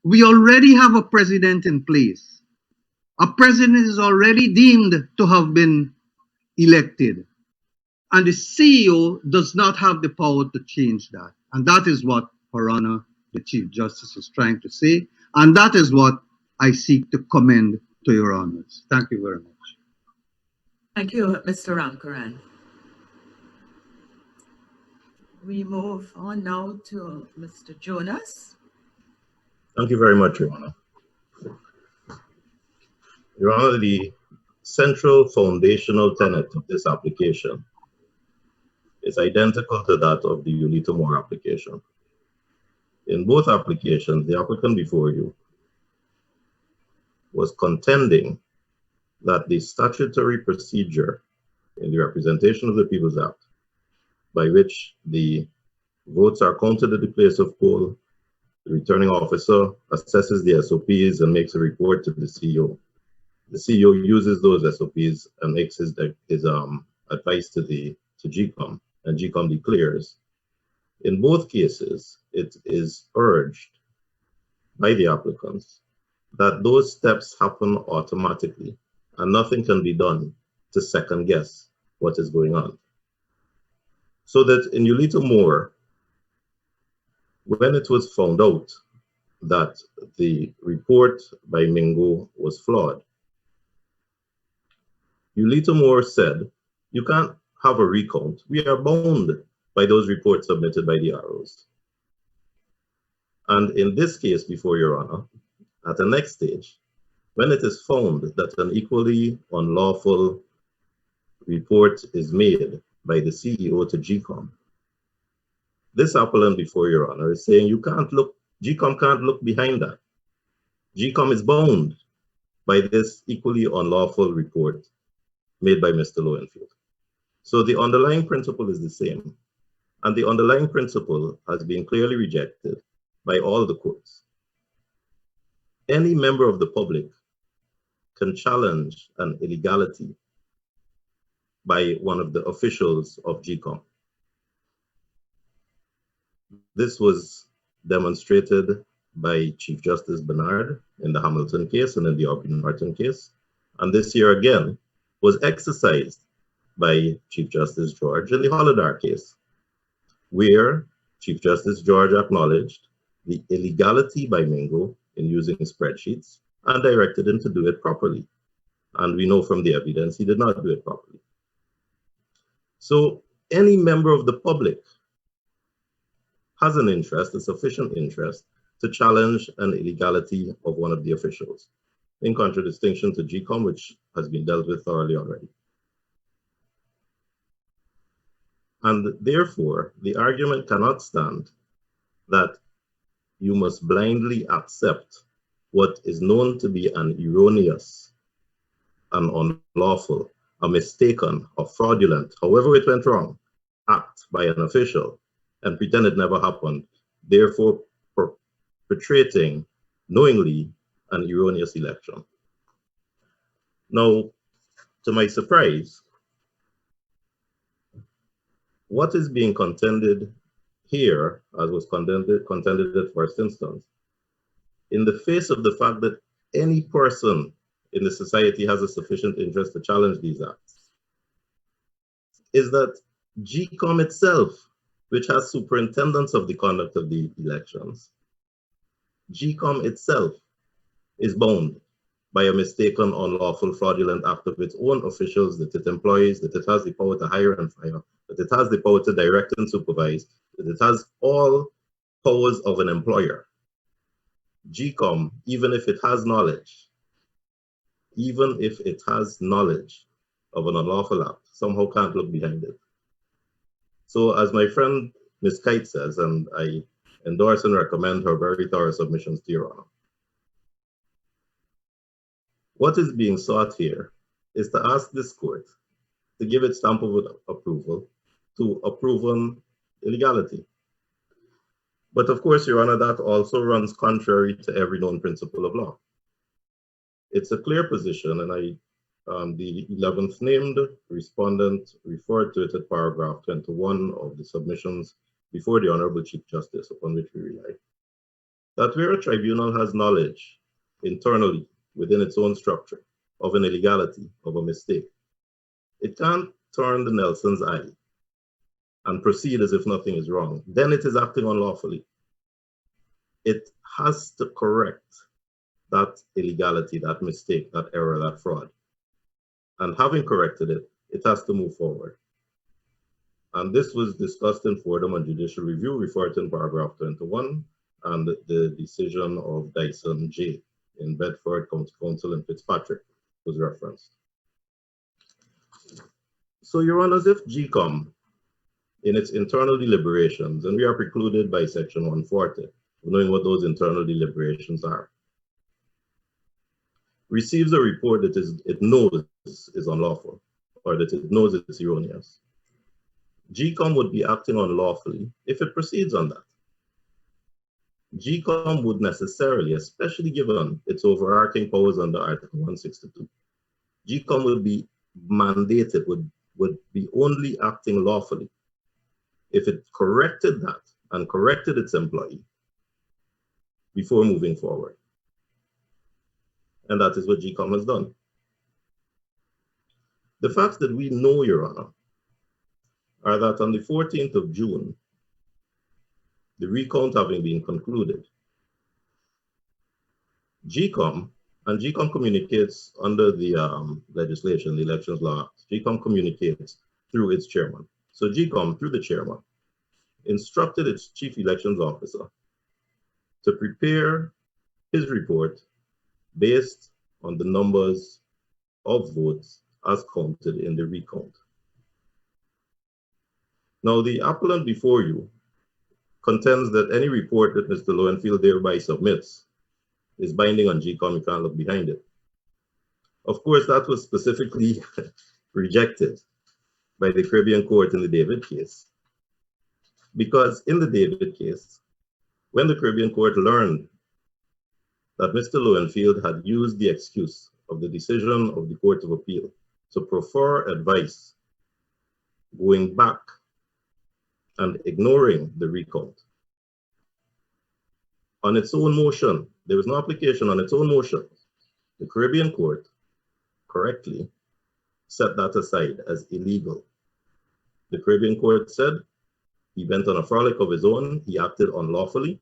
we already have a president in place. A president is already deemed to have been elected. And the CEO does not have the power to change that. And that is what, Her Honor, the Chief Justice is trying to say. And that is what I seek to commend to Your Honors. Thank you very much. Thank you, Mr. Ramkaran. We move on now to Mr. Jonas. Thank you very much, Your Honor. Your Honor, the central foundational tenet of this application is identical to that of the Ulito Moore application. In both applications, the applicant before you was contending that the statutory procedure in the Representation of the People's Act, by which the votes are counted at the place of poll, the returning officer assesses the SOPs and makes a report to the CEO. The CEO uses those SOPs and makes his advice to GECOM, and GECOM declares. In both cases, it is urged by the applicants that those steps happen automatically and nothing can be done to second guess what is going on. So that in Ulito Moore, when it was found out that the report by Mingo was flawed, Ulito Moore said, you can't have a recount. We are bound by those reports submitted by the ROs. And in this case, before Your Honor, at the next stage, when it is found that an equally unlawful report is made by the CEO to GECOM, this appellant before Your Honor is saying you can't look, GECOM can't look behind that. GECOM is bound by this equally unlawful report made by Mr. Lowenfield. So the underlying principle is the same. And the underlying principle has been clearly rejected by all the courts. Any member of the public can challenge an illegality by one of the officials of GECOM. This was demonstrated by Chief Justice Bernard in the Hamilton case and in the Aubrey Norton case. And this year again was exercised by Chief Justice George in the Holodar case, where Chief Justice George acknowledged the illegality by Mingo in using spreadsheets and directed him to do it properly. And we know from the evidence he did not do it properly. So any member of the public has an interest, a sufficient interest, to challenge an illegality of one of the officials, in contradistinction to GECOM, which has been dealt with thoroughly already. And therefore, the argument cannot stand that you must blindly accept what is known to be an erroneous, an unlawful, a mistaken, or fraudulent, however it went wrong, act by an official and pretend it never happened, therefore perpetrating knowingly an erroneous election. Now, to my surprise, what is being contended here, as was contended at first instance, in the face of the fact that any person in the society has a sufficient interest to challenge these acts, is that GECOM itself, which has superintendence of the conduct of the elections, GECOM itself is bound by a mistaken, unlawful, fraudulent act of its own officials that it employs, that it has the power to hire and fire, that it has the power to direct and supervise, that it has all powers of an employer. GECOM, even if it has knowledge of an unlawful act, somehow can't look behind it. So as my friend Ms. Kite says, and I endorse and recommend her very thorough submissions to Your Honor, what is being sought here is to ask this court to give its stamp of approval to a proven illegality. But of course, Your Honor, that also runs contrary to every known principle of law. It's a clear position, and the 11th named respondent referred to it at paragraph 21 of the submissions before the Honorable Chief Justice, upon which we rely, that where a tribunal has knowledge internally within its own structure of an illegality, of a mistake, it can't turn the Nelson's eye and proceed as if nothing is wrong. Then it is acting unlawfully. It has to correct that illegality, that mistake, that error, that fraud. And having corrected it, it has to move forward. And this was discussed in Fordham on judicial review, referred to in paragraph 21, and the decision of Dyson J. in Bedford County Council and Fitzpatrick was referenced. So, Your Honors, if GECOM, in its internal deliberations, and we are precluded by section 140, knowing what those internal deliberations are, receives a report that it knows is unlawful, or that it knows it's erroneous, GECOM would be acting unlawfully if it proceeds on that. GECOM would necessarily, especially given its overarching powers under Article 162, GECOM would be mandated, would be only acting lawfully if it corrected that and corrected its employee before moving forward. And that is what GECOM has done. The facts that we know, Your Honor, are that on the 14th of June, the recount having been concluded, GECOM, and GECOM communicates under the legislation, the Elections Law Act, GECOM communicates through its chairman. So GECOM, through the chairman, instructed its chief elections officer to prepare his report based on the numbers of votes as counted in the recount. Now, the appellant before you contends that any report that Mr. Lowenfield thereby submits is binding on GECOM. You can't look behind it. Of course, that was specifically rejected by the Caribbean court in the David case. Because in the David case, when the Caribbean court learned that Mr. Lowenfield had used the excuse of the decision of the Court of Appeal to prefer advice going back and ignoring the recount, on its own motion, there was no application on its own motion, the Caribbean court correctly set that aside as illegal. The Caribbean court said he went on a frolic of his own, he acted unlawfully,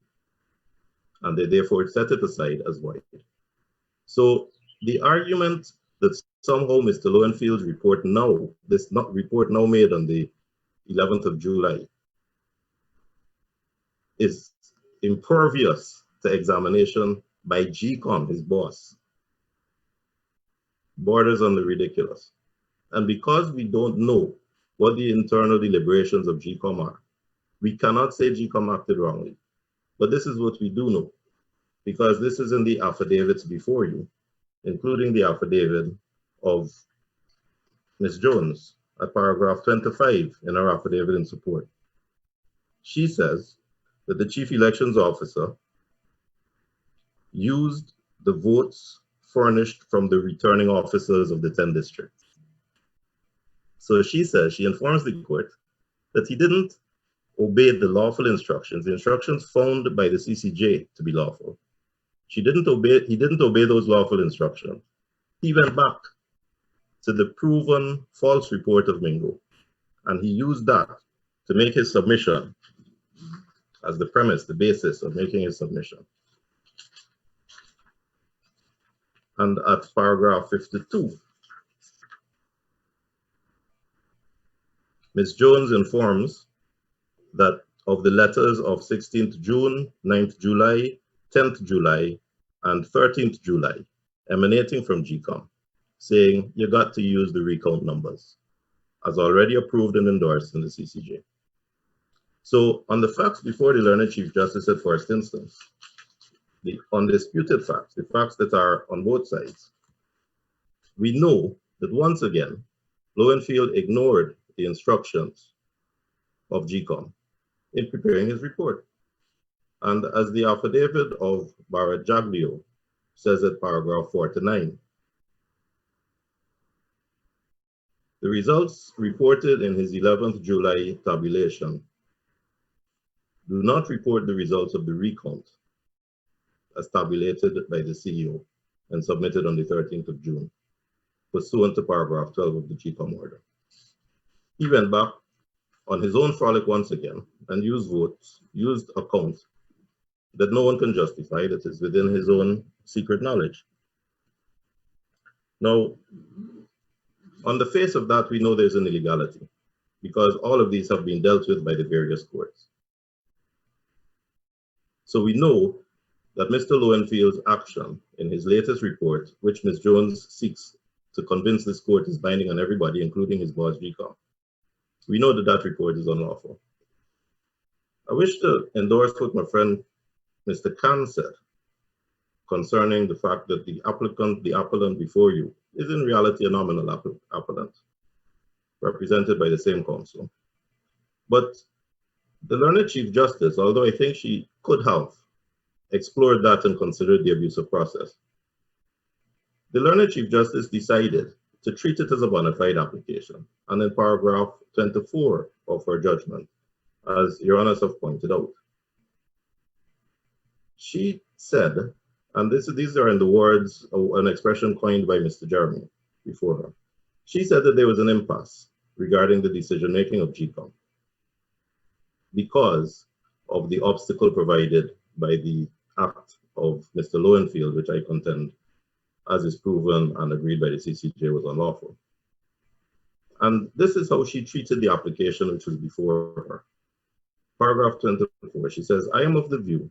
and they therefore set it aside as void. So the argument that somehow Mr. Lowenfield's report now, this report now made on the 11th of July, is impervious to examination by GECOM, his boss, borders on the ridiculous. And because we don't know what the internal deliberations of GECOM are, we cannot say GECOM acted wrongly. But this is what we do know, because this is in the affidavits before you, including the affidavit of Ms. Jones at paragraph 25 in her affidavit in support. She says that the chief elections officer used the votes furnished from the returning officers of the 10 districts. So she says, she informs the court that he didn't obey the lawful instructions, the instructions found by the CCJ to be lawful. He didn't obey those lawful instructions. He went back to the proven false report of Mingo, and he used that to make his submission as the premise, the basis of making his submission. And at paragraph 52, Ms. Jones informs that of the letters of 16th June, 9th July, 10th July, and 13th July emanating from GECOM, saying you got to use the recount numbers, as already approved and endorsed in the CCJ. So on the facts before the learned Chief Justice at first instance, the undisputed facts, the facts that are on both sides, we know that once again, Lowenfield ignored the instructions of GECOM in preparing his report. And as the affidavit of Barrett Jaglio says at paragraph 49, the results reported in his 11th July tabulation do not report the results of the recount as tabulated by the CEO and submitted on the 13th of June, pursuant to paragraph 12 of the GECOM order. He went back on his own frolic once again and used votes, used accounts that no one can justify, that is within his own secret knowledge. Now, on the face of that, we know there's an illegality because all of these have been dealt with by the various courts. So we know that Mr. Lowenfield's action in his latest report, which Ms. Jones seeks to convince this court is binding on everybody, including his boss, GECOM, we know that that report is unlawful. I wish to endorse what my friend Mr. Khan said concerning the fact that the appellant before you, is in reality a nominal appellant, represented by the same counsel. But the learned Chief Justice, although I think she could have explored that and considered the abuse of process, the learned Chief Justice decided to treat it as a bona fide application. And in paragraph 24 of her judgment, as Your Honors have pointed out, she said, and these are in the words of an expression coined by Mr. Jeremy before her, she said that there was an impasse regarding the decision-making of GECOM because of the obstacle provided by the act of Mr. Lowenfield, which I contend, as is proven and agreed by the CCJ, was unlawful. And this is how she treated the application which was before her. Paragraph 24, she says, I am of the view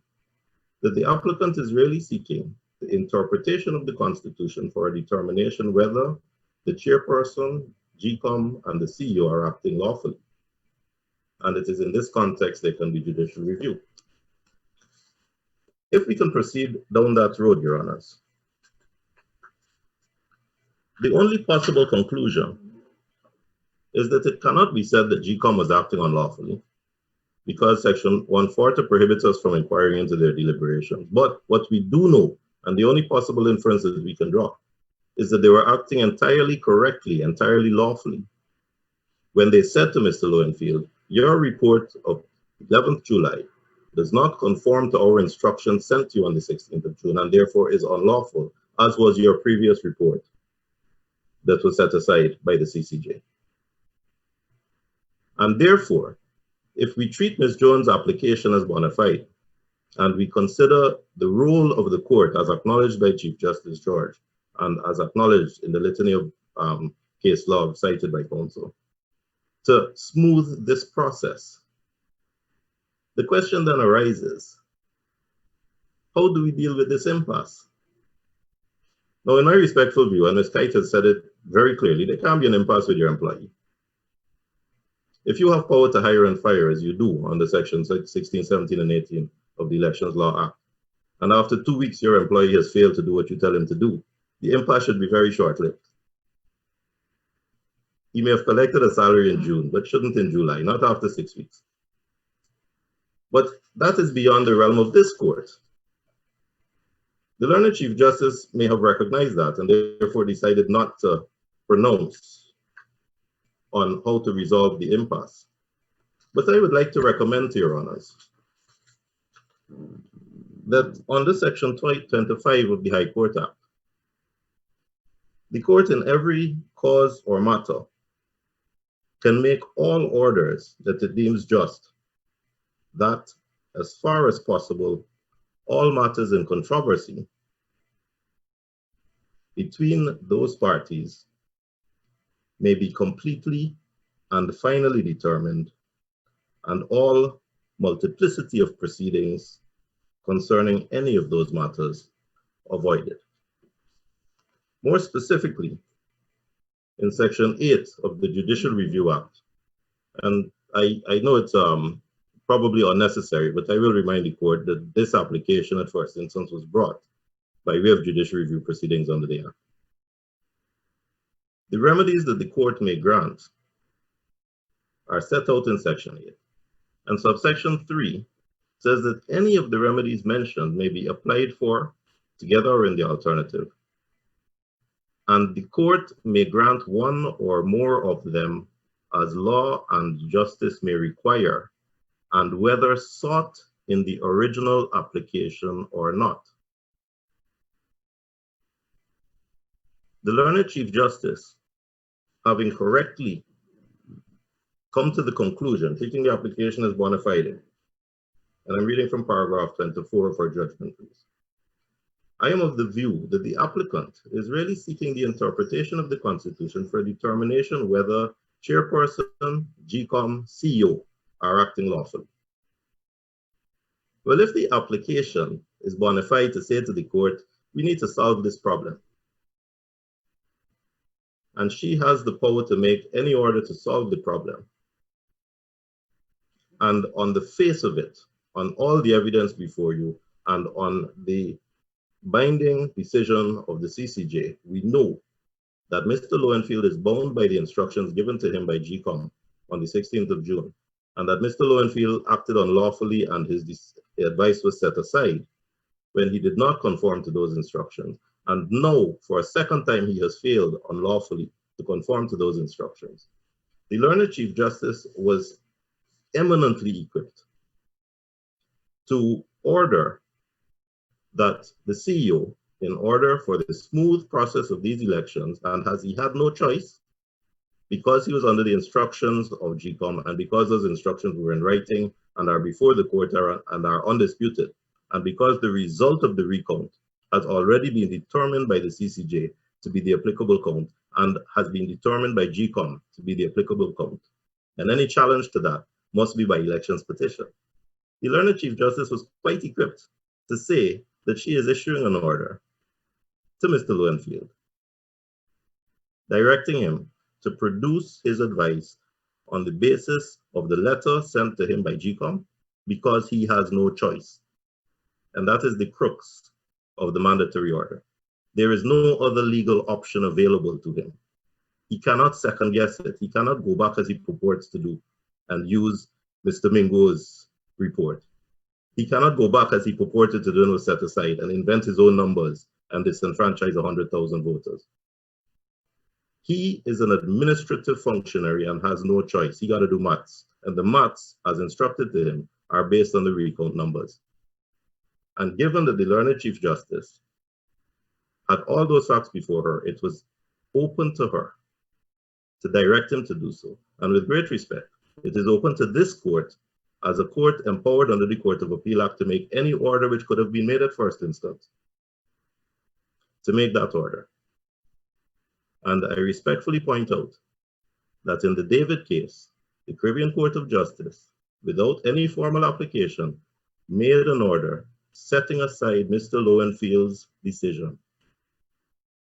that the applicant is really seeking the interpretation of the Constitution for a determination whether the chairperson, GECOM, and the CEO are acting lawfully. And it is in this context there can be judicial review. If we can proceed down that road, Your Honors, the only possible conclusion is that it cannot be said that GECOM was acting unlawfully because Section 140 prohibits us from inquiring into their deliberations. But what we do know, and the only possible inferences we can draw, is that they were acting entirely correctly, entirely lawfully, when they said to Mr. Lowenfield, your report of 11th July does not conform to our instructions sent to you on the 16th of June and therefore is unlawful, as was your previous report that was set aside by the CCJ. And therefore, if we treat Ms. Jones' application as bona fide, and we consider the role of the court as acknowledged by Chief Justice George, and as acknowledged in the litany of case law cited by counsel, to smooth this process, the question then arises, how do we deal with this impasse? Now, in my respectful view, and Ms. Kite has said it very clearly, there can't be an impasse with your employee. If you have power to hire and fire, as you do under sections 16, 17, and 18 of the Elections Law Act, and after 2 weeks your employee has failed to do what you tell him to do, the impasse should be very short-lived. He may have collected a salary in June, but shouldn't in July, not after 6 weeks. But that is beyond the realm of this court. The learned Chief Justice may have recognized that and therefore decided not to pronounce on how to resolve the impasse. But I would like to recommend to Your Honors that under Section 25 of the High Court Act, the court in every cause or matter can make all orders that it deems just, that as far as possible, all matters in controversy between those parties may be completely and finally determined, and all multiplicity of proceedings concerning any of those matters avoided. More specifically, in Section 8 of the Judicial Review Act, and I know it's probably unnecessary, but I will remind the court that this application at first instance was brought by way of judicial review proceedings under the Act. The remedies that the court may grant are set out in Section 8. And subsection 3 says that any of the remedies mentioned may be applied for together or in the alternative. And the court may grant one or more of them as law and justice may require, and whether sought in the original application or not. The learned Chief Justice, having correctly come to the conclusion, taking the application as bona fide, and I'm reading from paragraph 24 of our judgment, please. I am of the view that the applicant is really seeking the interpretation of the Constitution for a determination whether chairperson, GECOM, CEO are acting lawfully. Well, if the application is bona fide to say to the court, we need to solve this problem, and she has the power to make any order to solve the problem, and on the face of it, on all the evidence before you, and on the binding decision of the CCJ, we know that Mr. Lowenfield is bound by the instructions given to him by GECOM on the 16th of June, and that Mr. Lowenfield acted unlawfully and his advice was set aside when he did not conform to those instructions. And now, for a second time, he has failed unlawfully to conform to those instructions. The learned Chief Justice was eminently equipped to order that the CEO, in order for the smooth process of these elections, and as he had no choice, because he was under the instructions of GECOM, and because those instructions were in writing and are before the court and are undisputed, and because the result of the recount has already been determined by the CCJ to be the applicable count, and has been determined by GECOM to be the applicable count, and any challenge to that must be by elections petition. The learned Chief Justice was quite equipped to say that she is issuing an order to Mr. Lowenfield, directing him to produce his advice on the basis of the letter sent to him by GECOM, because he has no choice. And that is the crux of the mandatory order. There is no other legal option available to him. He cannot second guess it. He cannot go back as he purports to do and use Mr. Mingo's report. He cannot go back as he purported to do and was set aside and invent his own numbers and disenfranchise 100,000 voters. He is an administrative functionary and has no choice. He got to do maths. And the maths, as instructed to him, are based on the recount numbers. And given that the learned Chief Justice had all those facts before her, it was open to her to direct him to do so. And with great respect, it is open to this court, as a court empowered under the Court of Appeal Act, to make any order which could have been made at first instance, to make that order. And I respectfully point out that in the David case, the Caribbean Court of Justice, without any formal application, made an order setting aside Mr. Lowenfield's decision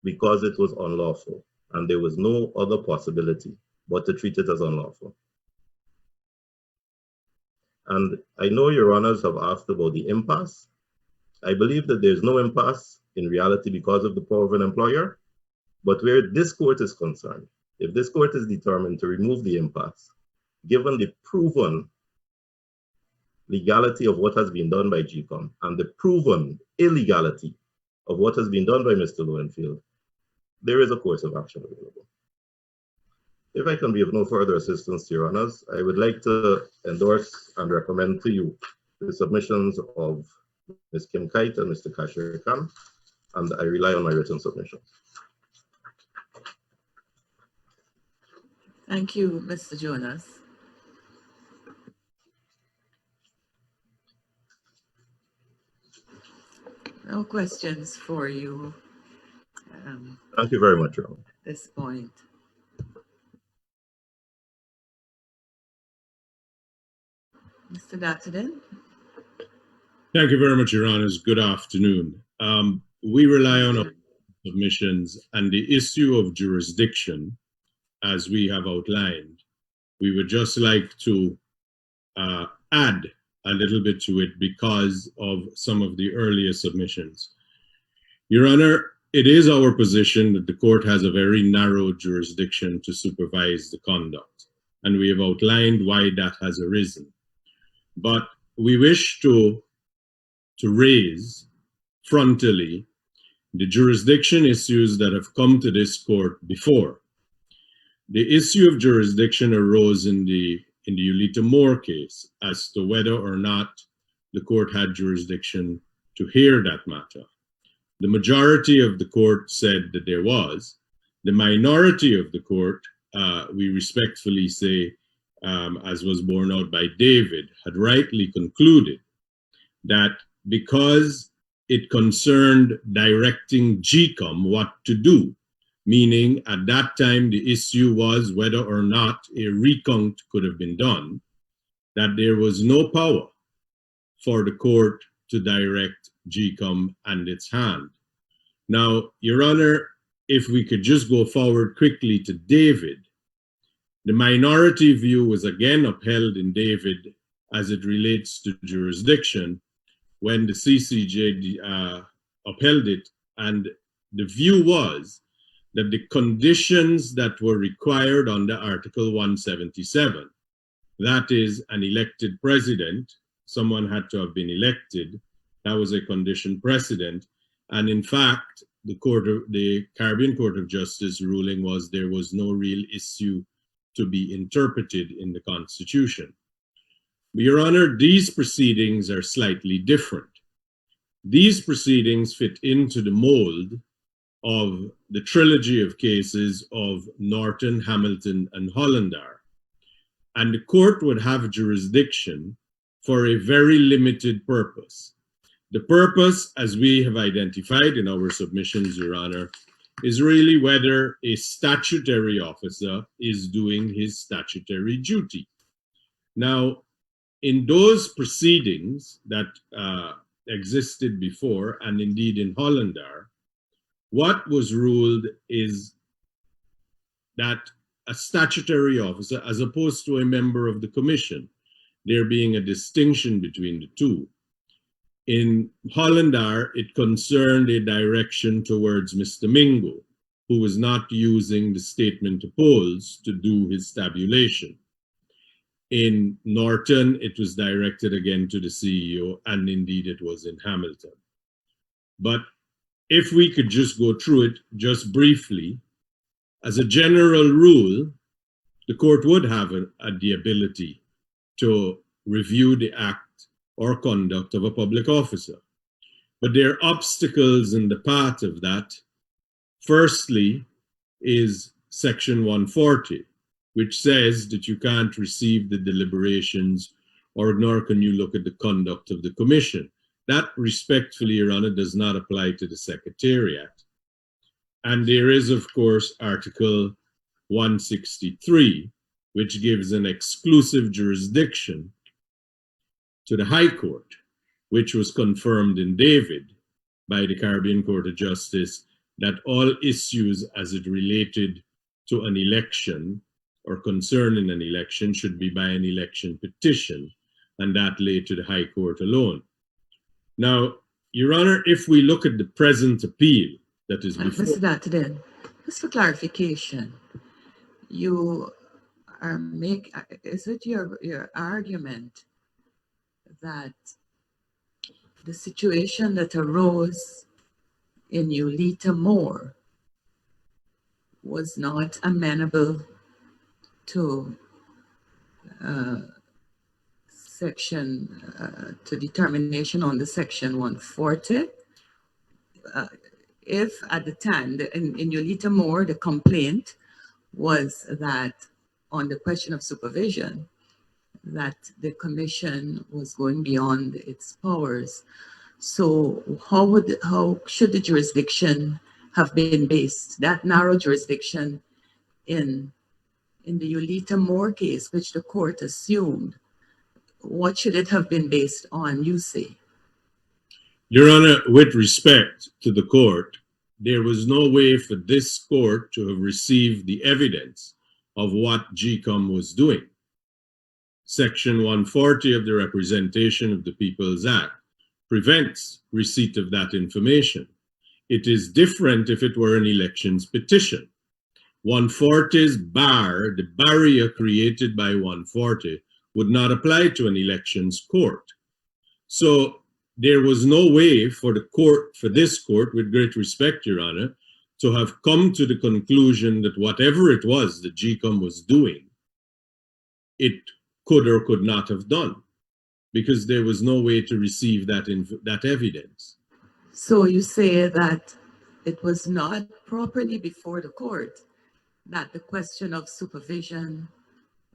because it was unlawful, and there was no other possibility but to treat it as unlawful. And I know your honors have asked about the impasse. I believe that there's no impasse in reality because of the power of an employer, but where this court is concerned, if this court is determined to remove the impasse, given the proven legality of what has been done by GECOM and the proven illegality of what has been done by Mr. Lowenfield, there is a course of action available. If I can be of no further assistance to your honors, I would like to endorse and recommend to you the submissions of Ms. Kim Kite and Mr. Kashir Khan, and I rely on my written submissions. Thank you, Mr. Jonas. No questions for you. Thank you very much, Your Honor. At this point. Mr. Dattadin? Thank you very much, Your Honors. Good afternoon. We rely on our submissions and the issue of jurisdiction, as we have outlined. We would just like to add a little bit to it because of some of the earlier submissions. Your Honor, it is our position that the court has a very narrow jurisdiction to supervise the conduct, and we have outlined why that has arisen. But we wish to raise frontally the jurisdiction issues that have come to this court before. The issue of jurisdiction arose in the Ulita Moore case as to whether or not the court had jurisdiction to hear that matter. The majority of the court said that there was. The minority of the court, we respectfully say, as was borne out by David, had rightly concluded that because it concerned directing GECOM what to do, meaning at that time the issue was whether or not a recount could have been done, that there was no power for the court to direct GECOM and its hand. Now, Your Honor, if we could just go forward quickly to David, the minority view was again upheld in David as it relates to jurisdiction when the CCJ upheld it, and the view was that the conditions that were required under Article 177, that is an elected president, someone had to have been elected, that was a condition precedent, and in fact, the Caribbean Court of Justice ruling was there was no real issue to be interpreted in the Constitution. But Your Honor, these proceedings are slightly different. These proceedings fit into the mold of the trilogy of cases of Norton, Hamilton, and Hollander. And the court would have jurisdiction for a very limited purpose. The purpose, as we have identified in our submissions, Your Honor, is really whether a statutory officer is doing his statutory duty. Now, in those proceedings that existed before, and indeed in Hollander, what was ruled is that a statutory officer, as opposed to a member of the commission, there being a distinction between the two. In Hollander, it concerned a direction towards Mr. Mingo, who was not using the statement to polls to do his tabulation. In Norton, it was directed again to the CEO, and indeed it was in Hamilton. But if we could just go through it just briefly, as a general rule, the court would have the ability to review the act or conduct of a public officer. But there are obstacles in the path of that. Firstly is Section 140, which says that you can't receive the deliberations or nor can you look at the conduct of the commission. That, respectfully, Your Honor, does not apply to the Secretariat. And there is, of course, Article 163, which gives an exclusive jurisdiction to the High Court, which was confirmed in David by the Caribbean Court of Justice, that all issues as it related to an election or concerning an election should be by an election petition, and that lay to the High Court alone. Now, Your Honor, if we look at the present appeal that is before— Mr. Dattadin, just for clarification, you are is it your argument that the situation that arose in Ulita Moore was not amenable to to determination on the Section 140? If at the time in Ulita Moore the complaint was that on the question of supervision, that the commission was going beyond its powers. So how should the jurisdiction have been based, that narrow jurisdiction in the Ulita Moore case, which the court assumed what should it have been based on, you say? Your Honor, with respect to the court, there was no way for this court to have received the evidence of what GECOM was doing. Section 140 of the Representation of the People's Act prevents receipt of that information. It is different if it were an elections petition. 140's bar, the barrier created by 140, would not apply to an elections court. So there was no way for the court, for this court, with great respect, Your Honor, to have come to the conclusion that whatever it was that GECOM was doing, it could or could not have done, because there was no way to receive that evidence. So you say that it was not properly before the court, that the question of supervision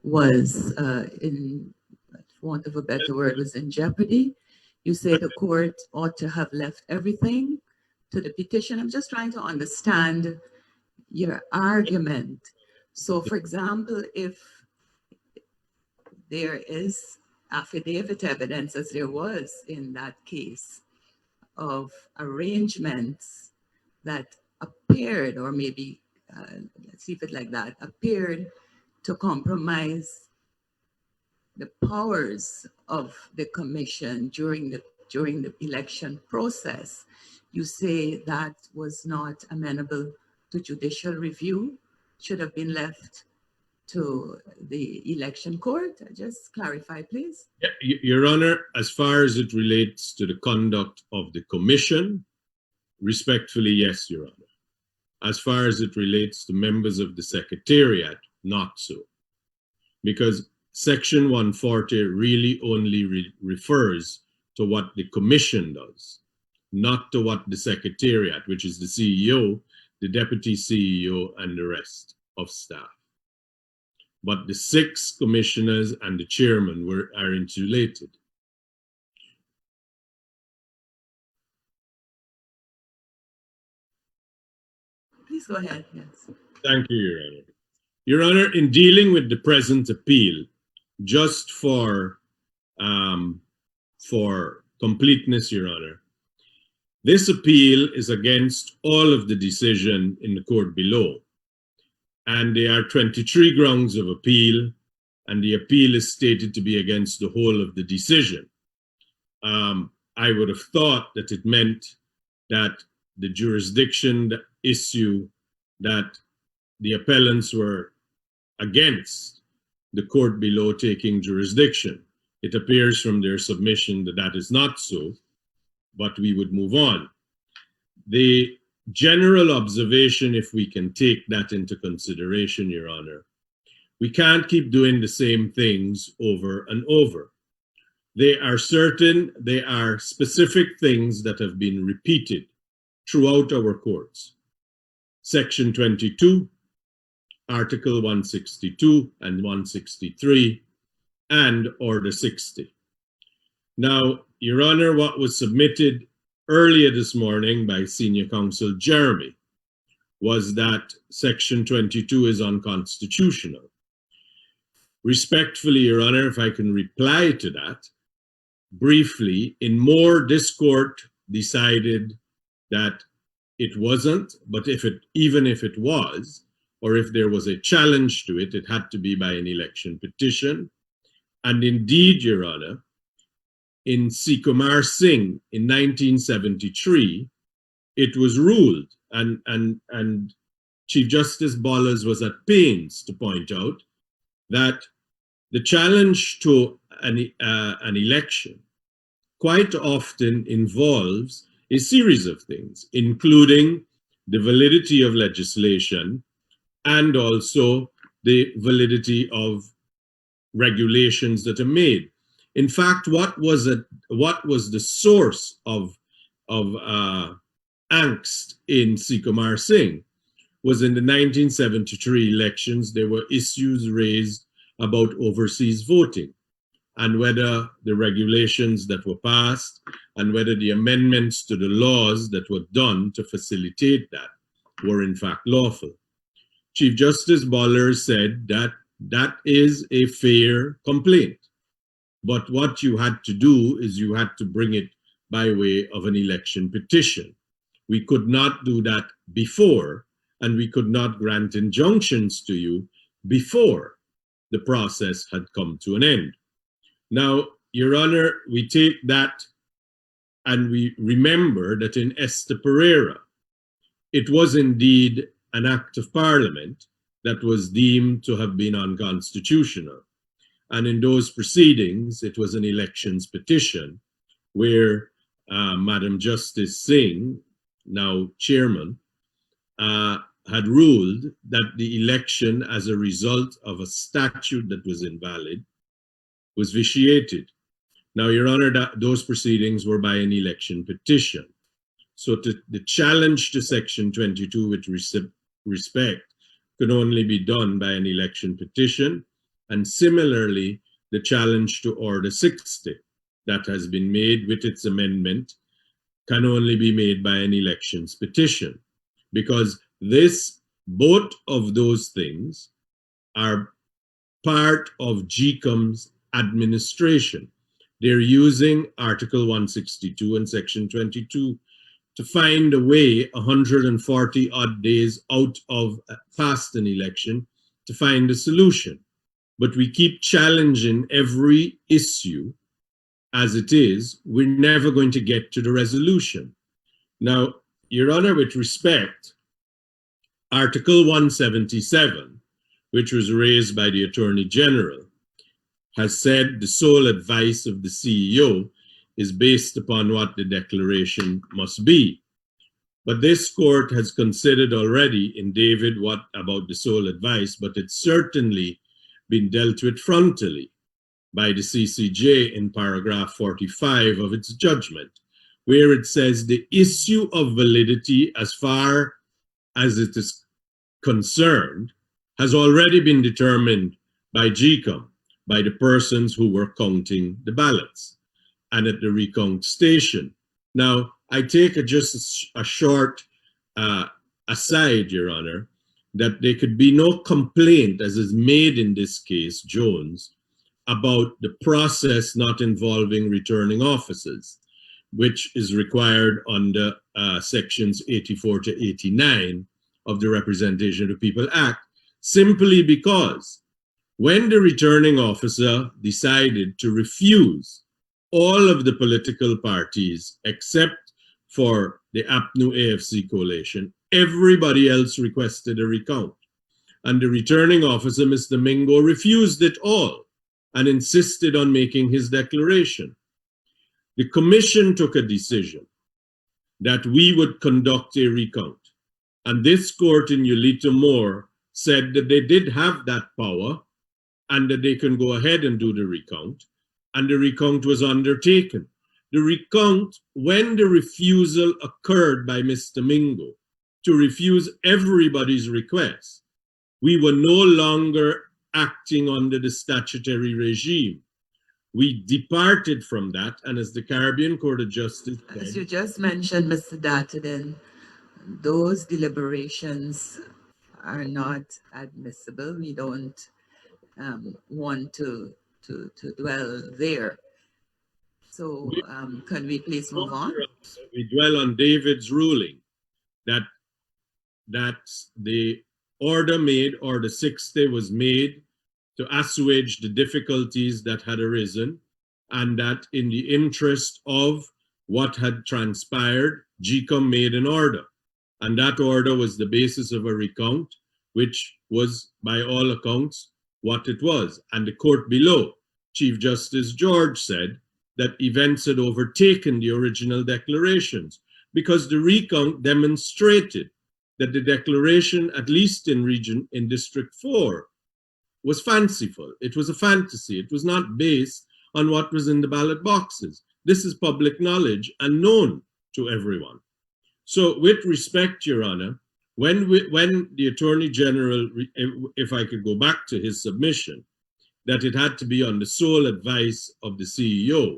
was, in want of a better word, was in jeopardy. You say the court ought to have left everything to the petition. I'm just trying to understand your argument. So, for example, if there is affidavit evidence, as there was in that case, of arrangements that appeared, or maybe, let's leave it like that, appeared to compromise the powers of the commission during the election process, you say that was not amenable to judicial review, should have been left to the election court? Just clarify, please. Your Honor, as far as it relates to the conduct of the commission, respectfully, yes, Your Honor. As far as it relates to members of the Secretariat, not so. Because Section 140 really only refers to what the commission does, not to what the Secretariat, which is the CEO, the Deputy CEO, and the rest of staff. But the 6 commissioners and the chairman are insulated. Please go ahead, yes. Thank you, Your Honor. Your Honor, in dealing with the present appeal, just for completeness, Your Honor, this appeal is against all of the decision in the court below. And there are 23 grounds of appeal, and the appeal is stated to be against the whole of the decision. I would have thought that it meant that the jurisdiction issue that the appellants were against the court below taking jurisdiction. It appears from their submission that that is not so, but we would move on. The general observation, if we can take that into consideration, Your Honor, we can't keep doing the same things over and over. There are specific things that have been repeated throughout our courts. Section 22, Article 162 and 163, and Order 60. Now, Your Honor, what was submitted earlier this morning by Senior Counsel Jeremy was that Section 22 is unconstitutional. Respectfully, Your Honor, if I can reply to that, briefly, in Moore, this court decided that it wasn't, but even if it was, or if there was a challenge to it, it had to be by an election petition. And indeed, Your Honor, in Sikumar Singh in 1973, it was ruled, and Chief Justice Bollers was at pains to point out that the challenge to an election quite often involves a series of things, including the validity of legislation and also the validity of regulations that are made. In fact, what was the source of angst in Sikumar Singh was in the 1973 elections. There were issues raised about overseas voting and whether the regulations that were passed and whether the amendments to the laws that were done to facilitate that were in fact lawful. Chief Justice Bollers said that that is a fair complaint. But what you had to do is you had to bring it by way of an election petition. We could not do that before, and we could not grant injunctions to you before the process had come to an end. Now, Your Honor, we take that and we remember that in Esther Pereira, it was indeed an act of parliament that was deemed to have been unconstitutional. And in those proceedings, it was an elections petition where Madam Justice Singh, now chairman, had ruled that the election as a result of a statute that was invalid was vitiated. Now, Your Honor, those proceedings were by an election petition. So the challenge to Section 22 with respect could only be done by an election petition. And similarly, the challenge to Order 60 that has been made with its amendment can only be made by an elections petition, because both of those things are part of GECOM's administration. They're using Article 162 and Section 22 to find a way 140 odd days out of past an election to find a solution. But we keep challenging every issue as it is. We're never going to get to the resolution. Now, Your Honor, with respect, Article 177, which was raised by the Attorney General, has said the sole advice of the CEO is based upon what the declaration must be. But this court has considered already in David what about the sole advice, but it's certainly been dealt with frontally by the CCJ in paragraph 45 of its judgment, where it says the issue of validity as far as it is concerned has already been determined by GECOM, by the persons who were counting the ballots and at the recount station. Now, I take just a short aside, Your Honor, that there could be no complaint, as is made in this case, Jones, about the process not involving returning officers, which is required under sections 84 to 89 of the Representation of the People Act, simply because when the returning officer decided to refuse all of the political parties except for the APNU-AFC coalition, everybody else requested a recount. And the returning officer, Mr. Mingo, refused it all and insisted on making his declaration. The commission took a decision that we would conduct a recount. And this court in Ulita Moore said that they did have that power and that they can go ahead and do the recount. And the recount was undertaken. The recount, when the refusal occurred by Mr. Mingo to refuse everybody's request, we were no longer acting under the statutory regime. We departed from that, and as the Caribbean Court of Justice said, as you just mentioned, Mr. Datadin, those deliberations are not admissible. We don't want to dwell there. So can we please move on? We dwell on David's ruling that the order made, Order 60, was made to assuage the difficulties that had arisen, and that in the interest of what had transpired, GECOM made an order. And that order was the basis of a recount, which was, by all accounts, what it was. And the court below, Chief Justice George, said that events had overtaken the original declarations because the recount demonstrated that the declaration, at least in District 4, was fanciful. It was a fantasy. It was not based on what was in the ballot boxes. This is public knowledge and known to everyone. So with respect, Your Honor, when the Attorney General, if I could go back to his submission, that it had to be on the sole advice of the CEO,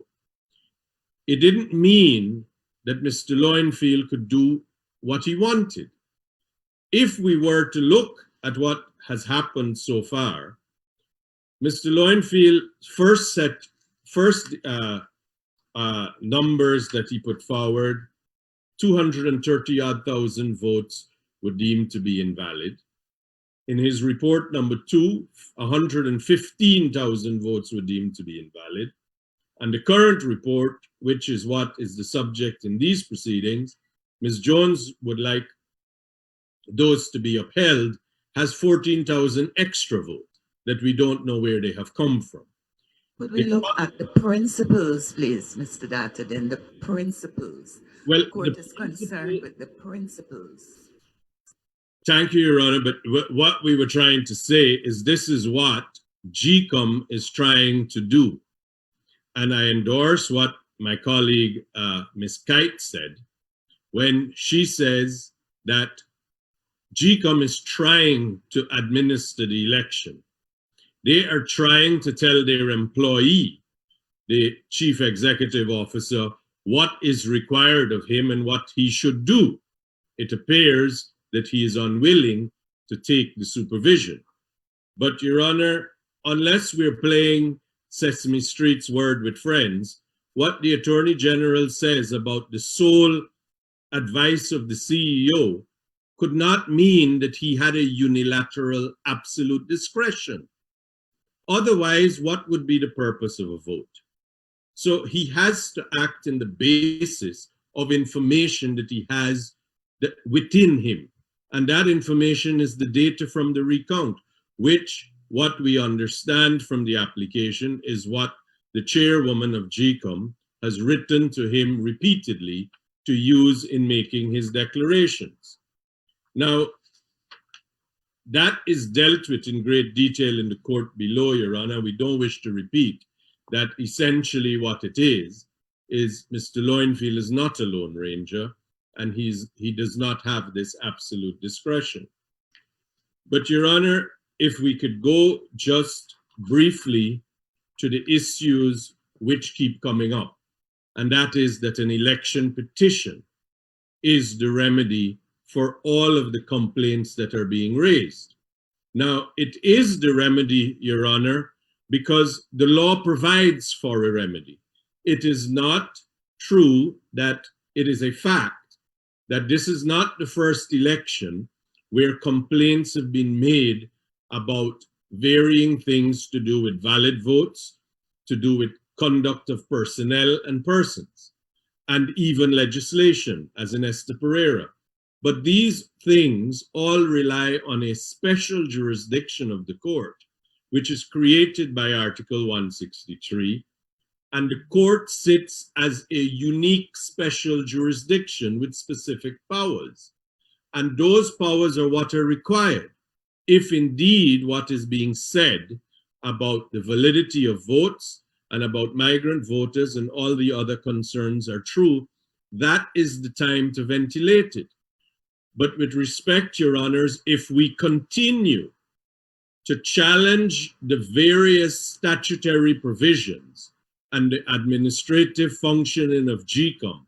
it didn't mean that Mr. Lowenfield could do what he wanted. If we were to look at what has happened so far, Mr. Lowenfield first set first numbers that he put forward, 230,000 votes were deemed to be invalid. In his report number 2, 115,000 votes were deemed to be invalid. And the current report, which is what is the subject in these proceedings, Ms. Jones would like those to be upheld, has 14,000 extra votes that we don't know where they have come from. Could we look at the principles, please, Mr. Dattadin, the principles? Well, the court is concerned with the principles. Thank you, Your Honor, but what we were trying to say is this is what GECOM is trying to do. And I endorse what my colleague, Ms. Kite, said when she says that GECOM is trying to administer the election. They are trying to tell their employee, the chief executive officer, what is required of him and what he should do. It appears that he is unwilling to take the supervision. But, Your Honor, unless we're playing Sesame Street's Word with Friends, what the Attorney General says about the sole advice of the CEO could not mean that he had a unilateral absolute discretion. Otherwise, what would be the purpose of a vote? So he has to act in the basis of information that he has within him. And that information is the data from the recount, which what we understand from the application is what the chairwoman of GECOM has written to him repeatedly to use in making his declarations. Now, that is dealt with in great detail in the court below, Your Honor. We don't wish to repeat that essentially what it is Mr. Lowenfield is not a Lone Ranger, and he does not have this absolute discretion. But, Your Honor, if we could go just briefly to the issues which keep coming up, and that is that an election petition is the remedy for all of the complaints that are being raised. Now, it is the remedy, Your Honor, because the law provides for a remedy. It is not true that it is a fact that this is not the first election where complaints have been made about varying things to do with valid votes, to do with conduct of personnel and persons, and even legislation, as in Esther Pereira. But these things all rely on a special jurisdiction of the court, which is created by Article 163, and the court sits as a unique special jurisdiction with specific powers. And those powers are what are required. If indeed what is being said about the validity of votes and about migrant voters and all the other concerns are true, that is the time to ventilate it. But with respect, Your Honors, if we continue to challenge the various statutory provisions and the administrative functioning of GECOM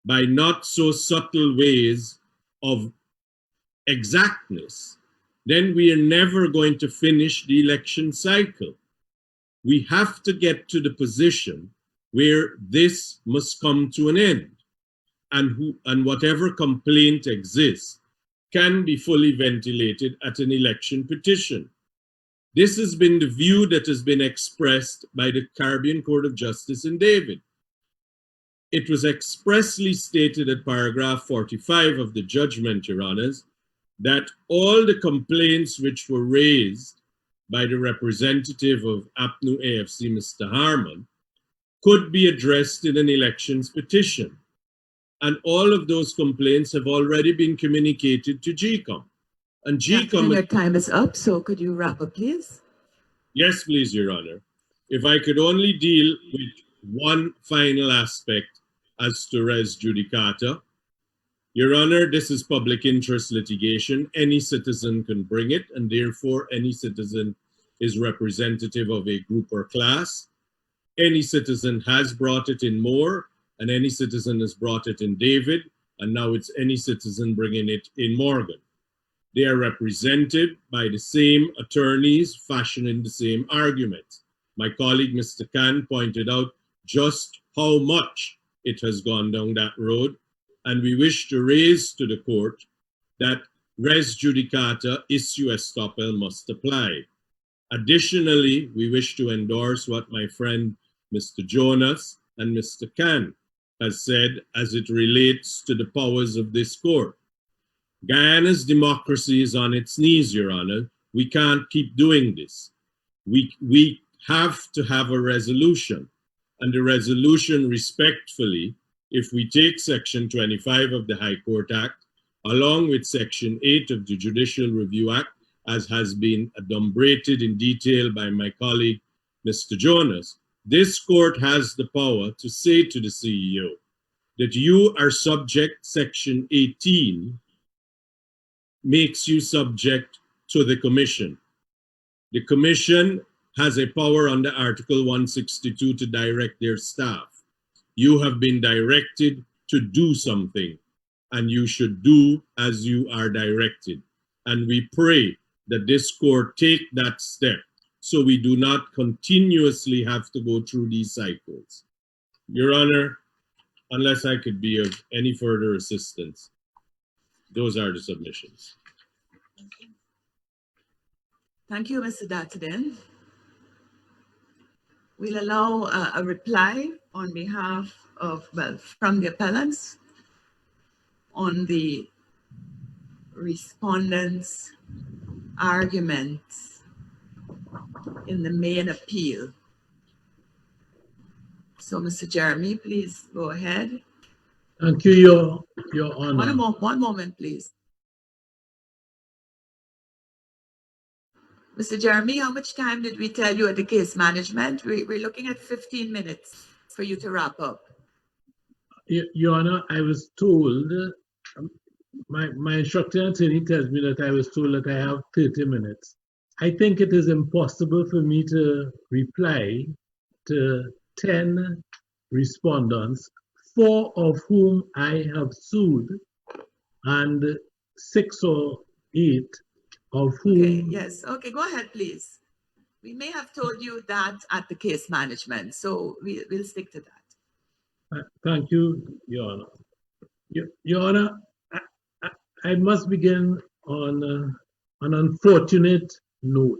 by not so subtle ways of exactness, then we are never going to finish the election cycle. We have to get to the position where this must come to an end, and whatever complaint exists can be fully ventilated at an election petition. This has been the view that has been expressed by the Caribbean Court of Justice in David. It was expressly stated at paragraph 45 of the judgment, Your Honors, that all the complaints which were raised by the representative of APNU-AFC, Mr. Harmon, could be addressed in an elections petition. And all of those complaints have already been communicated to GECOM. And GECOM— Your time is up, so could you wrap up, please? Yes, please, Your Honor. If I could only deal with one final aspect as to res judicata. Your Honor, this is public interest litigation. Any citizen can bring it, and therefore any citizen is representative of a group or class. Any citizen has brought it in Moore, and any citizen has brought it in David, and now it's any citizen bringing it in Morgan. They are represented by the same attorneys fashioning the same arguments. My colleague, Mr. Khan, pointed out just how much it has gone down that road, and we wish to raise to the court that res judicata issue estoppel must apply. Additionally, we wish to endorse what my friend Mr. Jonas and Mr. Khan has said as it relates to the powers of this court. Guyana's democracy is on its knees, Your Honor. We can't keep doing this. We have to have a resolution, and the resolution respectfully, if we take Section 25 of the High Court Act, along with Section 8 of the Judicial Review Act, as has been adumbrated in detail by my colleague, Mr. Jonas, this court has the power to say to the CEO that you are subject, Section 18 makes you subject to the Commission. The Commission has a power under Article 162 to direct their staff. You have been directed to do something, and you should do as you are directed. And we pray that this court take that step so we do not continuously have to go through these cycles. Your Honor, unless I could be of any further assistance, those are the submissions. Thank you, Mr. Dattadin. We'll allow a reply on behalf of, well, from the appellants on the respondents' arguments in the main appeal. So, Mr. Jeremy, please go ahead. Thank you, Your Honor. One moment, please. Mr. Jeremy, how much time did we tell you at the case management? We're looking at 15 minutes for you to wrap up. Your Honor, I was told, my instructor attorney tells me that I was told that I have 30 minutes. I think it is impossible for me to reply to 10 respondents, 4 of whom I have sued, and 6 or 8 of whom... Okay, yes. Okay, go ahead, please. We may have told you that at the case management, so we'll stick to that. Thank you, Your Honor. Your Honor, I must begin on an unfortunate note,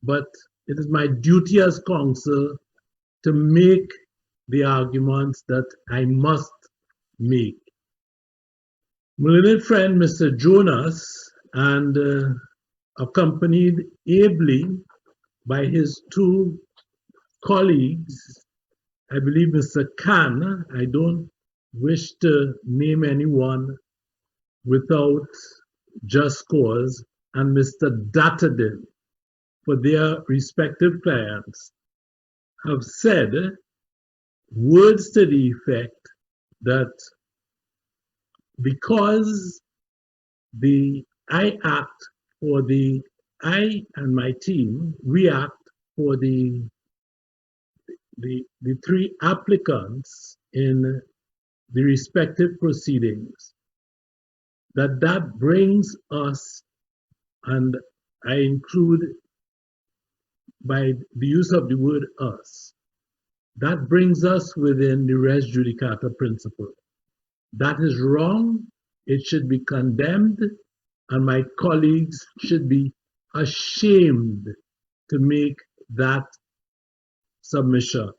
but it is my duty as counsel to make the arguments that I must make. My learned friend, Mr. Jonas, and accompanied ably by his 2 colleagues, I believe Mr. Khan, I don't wish to name anyone without just cause, and Mr. Dattadin, for their respective clients, have said words to the effect that because I and my team, we act for the 3 applicants in the respective proceedings, that brings us, and I include by the use of the word us, that brings us within the res judicata principle. That is wrong. It should be condemned, and my colleagues should be ashamed to make that submission.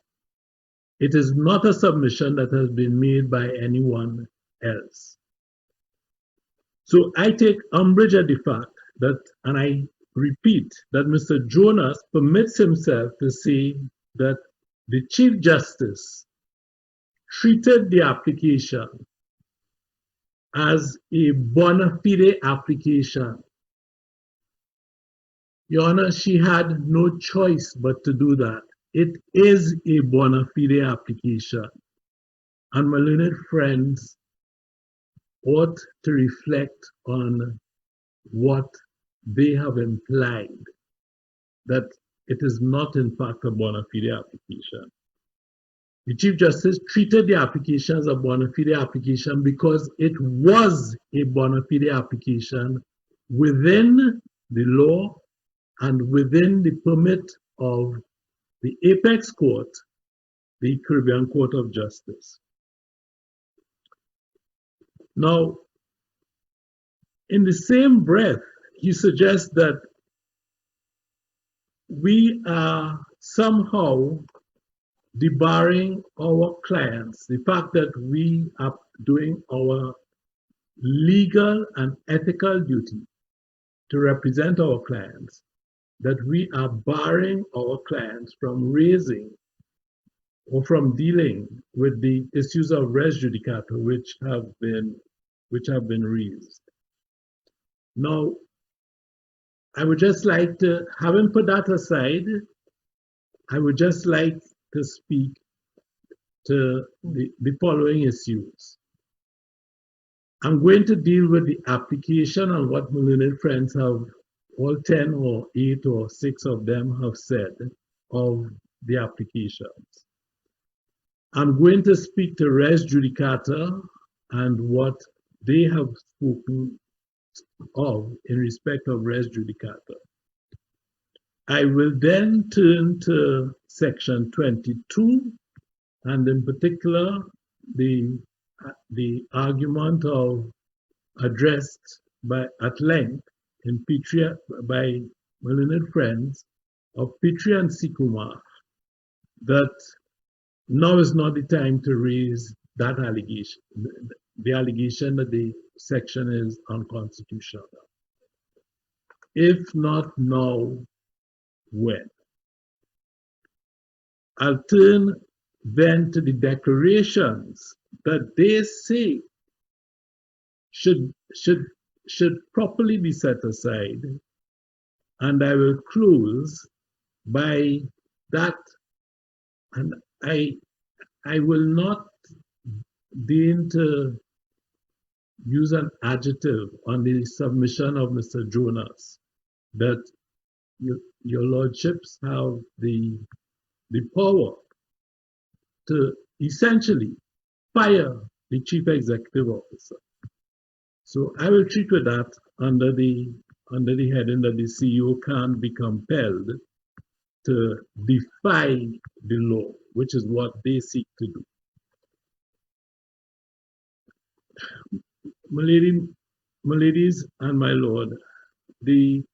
It is not a submission that has been made by anyone else. So I take umbrage at the fact that, and I repeat, that Mr. Jonas permits himself to say that the Chief Justice treated the application as a bona fide application. Your Honor, she had no choice but to do that. It is a bona fide application. And my learned friends ought to reflect on what they have implied, that it is not in fact a bona fide application. The Chief Justice treated the application as a bona fide application because it was a bona fide application within the law and within the permit of the apex court, the Caribbean Court of Justice. Now, in the same breath, he suggests that we are somehow debarring our clients, the fact that we are doing our legal and ethical duty to represent our clients, that we are barring our clients from raising or from dealing with the issues of res judicata which have been raised. Now, I would just like to, having put that aside, I would just like to speak to the following issues. I'm going to deal with the application and what my learned friends have, all 10 or 8 or 6 of them have said of the applications. I'm going to speak to res judicata and what they have spoken of in respect of res judicata. I will then turn to section 22, and in particular, the argument of addressed at length in Petria by my learned friends of Petria and Sikuma, that now is not the time to raise that allegation, the allegation that the section is unconstitutional. If not now, when? I'll turn then to the declarations that they say should properly be set aside, and I will close by that, and I will not deign to use an adjective on the submission of Mr. Jonas, that your lordships have the power to essentially fire the chief executive officer. So I will treat with that under the heading that the CEO can be compelled to defy the law, which is what they seek to do. My ladies and my lord, the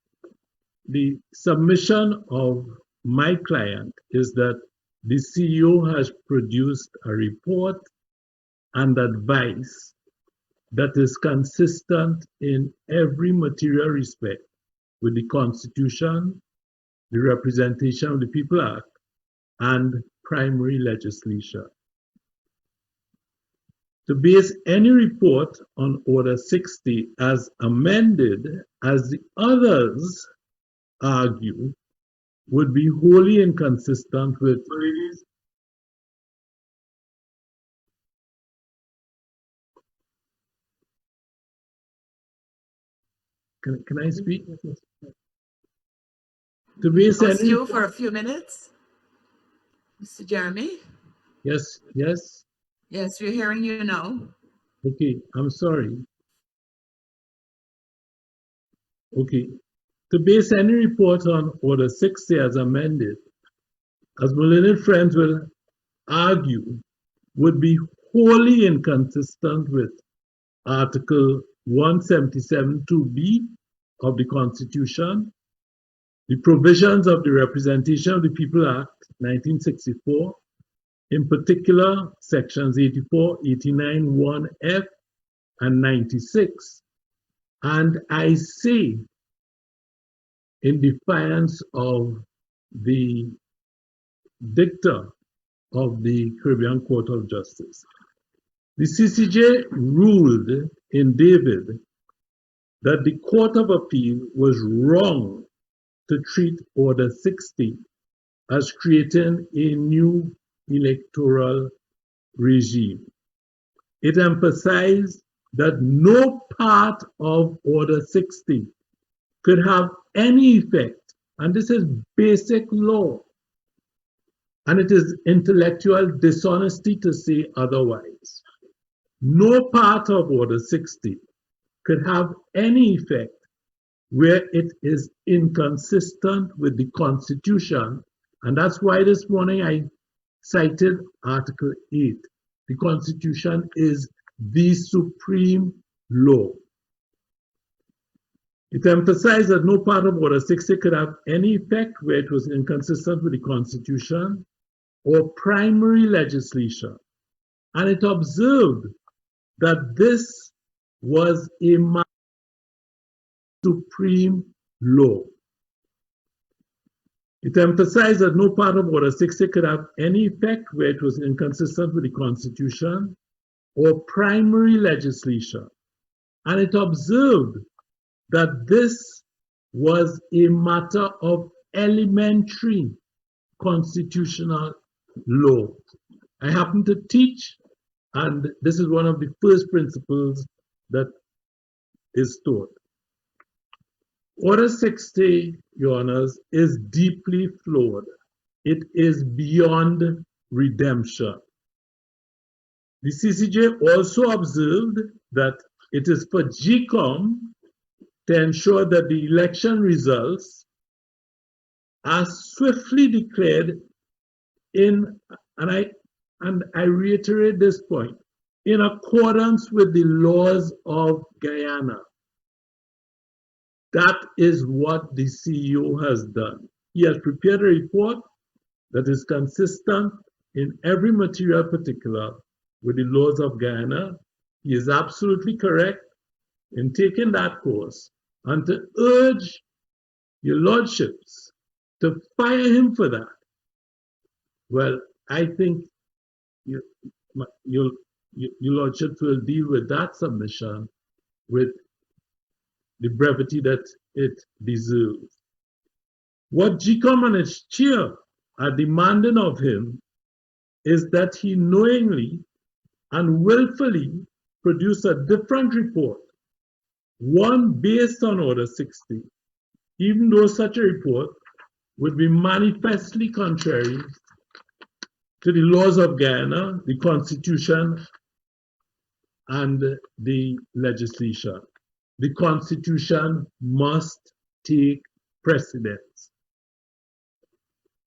submission of my client is that the CEO has produced a report and advice that is consistent in every material respect with the Constitution, the Representation of the People Act, and primary legislation. To base any report on Order 60 as amended, as the others argue, would be wholly inconsistent with Can I speak? To base any you for a few minutes, Mr. Jeremy? Yes. Yes, we're hearing you now. Okay, I'm sorry. Okay. To base any report on Order 60 as amended, as my learned friends will argue, would be wholly inconsistent with Article 177(2)(b) of the Constitution, the provisions of the Representation of the People Act 1964, in particular sections 84, 89, 1F, and 96. And I say, in defiance of the dicta of the Caribbean Court of Justice, the CCJ ruled in David that the Court of Appeal was wrong to treat Order 60 as creating a new electoral regime. It emphasized that no part of Order 60 could have any effect, and this is basic law, and it is intellectual dishonesty to say otherwise. No part of Order 60 could have any effect where it is inconsistent with the Constitution And that's why this morning I cited Article 8. The Constitution is the supreme law. It emphasized that no part of Order 60 could have any effect where it was inconsistent with the Constitution or primary legislation. And it observed that this was a supreme law. It emphasized that no part of Order 60 could have any effect where it was inconsistent with the Constitution or primary legislation. And it observed that this was a matter of elementary constitutional law. I happen to teach, and this is one of the first principles that is taught. Order 60, Your Honors, is deeply flawed. It is beyond redemption. The CCJ also observed that it is for GECOM to ensure that the election results are swiftly declared in, and I reiterate this point, in accordance with the laws of Guyana. That is what the CEO has done. He has prepared a report that is consistent in every material particular with the laws of Guyana. He is absolutely correct in taking that course, and to urge your lordships to fire him for that. Well, I think your lordships will deal with that submission with the brevity that it deserves. What GECOM and its chair are demanding of him is that he knowingly and willfully produce a different report, one based on Order 60, even though such a report would be manifestly contrary to the laws of Guyana, the Constitution, and the legislation. The Constitution must take precedence.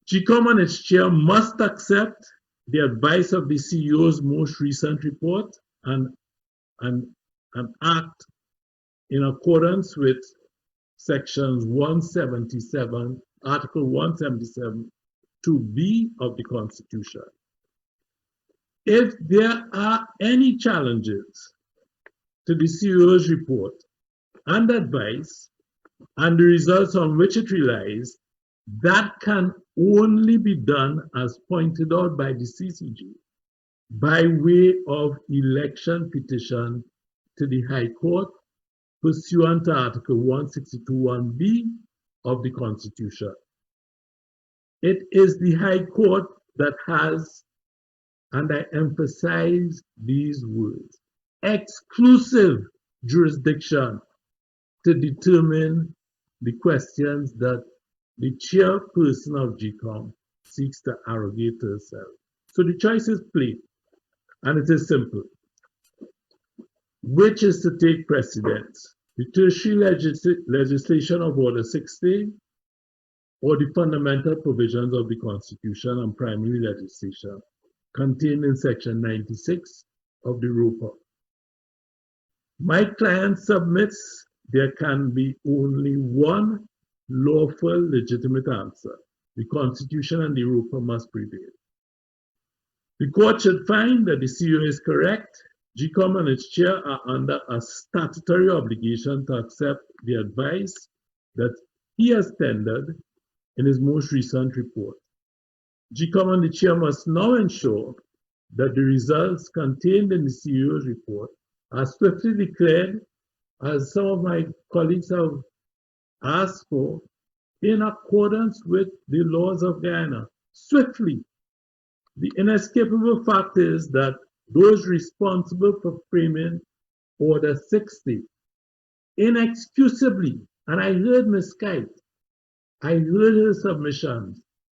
GECOM and its chair must accept the advice of the CEO's most recent report and act in accordance with sections 177, Article 177, 2B of the Constitution. If there are any challenges to the CEO's report and advice and the results on which it relies, that can only be done as pointed out by the CCJ by way of election petition to the High Court pursuant to Article 162(1)(b) of the Constitution. It is the High Court that has, and I emphasize these words, exclusive jurisdiction to determine the questions that the chairperson of GECOM seeks to arrogate herself. So the choice is plain, and it is simple. Which is to take precedence? The tertiary legislation of Order 60 or the fundamental provisions of the Constitution and primary legislation contained in Section 96 of the ROPA? My client submits there can be only one lawful, legitimate answer. The Constitution and the ROPA must prevail. The court should find that the CEO is correct. GECOM and its chair are under a statutory obligation to accept the advice that he has tendered in his most recent report. GECOM and the chair must now ensure that the results contained in the CEO's report are swiftly declared, as some of my colleagues have asked for, in accordance with the laws of Guyana. Swiftly. The inescapable fact is that those responsible for framing Order 60 inexcusably, and I heard Ms. Kite, I heard her submissions,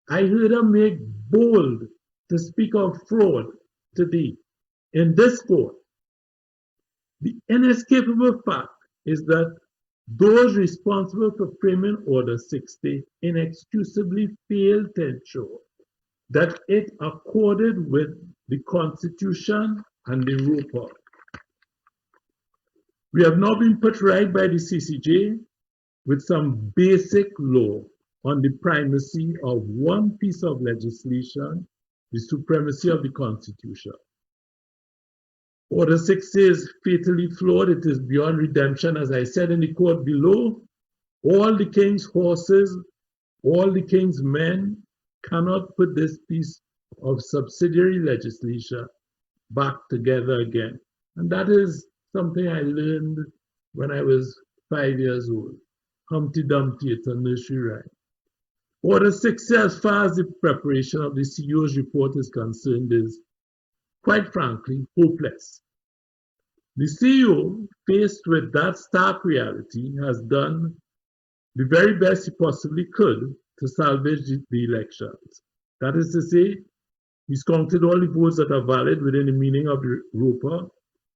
I heard her make bold to speak of fraud today in this court. The inescapable fact is that those responsible for framing Order 60 inexcusably failed to ensure that it accorded with the Constitution and the ROPA. We have now been put right by the CCJ with some basic law on the primacy of one piece of legislation, the supremacy of the Constitution. Order 60 is fatally flawed. It is beyond redemption. As I said in the quote below, all the king's horses, all the king's men cannot put this piece of subsidiary legislation back together again. And that is something I learned when I was 5 years old. Humpty Dumpty, it's a nursery rhyme. Order 60, as far as the preparation of the CEO's report is concerned, is quite frankly hopeless. The CEO, faced with that stark reality, has done the very best he possibly could to salvage the elections. That is to say, he's counted all the votes that are valid within the meaning of the ROPA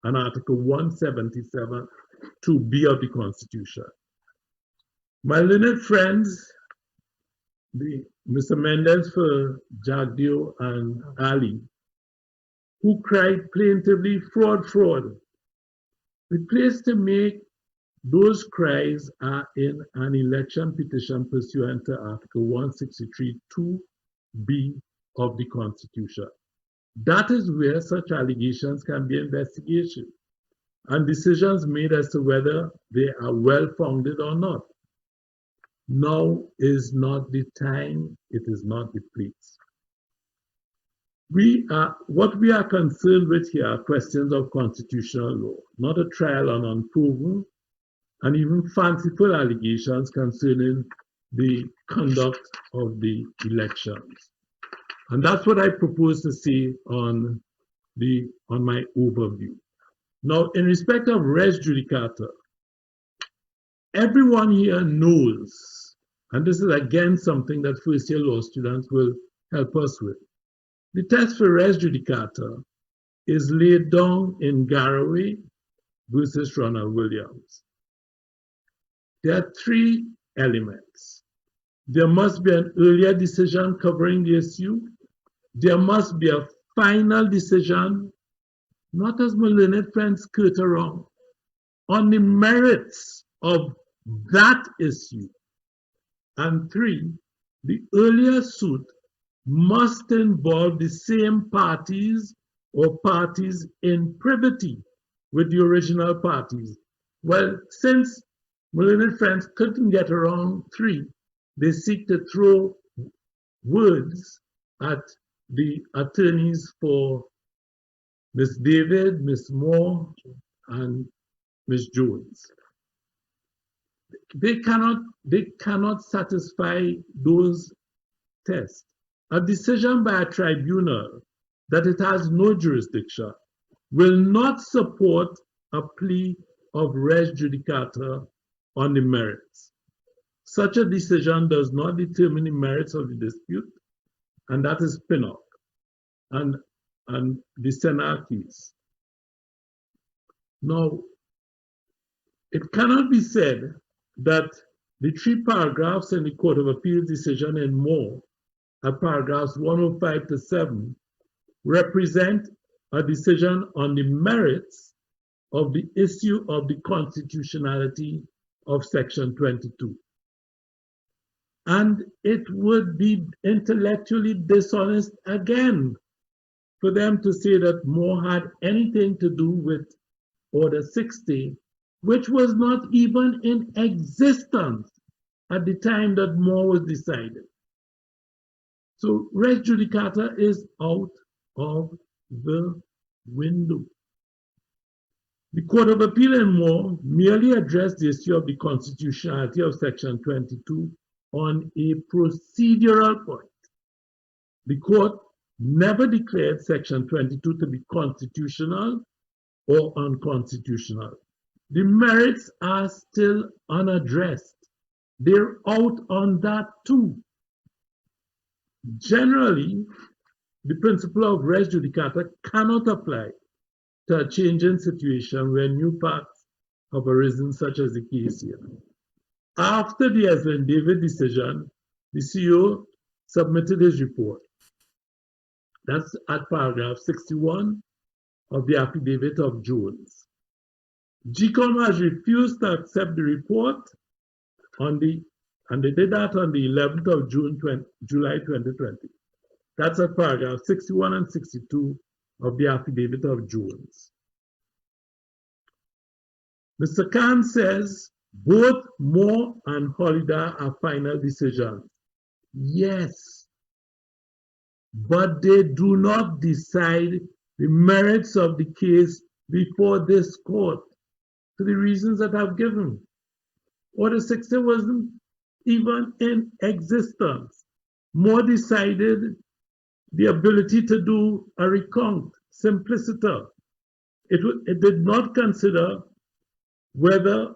and Article 177 2B of the Constitution. My learned friends, Mr. Mendez for Jagdio and Ali, who cried plaintively, fraud, fraud. The place to make those cries are in an election petition pursuant to Article 163 2B of the Constitution. That is where such allegations can be investigated and decisions made as to whether they are well-founded or not. Now is not the time, it is not the place. What we are concerned with here are questions of constitutional law, not a trial on unproven and even fanciful allegations concerning the conduct of the elections. And that's what I propose to say on my overview. Now, in respect of res judicata, everyone here knows, and this is again something that first-year law students will help us with. The test for res judicata is laid down in Garraway versus Ronald Williams. There are three elements. There must be an earlier decision covering the issue. There must be a final decision, not as my learned friends skirt around, on the merits of that issue. And three, the earlier suit must involve the same parties or parties in privity with the original parties. Well, since my learned friends couldn't get around three, they seek to throw words at the attorneys for Ms. David, Ms. Moore, and Ms. Jones. They cannot satisfy those tests. A decision by a tribunal that it has no jurisdiction will not support a plea of res judicata on the merits. Such a decision does not determine the merits of the dispute, and that is Pinnock and the Senate case. Now, it cannot be said that the three paragraphs in the Court of Appeals decision in Moore, at paragraphs 105 to 7, represent a decision on the merits of the issue of the constitutionality of Section 22. And it would be intellectually dishonest again for them to say that Moore had anything to do with Order 60, which was not even in existence at the time that Moore was decided. So res judicata is out of the window. The Court of Appeal in Moore merely addressed the issue of the constitutionality of Section 22 on a procedural point. The court never declared Section 22 to be constitutional or unconstitutional. The merits are still unaddressed. They're out on that too. Generally, the principle of res judicata cannot apply to a changing situation where new facts have arisen, such as the case here. After the Eslen David decision, the CEO submitted his report. That's at paragraph 61 of the affidavit of Jones. GECOM has refused to accept the report and they did that on the 11th of July 2020. That's at paragraph 61 and 62 of the affidavit of Jones. Mr. Khan says both Moore and Holliday are final decisions. Yes, but they do not decide the merits of the case before this court for the reasons that I've given. Order 60 wasn't even in existence. Moore decided the ability to do a recount, simpliciter. It did not consider whether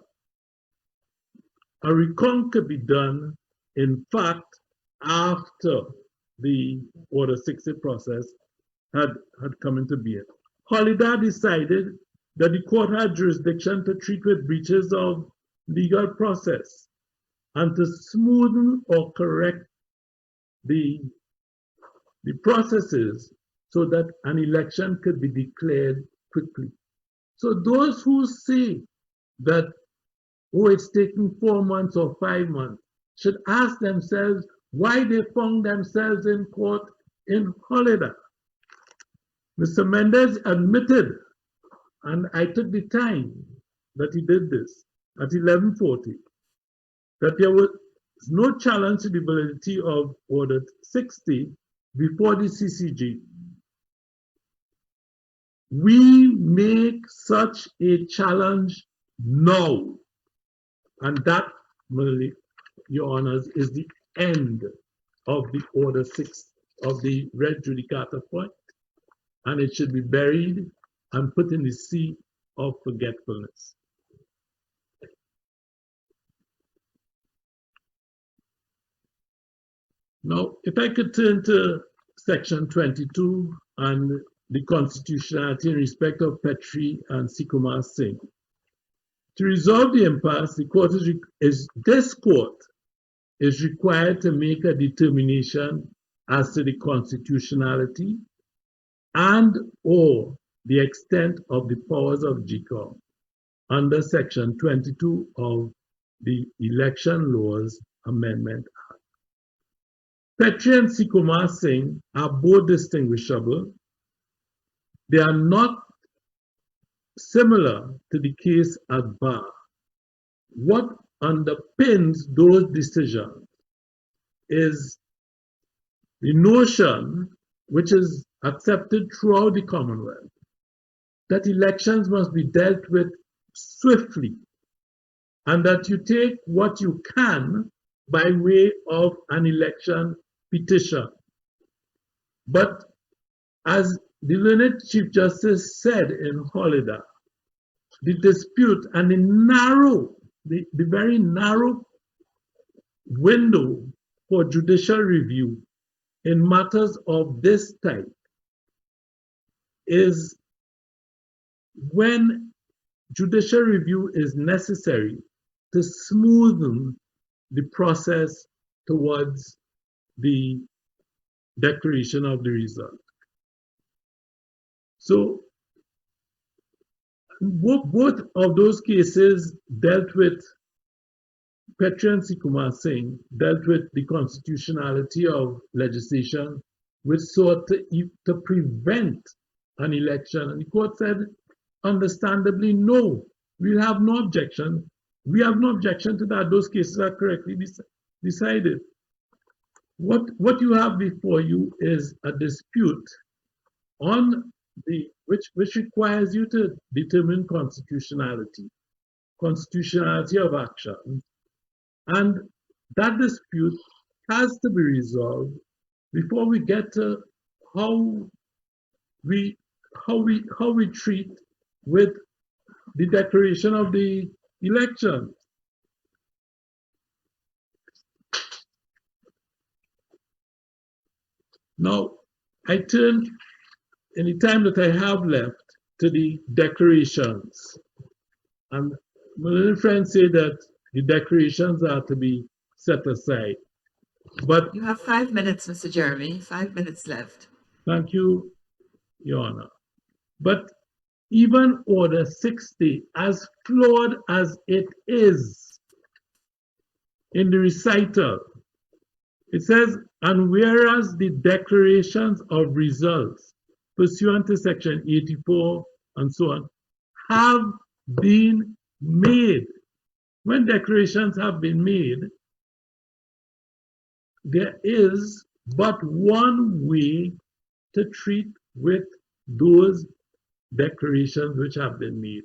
a recount could be done, in fact, after the Order 60 process had come into being. Holliday decided that the court had jurisdiction to treat with breaches of legal process and to smoothen or correct the processes so that an election could be declared quickly. So those who say that, oh, it's taking 4 months or 5 months, should ask themselves why they found themselves in court in Holliday. Mr. Mendez admitted, and I took the time that he did this, at 11:40, that there was no challenge to the validity of Order 60 before the CCG. We make such a challenge now, and that, Your Honors, is the end of the Order 6 of the red judicator point, and it should be buried and put in the sea of forgetfulness. Now, if I could turn to Section 22 and the constitutionality in respect of Petrie and Sikumar Singh. To resolve the impasse, this court is required to make a determination as to the constitutionality and or the extent of the powers of GECOM under Section 22 of the Election Laws Amendment Act. Petrie and Sikumar Singh are both distinguishable. They are not similar to the case at bar. What underpins those decisions is the notion, which is accepted throughout the Commonwealth, that elections must be dealt with swiftly, and that you take what you can by way of an election petition. But as the learned Chief Justice said in Holliday, the dispute and the very narrow window for judicial review in matters of this type is when judicial review is necessary to smoothen the process towards the declaration of the result. So both of those cases dealt with, Petrie and Sikumar Singh dealt with the constitutionality of legislation which sought to prevent an election. And the court said, understandably, no, we have no objection. We have no objection to that. Those cases are correctly decided. What you have before you is a dispute on which requires you to determine constitutionality of action, and that dispute has to be resolved before we get to how we treat with the declaration of the election. Now, I turn in the time that I have left to the declarations. And my little friends say that the declarations are to be set aside. But You have 5 minutes, Mr. Jeremy, 5 minutes left. thank you, Your Honor. But even Order 60, as flawed as it is in the recital, it says, and whereas the declarations of results pursuant to Section 84 and so on have been made. When declarations have been made, there is but one way to treat with those declarations which have been made.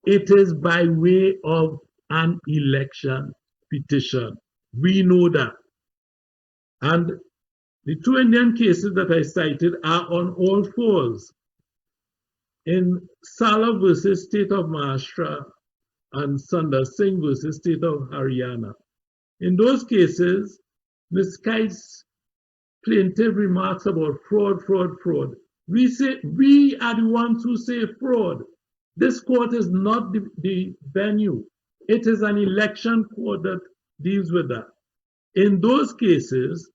It is by way of an election petition. We know that. And the two Indian cases that I cited are on all fours. In Sala versus State of Maharashtra and Sundar Singh versus State of Haryana. In those cases, Ms. Kite's plaintiff remarks about fraud. We are the ones who say fraud. This court is not the venue. It is an election court that deals with that. In those cases,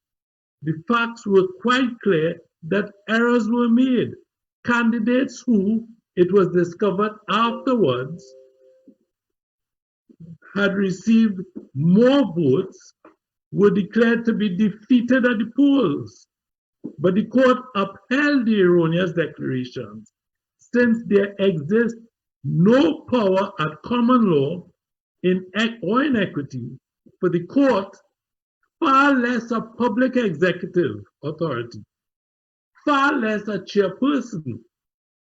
the facts were quite clear that errors were made. Candidates who, it was discovered afterwards, had received more votes were declared to be defeated at the polls. But the court upheld the erroneous declarations since there exists no power at common law or in equity for the court, far less a public executive authority, far less a chairperson,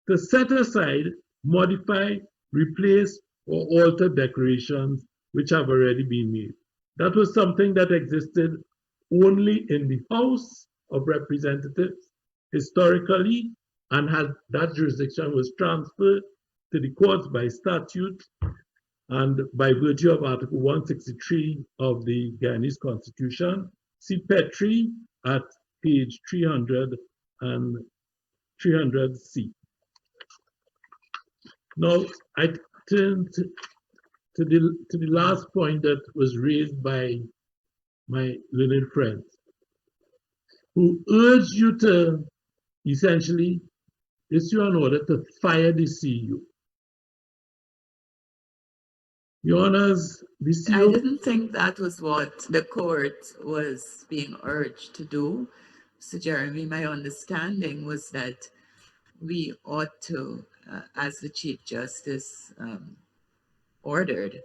to set aside, modify, replace, or alter declarations which have already been made. That was something that existed only in the House of Representatives historically, and that jurisdiction was transferred to the courts by statute and by virtue of Article 163 of the Guyanese Constitution. See Petrie at page 300 and 300C. Now, I turn to the last point that was raised by my learned friends, who urged you to essentially issue an order to fire the CEO. Your Honors, the CEO... I didn't think that was what the court was being urged to do. So Jeremy, my understanding was that we ought to, as the Chief Justice ordered,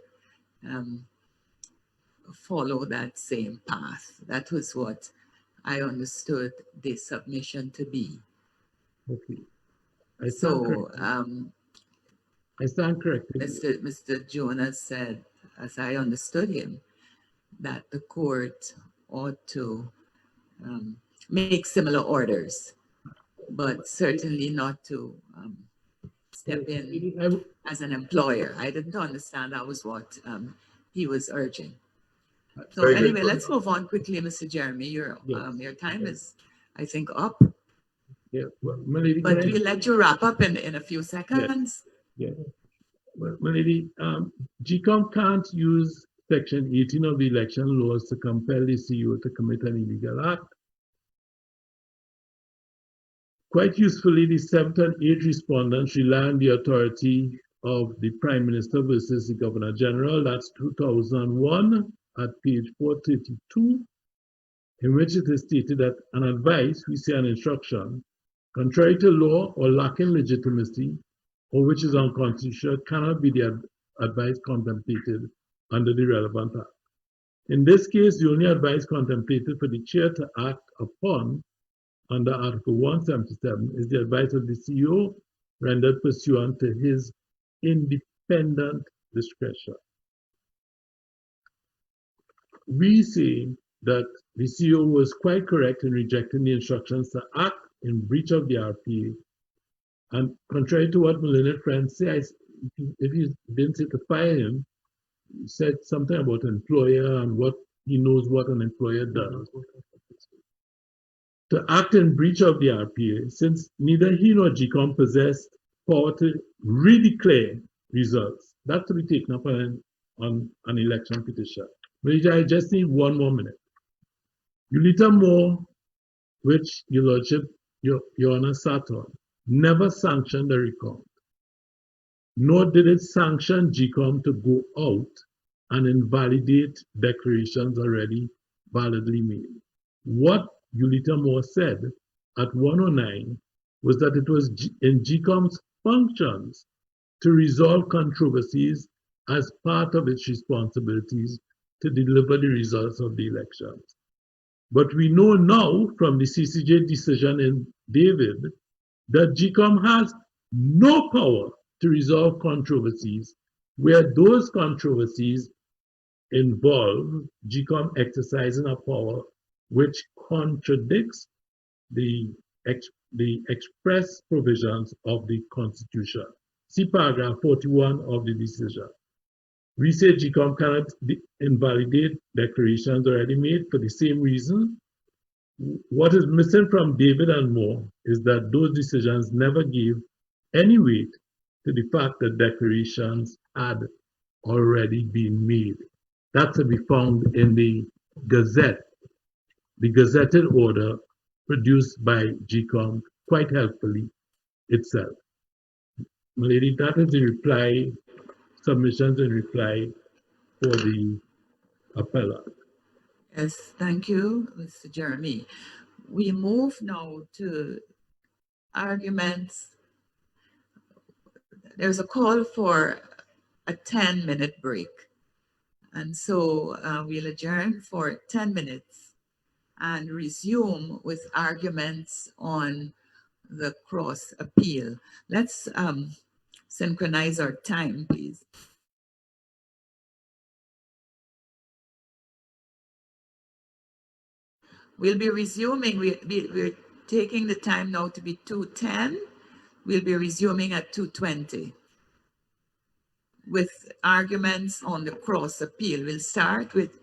follow that same path. That was what I understood the submission to be. Okay. I stand corrected. Mr. Jonas said, as I understood him, that the court ought to make similar orders, but certainly not to step in as an employer. I didn't understand that was what he was urging. So anyway, let's move on quickly, Mr. Jeremy. Your time is, I think, up. Yeah, well, my lady, but we'll let you wrap up in a few seconds. Yeah. Well, my lady, GECOM can't use Section 18 of the election laws to compel the CEO to commit an illegal act. Quite usefully, the 7th and 8th respondents rely on the authority of the Prime Minister versus the Governor General. That's 2001 at page 432, in which it is stated that an advice, we say an instruction, contrary to law or lacking legitimacy, or which is unconstitutional, cannot be the advice contemplated under the relevant act. In this case, the only advice contemplated for the chair to act upon under Article 177 is the advice of the CEO rendered pursuant to his independent discretion. We say that the CEO was quite correct in rejecting the instructions to act in breach of the RPA. And contrary to what my learned friends say, if you didn't say to fire him, he said something about employer and what he knows what an employer does. To act in breach of the RPA, since neither he nor GECOM possessed power to redeclare results, that to be taken up on an election petition. But I just need 1 more minute. Ulita Moore, which Your Lordship, Your Honor sat on, never sanctioned the recount, nor did it sanction GECOM to go out and invalidate declarations already validly made. What Ulita Moore said at 109 was that it was in GECOM's functions to resolve controversies as part of its responsibilities to deliver the results of the elections. But we know now from the CCJ decision in David that GECOM has no power to resolve controversies where those controversies involve GECOM exercising a power which contradicts the express provisions of the Constitution. See paragraph 41 of the decision. We say GECOM cannot invalidate declarations already made for the same reason. What is missing from David and Moore is that those decisions never gave any weight to the fact that declarations had already been made. That's to be found in the Gazette, the gazetted order produced by GECOM quite helpfully itself. My lady, that is the reply, submissions and reply for the appellant. Yes, thank you, Mr. Jeremy. We move now to arguments. There's a call for a 10-minute break. And so we'll adjourn for 10 minutes and resume with arguments on the cross appeal. Let's synchronize our time, please. We'll be resuming, we're taking the time now to be 2:10. We'll be resuming at 2:20 with arguments on the cross appeal. We'll start with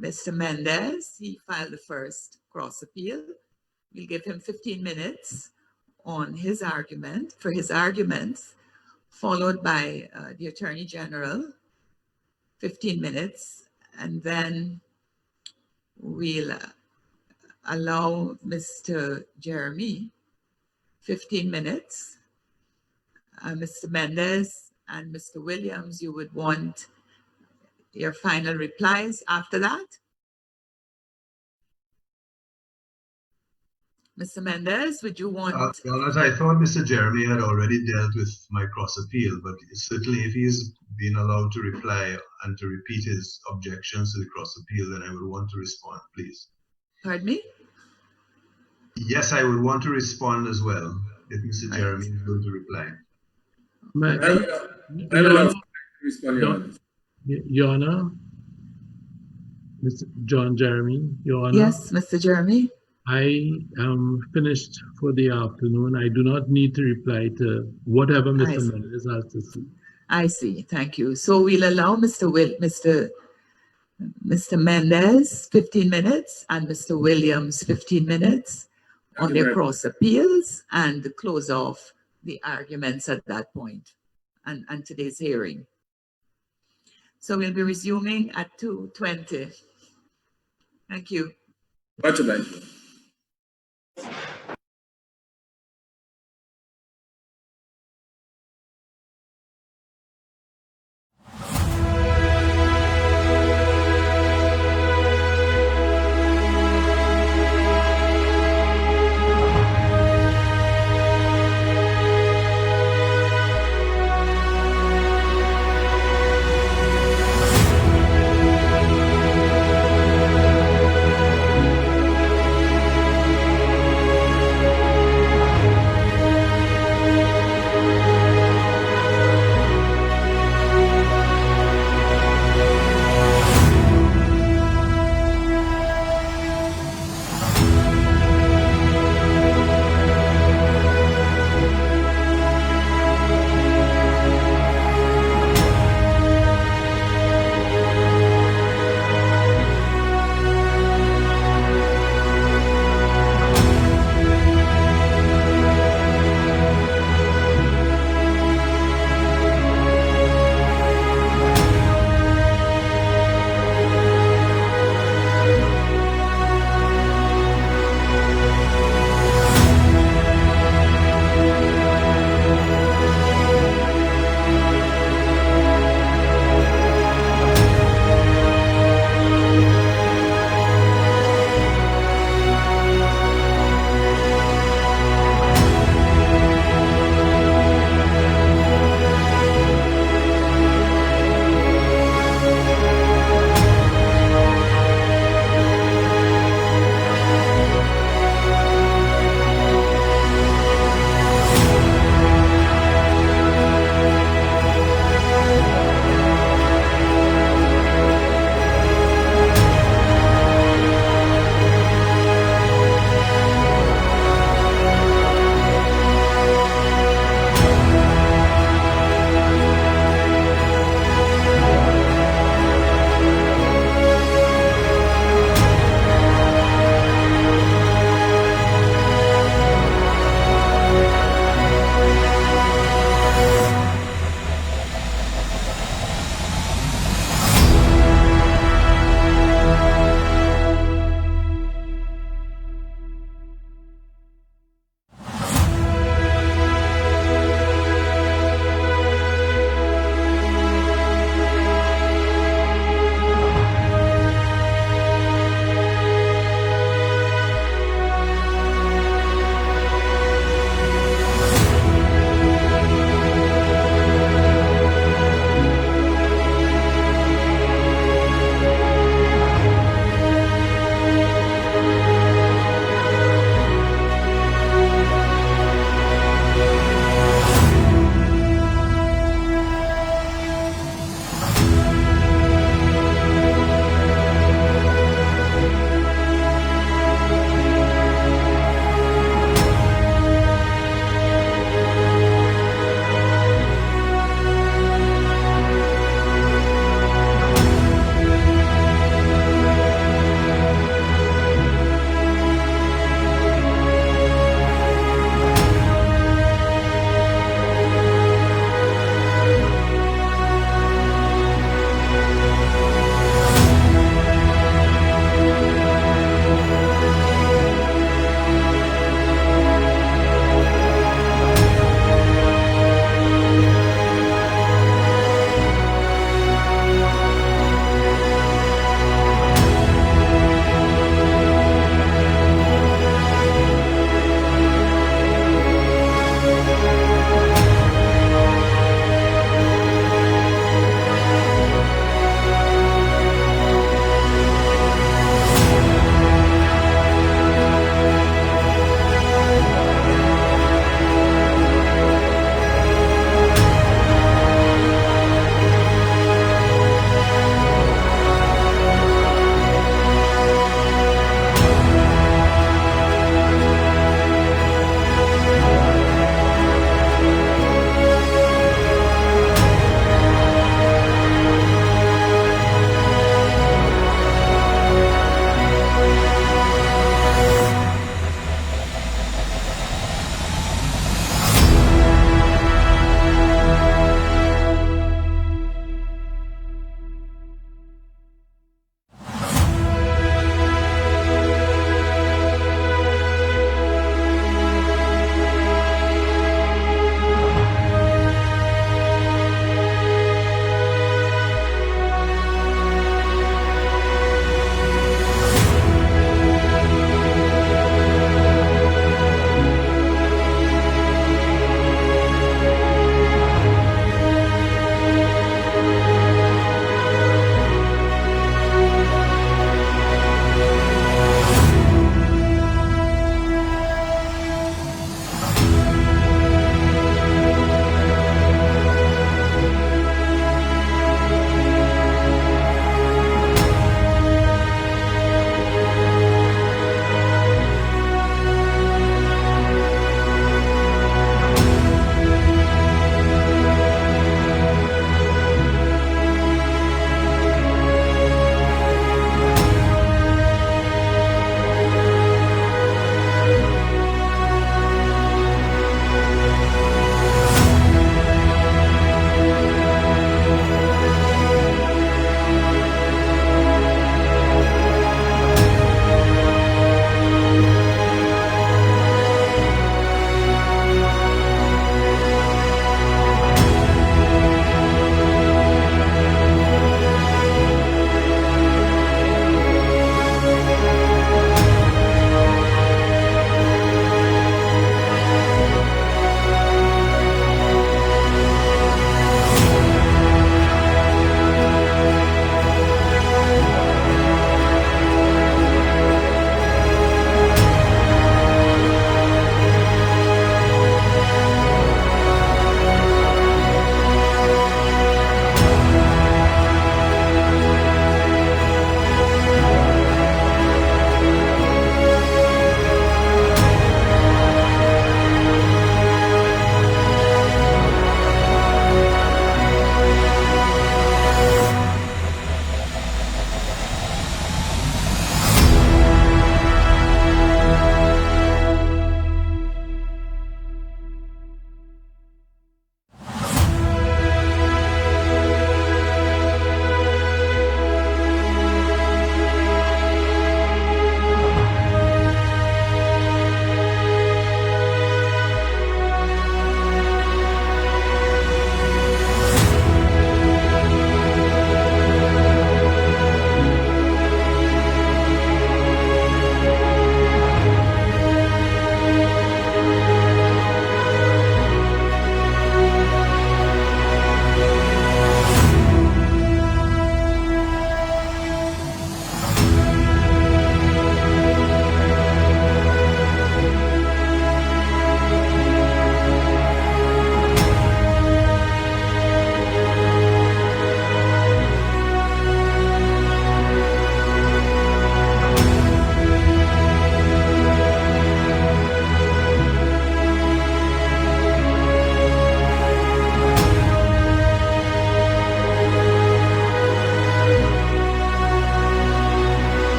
Mr. Mendez. He filed the first cross appeal. We'll give him 15 minutes on his argument, for his arguments, followed by the Attorney General, 15 minutes, and then we'll allow Mr. Jeremy 15 minutes. Mr. Mendez and Mr. Williams, you would want your final replies after that? Mr. Mendez, would you want? Well, as I thought Mr. Jeremy had already dealt with my cross appeal, but certainly if he's been allowed to reply and to repeat his objections to the cross appeal, then I would want to respond, please. Pardon me? Yes, I would want to respond as well, if Mr. Jeremy is going to reply. Your Honor, Mr. John Jeremy, Your Honor. Yes, Mr. Jeremy. I am finished for the afternoon. I do not need to reply to whatever Mr. Mendez has to say. I see. Thank you. So we'll allow Mr. Mendez 15 minutes and Mr. Williams 15 minutes on their cross appeals and close off the arguments at that point and today's hearing. So we'll be resuming at 2:20. Thank you. Much obliged.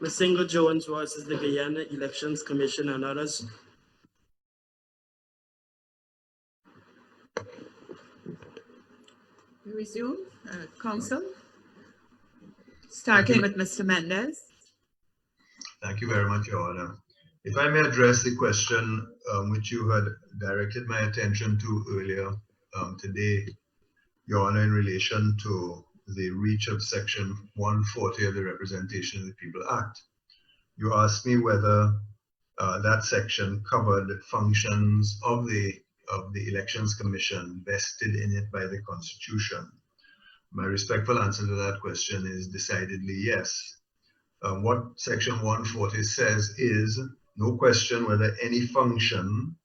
Misenga Jones versus the Guyana Elections Commission and others. We resume, Council, starting with Mr. Mendez. Thank you very much, Your Honor. If I may address the question which you had directed my attention to earlier today, Your Honor, in relation to the reach of Section 140 of the Representation of the People Act. You asked me whether that section covered functions of the Elections Commission vested in it by the Constitution. My respectful answer to that question is decidedly yes. What Section 140 says is no question whether any function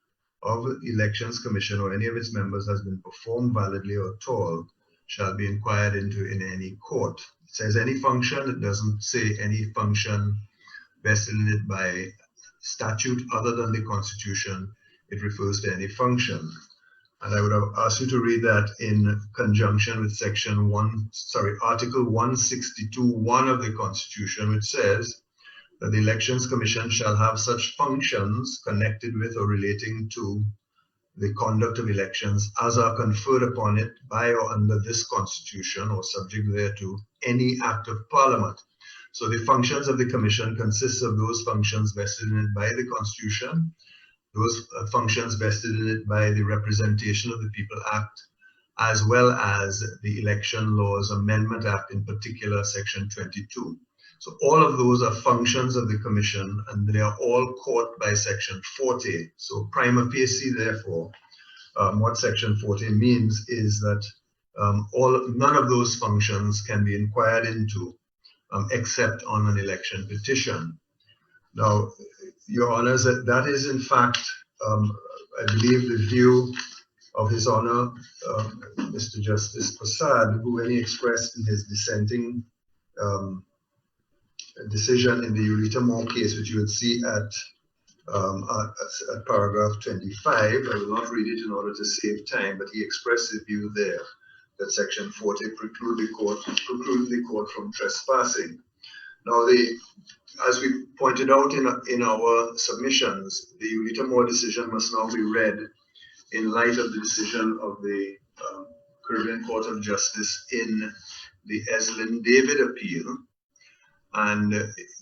of the Elections Commission or any of its members has been performed validly or at all shall be inquired into in any court. It says any function, it doesn't say any function vested in it by statute other than the Constitution. It refers to any function. And I would have asked you to read that in conjunction with Article 162(1) of the Constitution, which says that the Elections Commission shall have such functions connected with or relating to the conduct of elections as are conferred upon it by or under this Constitution or subject thereto any act of Parliament. So the functions of the Commission consist of those functions vested in it by the Constitution, those functions vested in it by the Representation of the People Act, as well as the Election Laws Amendment Act, in particular Section 22. So all of those are functions of the Commission, and they are all caught by Section 40. So prima facie, therefore, what Section 40 means is that none of those functions can be inquired into except on an election petition. Now, Your Honours, that is in fact, I believe, the view of His Honour, Mr. Justice Prasad, who, when he expressed in his dissenting decision in the Eureka Moore case, which you would see at paragraph 25, I will not read it in order to save time, but he expressed his view there that Section 40 precluded the court from trespassing. Now, as we pointed out in our submissions, the Eureka Moore decision must now be read in light of the decision of the Caribbean Court of Justice in the Eslin David appeal. And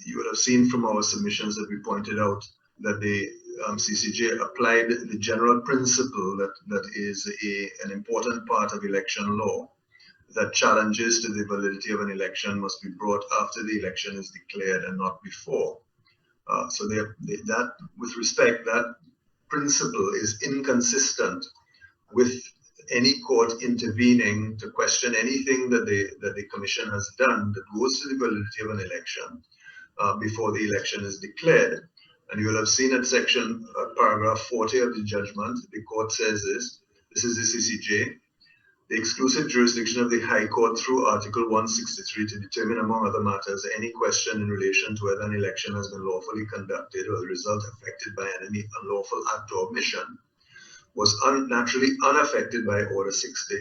you would have seen from our submissions that we pointed out that the CCJ applied the general principle that is an important part of election law, that challenges to the validity of an election must be brought after the election is declared and not before. So that, with respect, that principle is inconsistent with any court intervening to question anything that the Commission has done that goes to the validity of an election before the election is declared. And you will have seen at paragraph 40 of the judgment, the court says this is the CCJ, the exclusive jurisdiction of the High Court through Article 163 to determine, among other matters, any question in relation to whether an election has been lawfully conducted or the result affected by any unlawful act or omission was naturally unaffected by Order 60.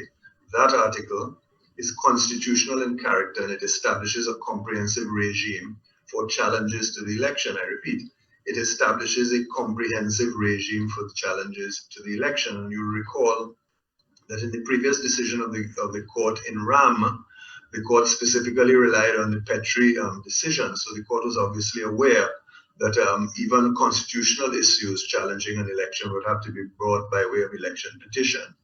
That article is constitutional in character and it establishes a comprehensive regime for challenges to the election. I repeat, it establishes a comprehensive regime for the challenges to the election. And you'll recall that in the previous decision of the court in Ram, the court specifically relied on the Petrie decision. So the court was obviously aware that even constitutional issues challenging an election would have to be brought by way of election petition.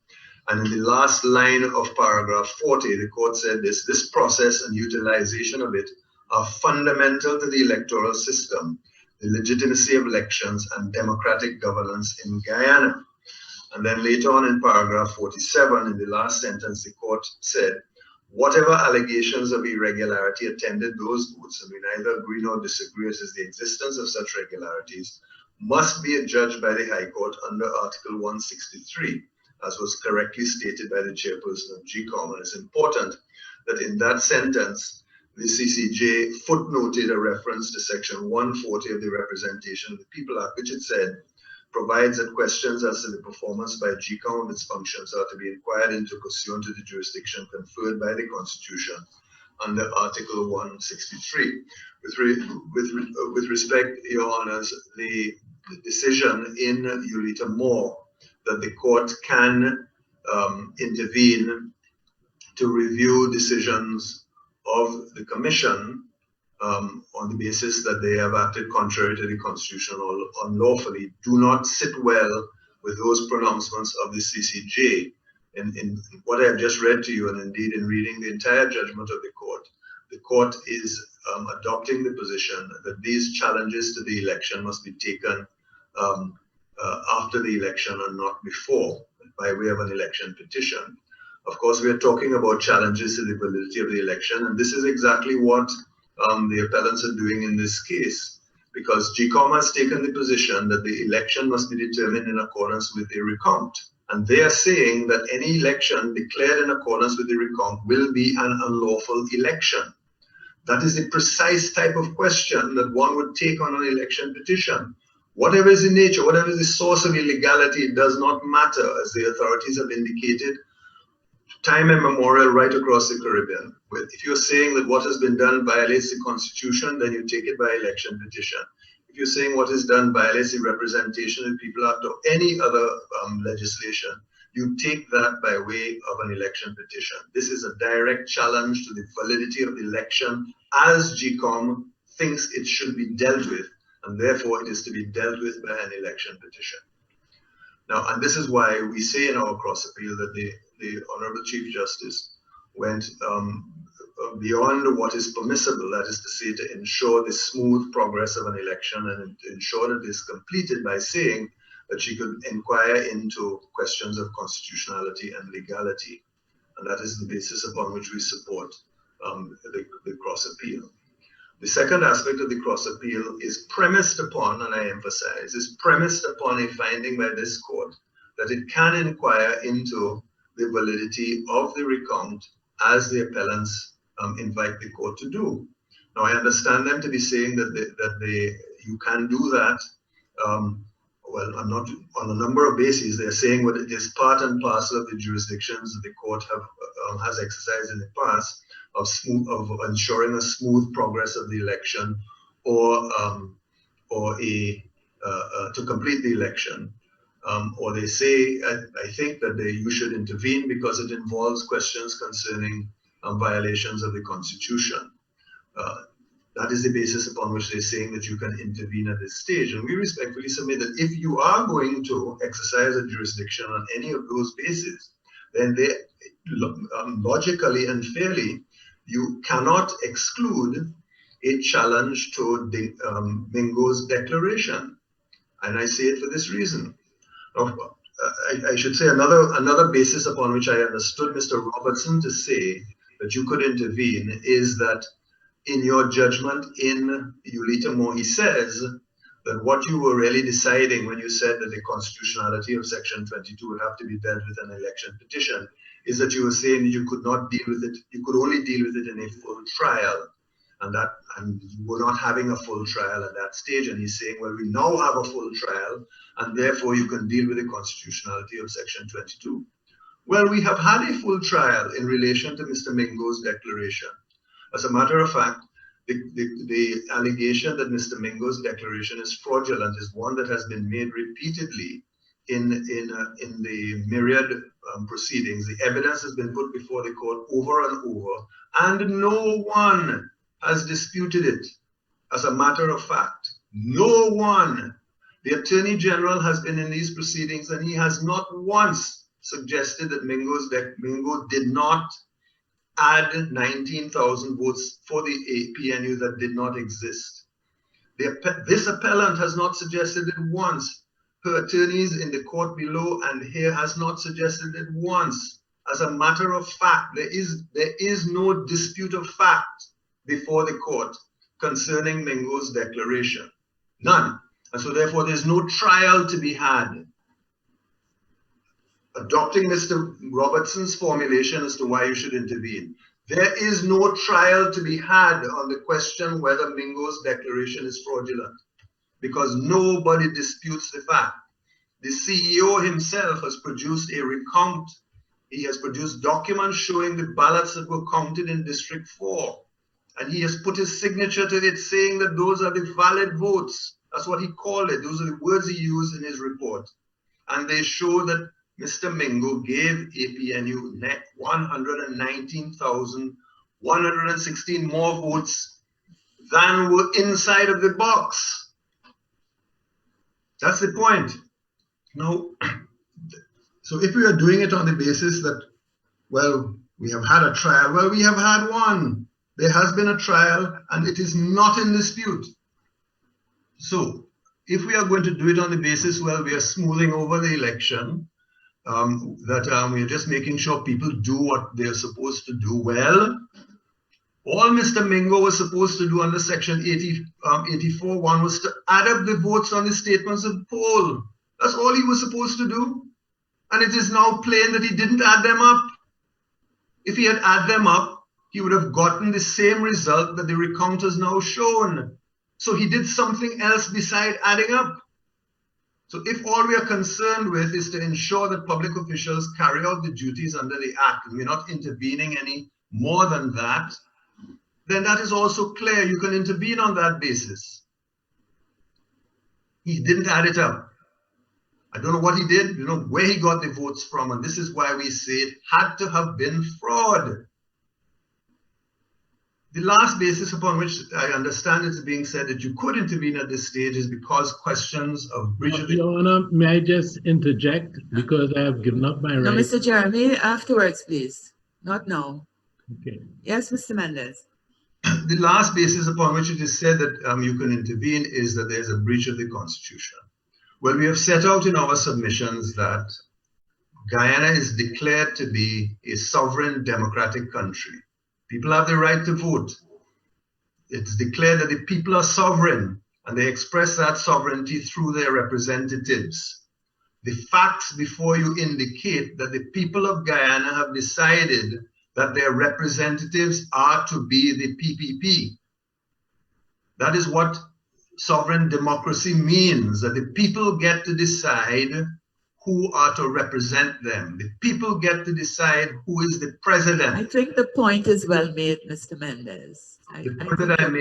And in the last line of paragraph 40, the court said this process and utilization of it are fundamental to the electoral system, the legitimacy of elections and democratic governance in Guyana. And then later on in paragraph 47, in the last sentence, the court said, whatever allegations of irregularity attended those votes, and we neither agree nor disagree as is the existence of such regularities, must be adjudged by the High Court under Article 163, as was correctly stated by the chairperson of GECOM. And it's important that in that sentence, the CCJ footnoted a reference to Section 140 of the Representation of the People Act, which it said provides that questions as to the performance by GECOM of its functions are to be inquired into pursuant to the jurisdiction conferred by the Constitution under Article 163. With respect, Your Honors, the decision in Ulita Moore that the court can intervene to review decisions of the Commission on the basis that they have acted contrary to the Constitution or unlawfully do not sit well with those pronouncements of the CCJ. In what I have just read to you, and indeed in reading the entire judgment of the court is adopting the position that these challenges to the election must be taken after the election and not before, by way of an election petition. Of course, we are talking about challenges to the validity of the election, and this is exactly what the appellants are doing in this case, because GECOM has taken the position that the election must be determined in accordance with the recount. And they are saying that any election declared in accordance with the recount will be an unlawful election. That is the precise type of question that one would take on an election petition. Whatever is the nature, whatever is the source of illegality, it does not matter, as the authorities have indicated, time immemorial right across the Caribbean. If you're saying that what has been done violates the Constitution, then you take it by election petition. If you're saying what is done violates the Representation of People Act or any other legislation, you take that by way of an election petition. This is a direct challenge to the validity of the election as GECOM thinks it should be dealt with, and therefore it is to be dealt with by an election petition. Now, and this is why we say in our cross appeal that the Honorable Chief Justice went beyond what is permissible, that is to say, to ensure the smooth progress of an election and to ensure that it is completed by saying that she could inquire into questions of constitutionality and legality. And that is the basis upon which we support the cross appeal. The second aspect of the cross appeal is premised upon, and I emphasize, is premised upon a finding by this court that it can inquire into the validity of the recount as the appellants invite the court to do. Now, I understand them to be saying that you can do that. Well, I'm not on a number of bases. They're saying what it is part and parcel of the jurisdictions that the court has exercised in the past of ensuring a smooth progress of the election or to complete the election. Or they say, I think that you should intervene because it involves questions concerning violations of the Constitution. That is the basis upon which they're saying that you can intervene at this stage. And we respectfully submit that if you are going to exercise a jurisdiction on any of those bases, then they logically and fairly, you cannot exclude a challenge to Mingo's declaration. And I say it for this reason. I should say another basis upon which I understood Mr. Robertson to say that you could intervene is that in your judgment in Ulita Moore, he says that what you were really deciding when you said that the constitutionality of Section 22 would have to be dealt with an election petition is that you were saying that you could not deal with it, you could only deal with it in a full trial, and you were not having a full trial at that stage. And he's saying, well, we now have a full trial, and therefore you can deal with the constitutionality of Section 22. Well, we have had a full trial in relation to Mr. Mingo's declaration. As a matter of fact, the allegation that Mr. Mingo's declaration is fraudulent is one that has been made repeatedly in the myriad proceedings. The evidence has been put before the court over and over, and no one has disputed it. As a matter of fact, no one. The Attorney General has been in these proceedings, and he has not once suggested that Mingo did not add 19,000 votes for the APNU that did not exist. This appellant has not suggested it once. Her attorneys in the court below and here has not suggested it once. As a matter of fact, there is no dispute of fact before the court concerning Mingo's declaration. None. And so therefore there's no trial to be had. Adopting Mr. Robertson's formulation as to why you should intervene, there is no trial to be had on the question whether Mingo's declaration is fraudulent, because nobody disputes the fact. The CEO himself has produced a recount, He has produced documents showing the ballots that were counted in District 4. And he has put his signature to it saying that those are the valid votes. That's what he called it. Those are the words he used in his report. And they show that Mr. Mingo gave APNU net 119,116 more votes than were inside of the box. That's the point. Now, so if we are doing it on the basis that, well, we have had a trial, well, we have had one. There has been a trial and it is not in dispute. So if we are going to do it on the basis, well, we are smoothing over the election, that we are just making sure people do what they're supposed to do. Well, all Mr. Mingo was supposed to do under Section 84.1 was to add up the votes on the statements of poll. That's all he was supposed to do. And it is now plain that he didn't add them up. If he had added them up, he would have gotten the same result that the recount has now shown. So he did something else beside adding up. So if all we are concerned with is to ensure that public officials carry out the duties under the Act, and we're not intervening any more than that, then that is also clear. You can intervene on that basis. He didn't add it up. I don't know what he did, you know, where he got the votes from, and this is why we say it had to have been fraud. The last basis upon which I understand it's being said that you could intervene at this stage is because questions of breach of the... Your Honor, may I just interject because I have given up my right? No, Mr. Jeremy, afterwards, please. Not now. Okay. Yes, Mr. Mendez. The last basis upon which it is said that you can intervene is that there's a breach of the Constitution. Well, we have set out in our submissions that Guyana is declared to be a sovereign democratic country. People have the right to vote. It's declared that the people are sovereign and they express that sovereignty through their representatives. The facts before you indicate that the people of Guyana have decided that their representatives are to be the PPP. That is what sovereign democracy means, that the people get to decide who are to represent them. The people get to decide who is the president. I think the point is well made, Mr. Mendez. The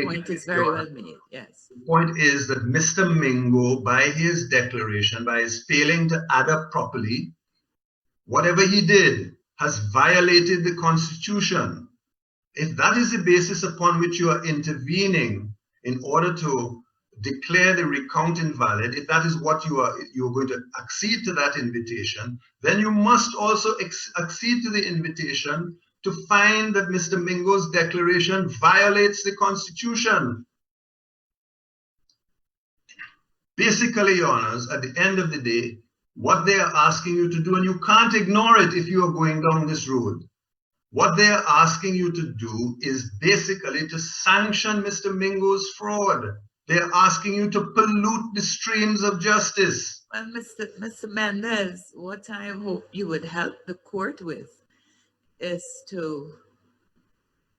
point is very well made, yes. The point is that Mr. Mingo, by his declaration, by his failing to add up properly, whatever he did has violated the Constitution. If that is the basis upon which you are intervening in order to declare the recount invalid, if that is what you're going to accede to that invitation, then you must also accede to the invitation to find that Mr. Mingo's declaration violates the Constitution. Basically, Your Honors, at the end of the day, what they are asking you to do, and you can't ignore it if you are going down this road, what they are asking you to do is basically to sanction Mr. Mingo's fraud. They're asking you to pollute the streams of justice. Well, Mr. Mendez, what I hope you would help the court with is to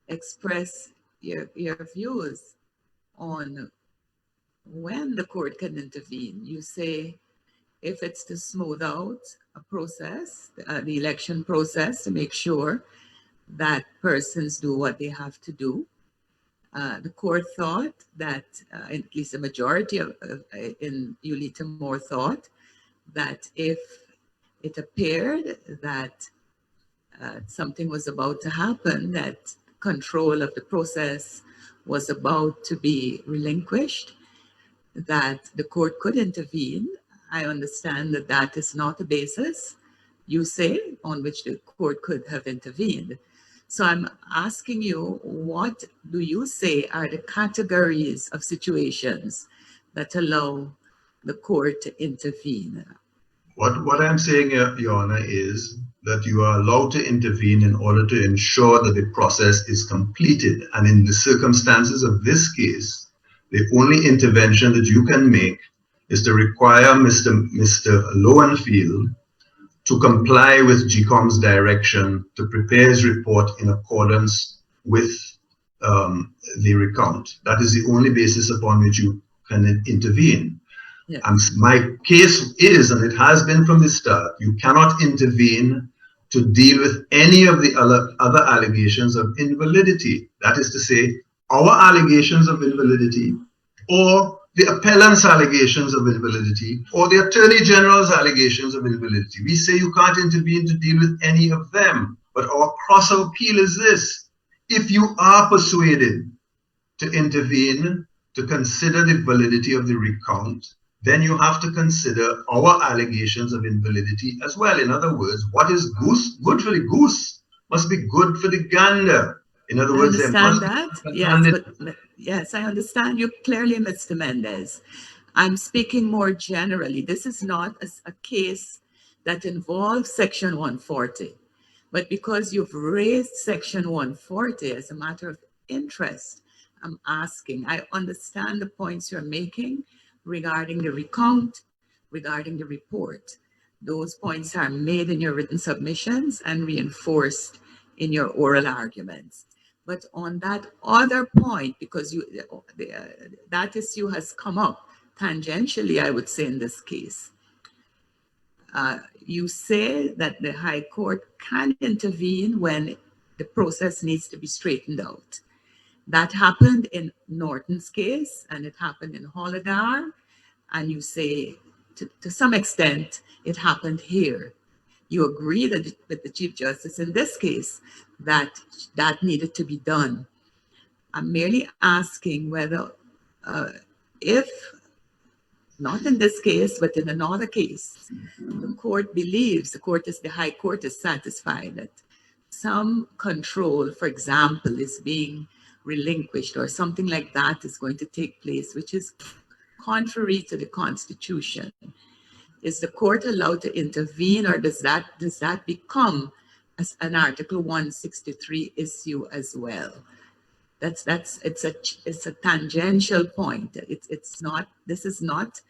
express your views on when the court can intervene. You say if it's to smooth out a process, the election process, to make sure that persons do what they have to do. The court thought that, at least a majority in Ulita Moore thought that if it appeared that something was about to happen, that control of the process was about to be relinquished, that the court could intervene. I understand that that is not a basis, you say, on which the court could have intervened. So I'm asking you, what do you say are the categories of situations that allow the court to intervene? What I'm saying, Your Honor, is that you are allowed to intervene in order to ensure that the process is completed. And in the circumstances of this case, the only intervention that you can make is to require Mr. Lowenfield to comply with GECOM's direction to prepare his report in accordance with the recount. That is the only basis upon which you can intervene. Yeah. And my case is, and it has been from the start, you cannot intervene to deal with any of the other allegations of invalidity. That is to say, our allegations of invalidity, or the appellant's allegations of invalidity, or the Attorney General's allegations of invalidity. We say you can't intervene to deal with any of them. But our cross appeal is this: if you are persuaded to intervene, to consider the validity of the recount, then you have to consider our allegations of invalidity as well. In other words, what is good for the goose must be good for the gander. In other words, there must be yes, I understand you clearly, Mr. Mendez. I'm speaking more generally. This is not a case that involves Section 140, but because you've raised Section 140 as a matter of interest, I'm asking. I understand the points you're making regarding the recount, regarding the report. Those points are made in your written submissions and reinforced in your oral arguments. But on that other point, because that issue has come up tangentially, I would say in this case, you say that the High Court can intervene when the process needs to be straightened out. That happened in Norton's case, and it happened in Holidar, and you say, to some extent, it happened here. You agree that with the Chief Justice in this case that that needed to be done. I'm merely asking whether, if not in this case, but in another case, the court believes, the High Court is satisfied that some control, for example, is being relinquished or something like that is going to take place, which is contrary to the Constitution. Is the court allowed to intervene, or does that become as an Article 163 issue as well? It's a tangential point. This is not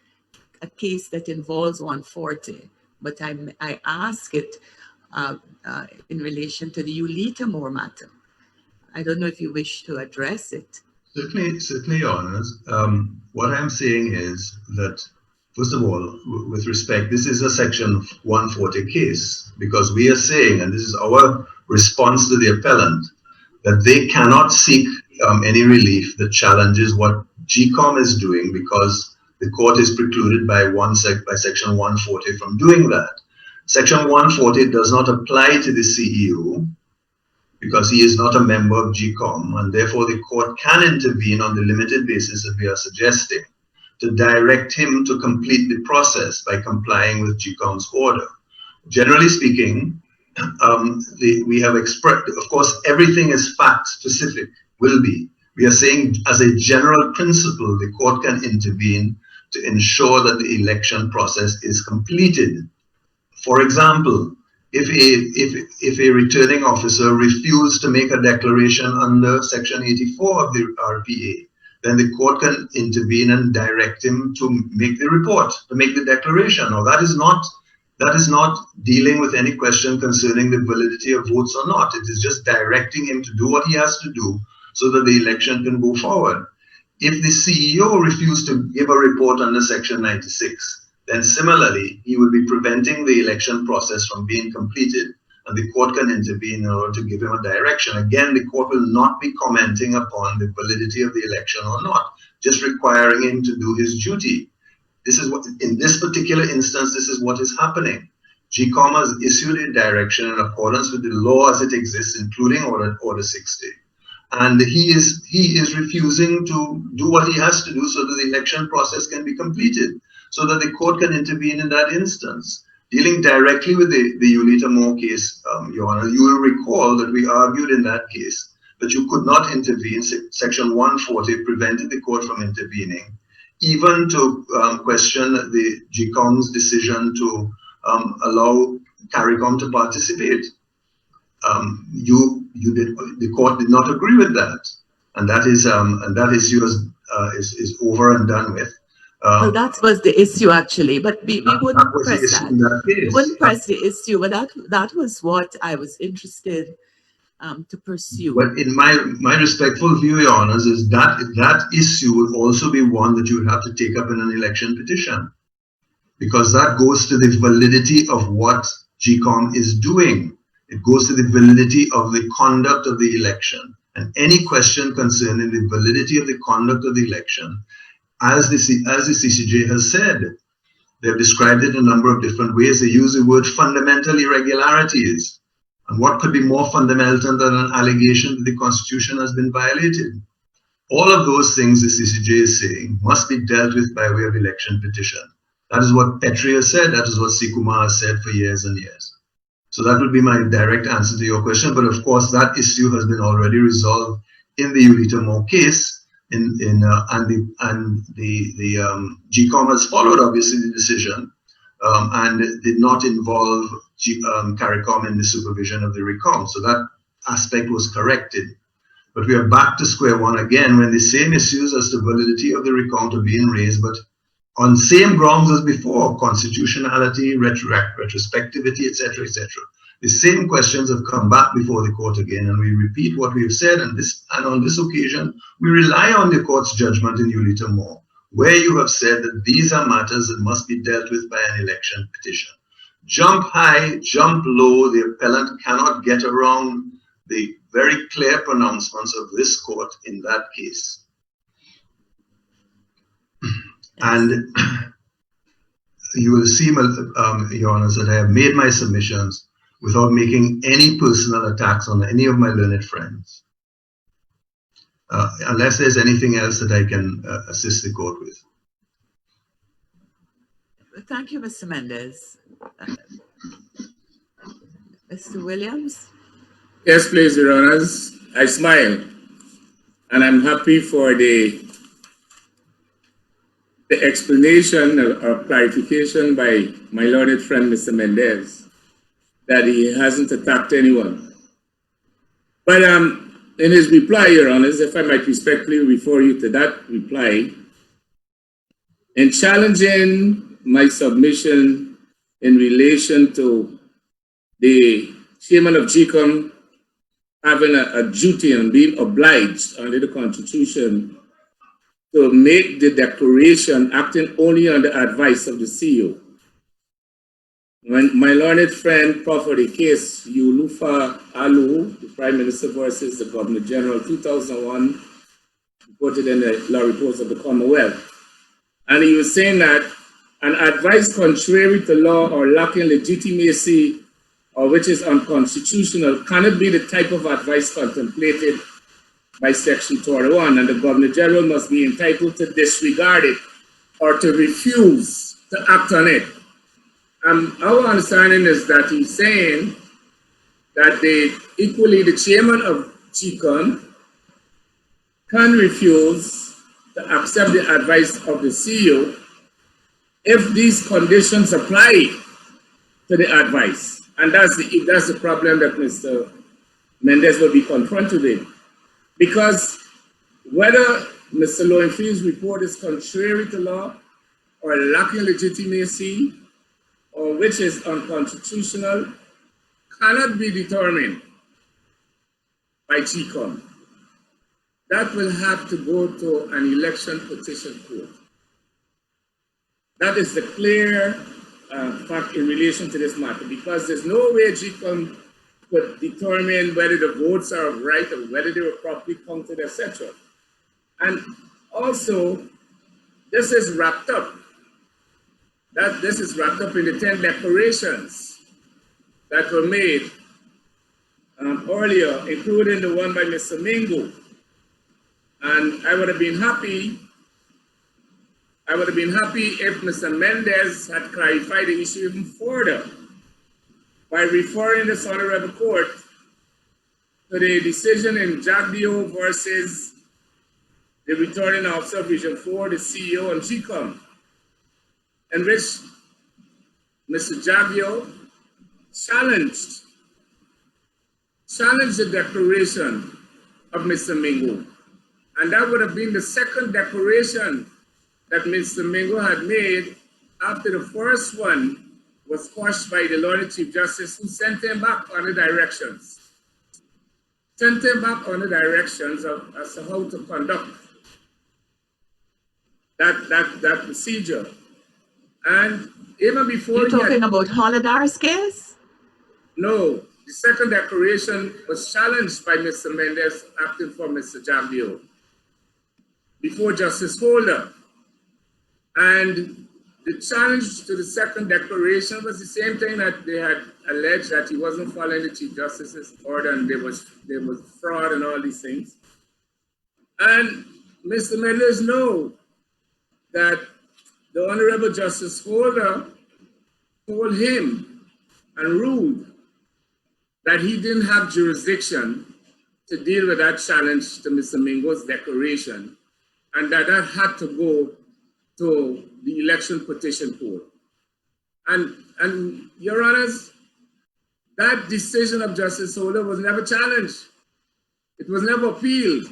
a case that involves 140, but I ask it in relation to the Ulita matter. I don't know if you wish to address it. Certainly, Your Honors. What I'm saying is that, first of all, with respect, this is a Section 140 case, because we are saying, and this is our response to the appellant, that they cannot seek any relief that challenges what GECOM is doing, because the court is precluded by Section 140 from doing that. Section 140 does not apply to the CEO, because he is not a member of GECOM, and therefore the court can intervene on the limited basis that we are suggesting, to direct him to complete the process by complying with GECOM's order. Generally speaking, we have expressed, of course, everything is fact specific, will be. We are saying as a general principle, the court can intervene to ensure that the election process is completed. For example, if a returning officer refused to make a declaration under Section 84 of the RPA, then the court can intervene and direct him to make the report, to make the declaration. Or that is not dealing with any question concerning the validity of votes or not. It is just directing him to do what he has to do so that the election can go forward. If the CEO refused to give a report under Section 96, then similarly, he will be preventing the election process from being completed, and the court can intervene in order to give him a direction. Again, the court will not be commenting upon the validity of the election or not, just requiring him to do his duty. This is what, in this particular instance, this is what is happening. GECOM has issued a direction in accordance with the law as it exists, including Order 60. And he is refusing to do what he has to do so that the election process can be completed, so that the court can intervene in that instance. Dealing directly with the Ulita Moore case, Your Honor, you will recall that we argued in that case that you could not intervene. Section 140 prevented the court from intervening, even to question the GECOM's decision to allow CARICOM to participate. The court did not agree with that, and that issue is over and done with. Well, that was the issue actually, but we wouldn't press that. We wouldn't press the issue, but that was what I was interested to pursue. But in my respectful view, Your Honors, is that issue would also be one that you would have to take up in an election petition, because that goes to the validity of what GECOM is doing. It goes to the validity of the conduct of the election. And any question concerning the validity of the conduct of the election, as the CCJ has said, they've described it in a number of different ways. They use the word fundamental irregularities. And what could be more fundamental than an allegation that the Constitution has been violated? All of those things the CCJ is saying must be dealt with by way of election petition. That is what Petri has said. That is what Sikuma has said for years and years. So that would be my direct answer to your question. But of course, that issue has been already resolved in the Ulita Moore case, and the GECOM has followed obviously the decision and did not involve CARICOM in the supervision of the RECOM. So that aspect was corrected. But we are back to square one again when the same issues as to validity of the RECOM are being raised, but on same grounds as before: constitutionality, retrospectivity, etc., etc. The same questions have come back before the court again, and we repeat what we have said. And on this occasion, we rely on the court's judgment in Ulita Moore, where you have said that these are matters that must be dealt with by an election petition. Jump high, jump low. The appellant cannot get around the very clear pronouncements of this court in that case. And you will see, Your Honors, that I have made my submissions without making any personal attacks on any of my learned friends, unless there's anything else that I can assist the court with. Thank you, Mr. Mendez. Mr. Williams? Yes, please, Your Honors. I smile, and I'm happy for the explanation or clarification by my learned friend, Mr. Mendez, that he hasn't attacked anyone. But in his reply, Your Honors, if I might respectfully refer you to that reply, in challenging my submission in relation to the chairman of GECOM having a duty and being obliged under the Constitution to make the declaration acting only on the advice of the CEO. When my learned friend proffered a case, Yulufa Alu, the Prime Minister versus the Governor General, 2001, reported in the law reports of the Commonwealth. And he was saying that an advice contrary to law or lacking legitimacy or which is unconstitutional cannot be the type of advice contemplated by Section 201, and the Governor General must be entitled to disregard it or to refuse to act on it. Our understanding is that he's saying that equally the chairman of GECOM can refuse to accept the advice of the CEO if these conditions apply to the advice. And that's the problem that Mr. Mendez will be confronted with. Because whether Mr. Lowenfield's report is contrary to law or lacking legitimacy or which is unconstitutional cannot be determined by GECOM. That will have to go to an election petition court. That is the clear fact in relation to this matter, because there's no way GECOM could determine whether the votes are right or whether they were properly counted, etc. And also, this is wrapped up. This is wrapped up in the 10 declarations that were made earlier, including the one by Mr. Mingo. And I would have been happy if Mr. Mendez had clarified the issue even further by referring this honorable court to the decision in Jagdio versus the returning officer of Region 4, the CEO and GECOM, in which Mr. Jagdio challenged the declaration of Mr. Mingo. And that would have been the second declaration that Mr. Mingo had made after the first one was quashed by the Lord Chief Justice, who sent him back on the directions. Sent him back on the directions as to how to conduct that procedure. And even before— You're talking about Holodar's case? No, the second declaration was challenged by Mr. Mendes acting for Mr. Jambio before Justice Holder. And the challenge to the second declaration was the same thing that they had alleged, that he wasn't following the Chief Justice's order and there was fraud and all these things. And Mr. Mendes knows that the Honorable Justice Holder told him and ruled that he didn't have jurisdiction to deal with that challenge to Mr. Mingo's declaration, and that had to go to the election petition court. And Your Honors, that decision of Justice Holder was never challenged. It was never appealed.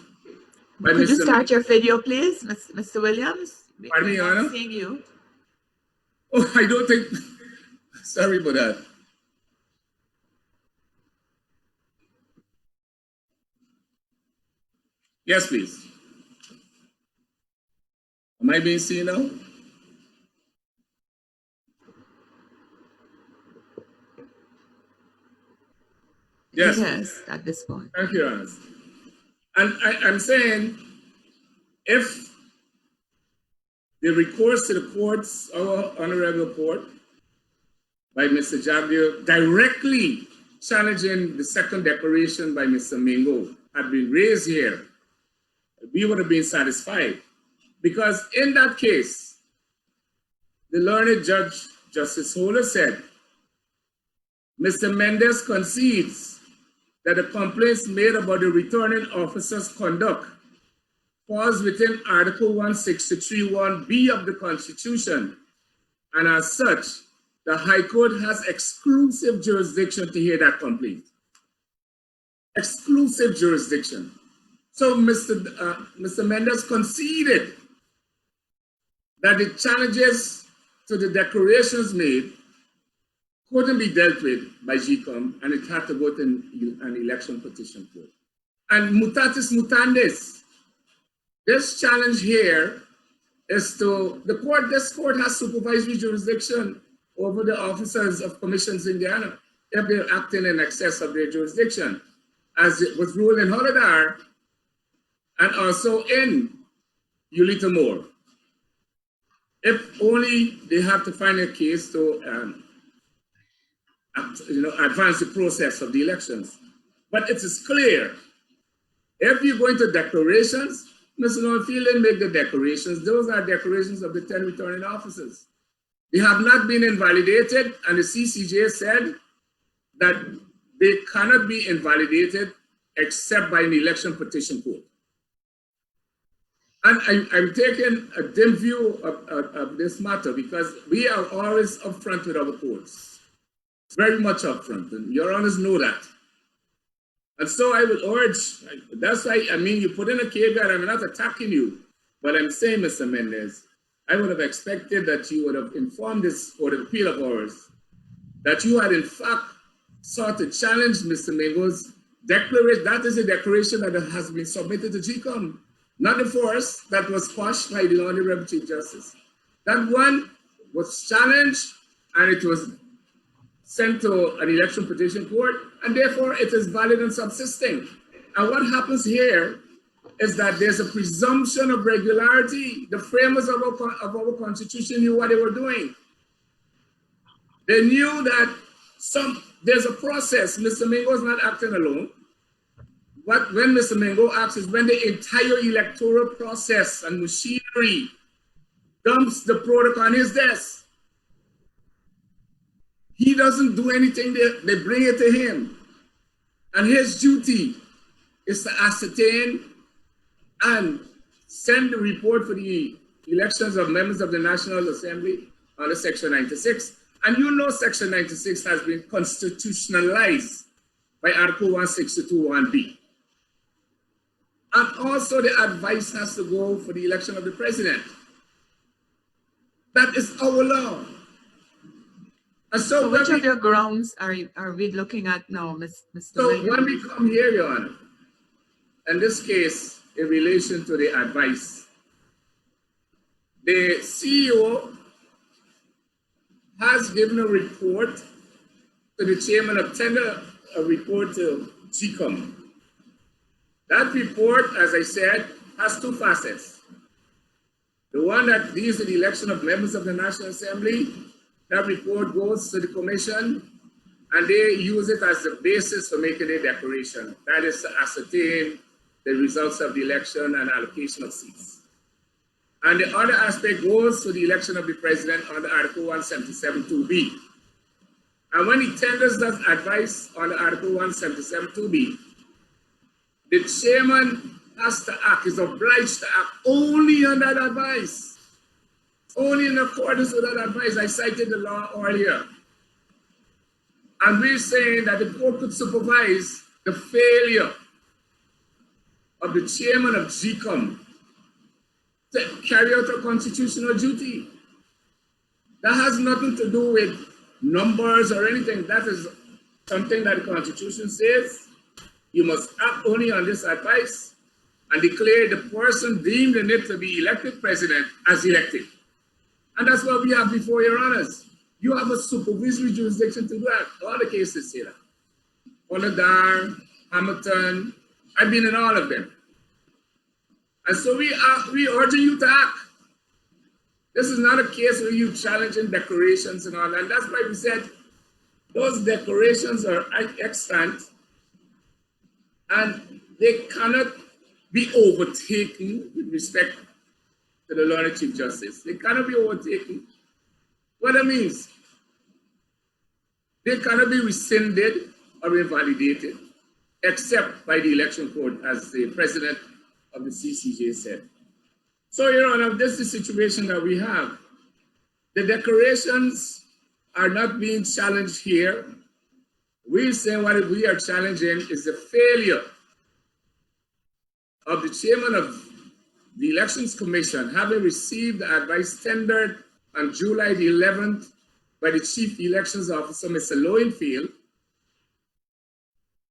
Could you start your video, please, Mr. Williams? Pardon me, Your Honor? Seeing you. Oh, I don't think, sorry about that. Yes, please. Am I being seen now? Yes. Yes, at this point. Thank you, Your Honor. And I'm saying, if the recourse to the courts, our honorable court, by Mr. Jambio, directly challenging the second declaration by Mr. Mingo had been raised here, we would have been satisfied. Because in that case, the learned judge, Justice Holder, said, Mr. Mendes concedes that the complaints made about the returning officer's conduct falls within Article 163(1)(b) of the Constitution, and as such, the High Court has exclusive jurisdiction to hear that complaint. Exclusive jurisdiction. So Mr. Mendes conceded that the challenges to the declarations made couldn't be dealt with by GECOM, and it had to go to an election petition court. And mutatis mutandis, this challenge here is to the court. This court has supervisory jurisdiction over the officers of commissions in Guyana if they're acting in excess of their jurisdiction, as it was ruled in Holodar and also in Ulita Moore. If only they have to find a case to advance the process of the elections. But it is clear, if you go into declarations, Mr. Lowenfield didn't make the declarations. Those are declarations of the 10 returning officers. They have not been invalidated, and the CCJ said that they cannot be invalidated except by an election petition court. And I'm taking a dim view of this matter because we are always upfront with our courts. Very much upfront, and Your Honors know that. And so I would urge, that's why, I mean, you put in a caveat, I'm not attacking you, but I'm saying, Mr. Mendes, I would have expected that you would have informed this Court of Appeal of ours that you had in fact sought to challenge Mr. Mingo's declaration. That is a declaration that has been submitted to GECOM, not the force that was quashed by the Honorable Chief Justice. That one was challenged and it was sent to an election petition court, and therefore it is valid and subsisting. And what happens here is that there's a presumption of regularity. The framers of our Constitution knew what they were doing. They knew that there's a process. Mr. Mingo is not acting alone. But when Mr. Mingo acts is when the entire electoral process and machinery dumps the product on his desk. He doesn't do anything, they bring it to him. And his duty is to ascertain and send the report for the elections of members of the National Assembly under Section 96. And you know Section 96 has been constitutionalized by Article 162(1)(b). And also the advice has to go for the election of the president. That is our law. And so which of your grounds are we looking at now, Mr. So Williams? when we come here, Your Honor, in this case, in relation to the advice, the CEO has given a report to the chairman of tender a report to GECOM. That report, as I said, has two facets. The one that deals with the election of members of the National Assembly, that report goes to the commission and they use it as the basis for making a declaration. That is to ascertain the results of the election and allocation of seats. And the other aspect goes to the election of the president under Article 177(2)(b). And when he tenders that advice under Article 177(2)(b), the chairman has to act, is obliged to act only on that advice, only in accordance with that advice. I cited the law earlier. And we're saying that the court could supervise the failure of the chairman of GECOM to carry out a constitutional duty. That has nothing to do with numbers or anything. That is something that the Constitution says. You must act only on this advice and declare the person deemed in it to be elected president as elected. And that's what we have before your honors. You have a supervisory jurisdiction to do that. All the cases say that. Oladar, Hamilton, I've been in all of them. And so we urge you to act. This is not a case where you challenging declarations and all that. And that's why we said those declarations are extant and they cannot be overtaken with respect to the Lord Chief Justice. They cannot be overtaken. What that means? They cannot be rescinded or invalidated except by the election court, as the president of the CCJ said. So, Your Honor, this is the situation that we have. The declarations are not being challenged here. We're saying what we are challenging is the failure of the chairman of the Elections Commission, having received the advice tendered on July the 11th by the Chief Elections Officer, Mr. Lowenfield,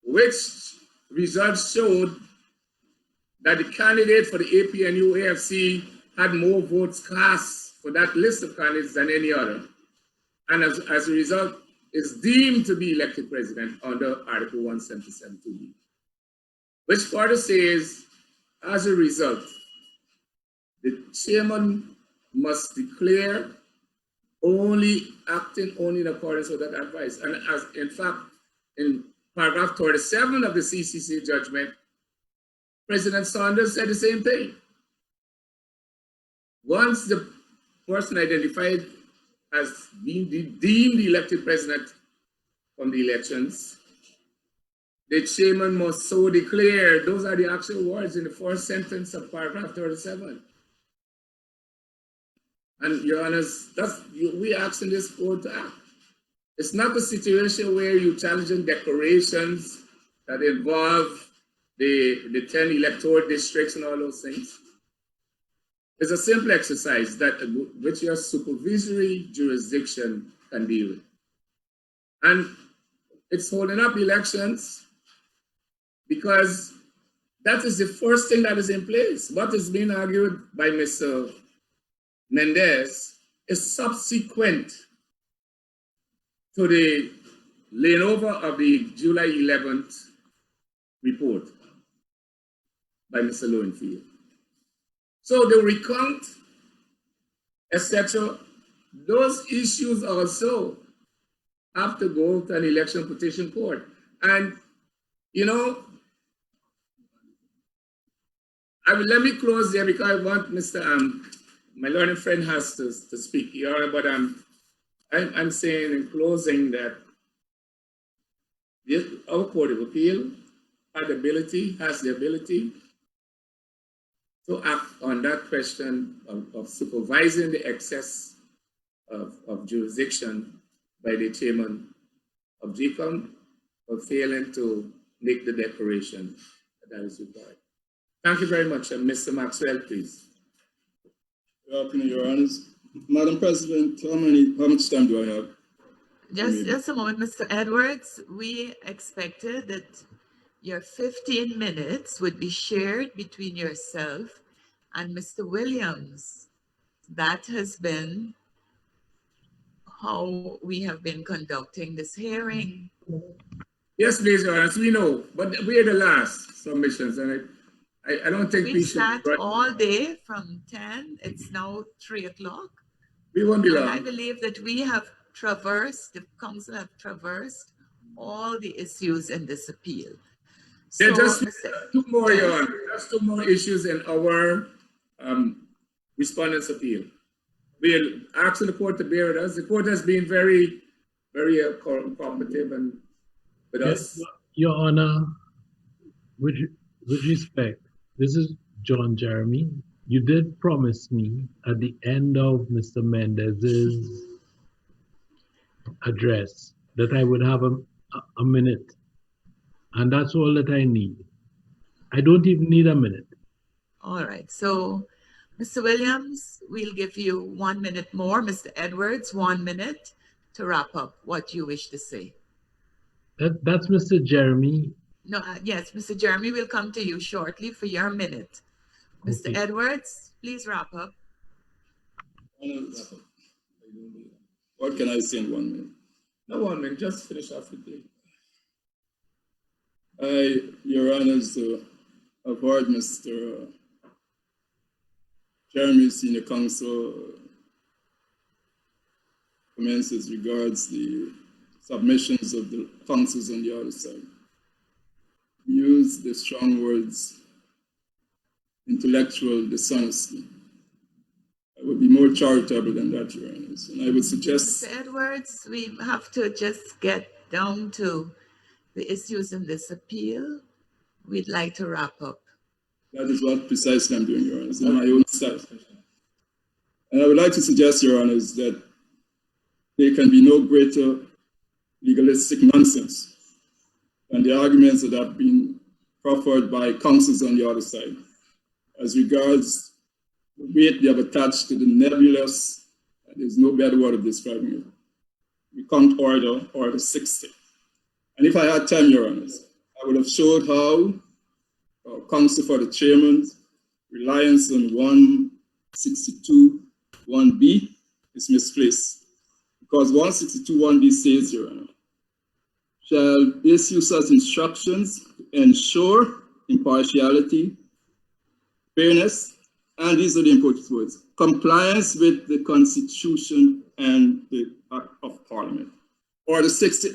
which results showed that the candidate for the APNU-AFC had more votes cast for that list of candidates than any other. And as a result, is deemed to be elected president under Article 177(2)(b), which further says, as a result, the chairman must declare acting only in accordance with that advice. And as in fact, in paragraph 37 of the CCC judgment, President Saunders said the same thing. Once the person identified as being deemed elected president from the elections, the chairman must so declare. Those are the actual words in the first sentence of paragraph 37. And Your Honors, we asking this court to act. It's not a situation where you're challenging declarations that involve the 10 electoral districts and all those things. It's a simple exercise which your supervisory jurisdiction can deal with. And it's holding up elections because that is the first thing that is in place. What is being argued by Mr. Mendez is subsequent to the laying over of the July 11th report by Mr. Lowenfield. So the recount, etc., those issues also have to go to an election petition court. And, you know, let me close there because I want my learned friend has to speak here, but I'm saying in closing that our Court of Appeal has the ability to act on that question of supervising the excess of jurisdiction by the chairman of GECOM for failing to make the declaration that is required. Thank you very much. And Mr. Maxwell, please. Good afternoon, Your Honors. Madam President, how much time do I have? Just a moment, Mr. Edwards. We expected that your 15 minutes would be shared between yourself and Mr. Williams. That has been how we have been conducting this hearing. Yes, please, Your Honor, we know, but we are the last submissions, and I don't think We we should. sat all day from 10, it's now 3 o'clock. We won't be And I long. believe that we have traversed, the council have traversed all the issues in this appeal. There So, are just two more, Yes. Your Honor. Just two more issues in our respondents' appeal. We are asking the court to bear with us. The court has been very, very cooperative and with us. Your Honor, with respect, this is John Jeremy. You did promise me at the end of Mr. Mendez's address that I would have a minute. And that's all that I need. I don't even need a minute. All right, so Mr. Williams, we'll give you 1 minute more. Mr. Edwards, 1 minute to wrap up what you wish to say. That's Mr. Jeremy. No, yes, Mr. Jeremy will come to you shortly for your minute. Mr. Okay. Edwards, please wrap up. What can I say in 1 minute? No 1 minute, just finish off with the. Your Honors, I've heard Mr. Jeremy, Senior Counsel, comments as regards the submissions of the counsels on the other side. Use the strong words, intellectual dishonesty. I would be more charitable than that, Your Honors. And I would suggest... Mr. Edwards, we have to just get down to the issues in this appeal. We'd like to wrap up. That is what precisely I'm doing, Your Honors, in my own style. And I would like to suggest, Your Honors, that there can be no greater legalistic nonsense than the arguments that have been proffered by counsels on the other side as regards the weight they have attached to the nebulous, and there's no better word of describing it, recount order 60. And if I had time, Your Honors, I would have showed how counsel for the chairman's reliance on 162 1B is misplaced. Because 162 1B says, Your Honor, shall issue such instructions to ensure impartiality, fairness, and these are the important words, compliance with the Constitution and the Act of Parliament. Order 60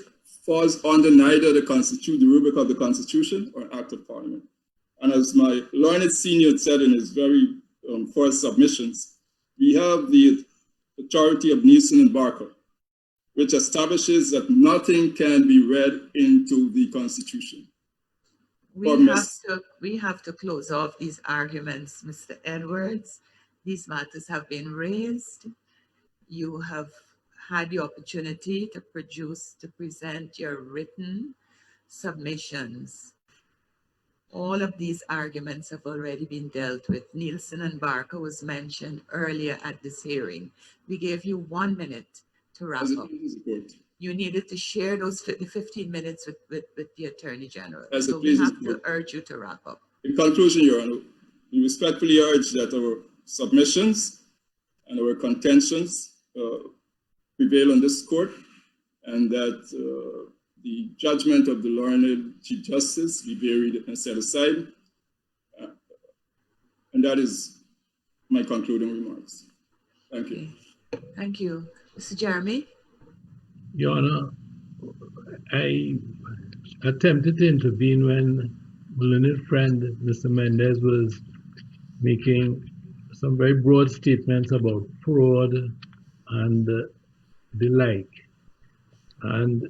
falls under neither the Constitution, the rubric of the Constitution, or Act of Parliament. And as my learned senior said in his very first submissions, we have the authority of Nielsen and Barker, which establishes that nothing can be read into the Constitution. We have to close off these arguments, Mr. Edwards. These matters have been raised. You have had the opportunity to present your written submissions. All of these arguments have already been dealt with. Nielsen and Barker was mentioned earlier at this hearing. We gave you 1 minute to wrap up. You needed to share those 15 minutes with the Attorney General. So we have to urge you to wrap up. In conclusion, Your Honor, we respectfully urge that our submissions and our contentions prevail on this court, and that the judgment of the learned Chief Justice be buried and set aside. And that is my concluding remarks. Thank you. Thank you. Mr. Jeremy? Your Honor, I attempted to intervene when my learned friend, Mr. Mendez, was making some very broad statements about fraud and the like. And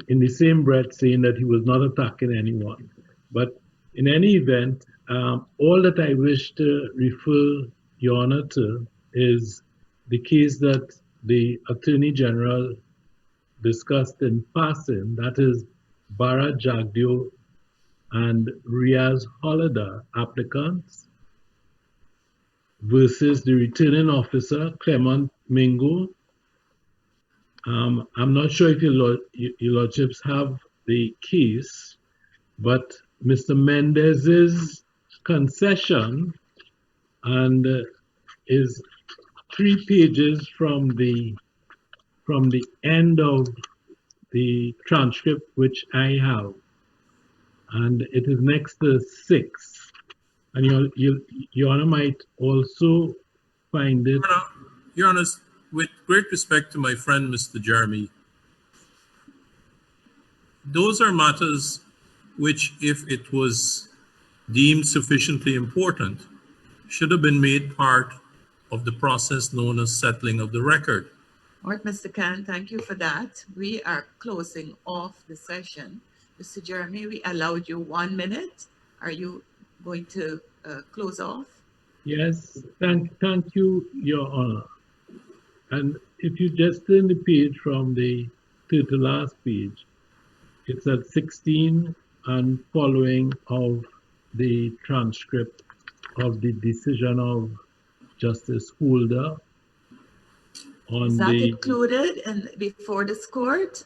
in the same breath saying that he was not attacking anyone. But in any event, all that I wish to refer Your Honor to is the case that the Attorney General discussed in passing, that is Bara Jagdio and Riaz Holida applicants versus the returning officer, Clairmont Mingo. I'm not sure if your lordships have the case, but Mr. Mendez's concession and is 3 pages from the end of the transcript which I have, and it is next to 6. And Your Honor might also find it. Your Honor, with great respect to my friend, Mr. Jeremy, those are matters which, if it was deemed sufficiently important, should have been made part of the process known as settling of the record. All right, Mr. Khan, thank you for that. We are closing off the session. Mr. Jeremy, we allowed you 1 minute. Are you going to close off? Yes, thank you, Your Honor. And if you just turn the page from the third to last page, it's at 16 and following of the transcript of the decision of Justice Holder on Is that the included in before this court?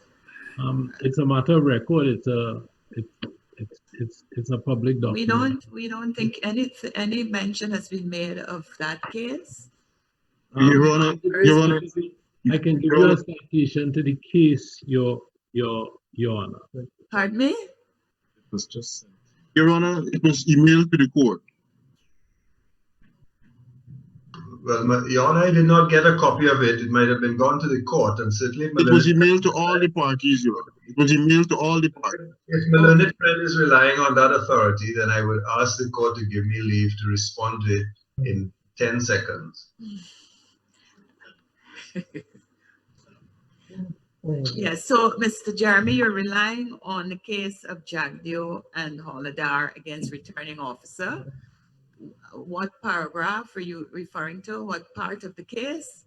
it's a matter of record. It's a public document. We don't think any mention has been made of that case. Your Honor, I can give you a citation to the case, Your Honor. Pardon me? It was just, Your Honor, it was emailed to the court. Well, Your Honor, I did not get a copy of it. It might have been gone to the court, and certainly it was emailed to all the parties, Your Honor. It was emailed to all the parties. If my learned friend is relying on that authority, then I would ask the court to give me leave to respond to it in 10 seconds. Yes, so Mr. Jeremy, you're relying on the case of Jagdio and Holadar against returning officer. What paragraph are you referring to? What part of the case?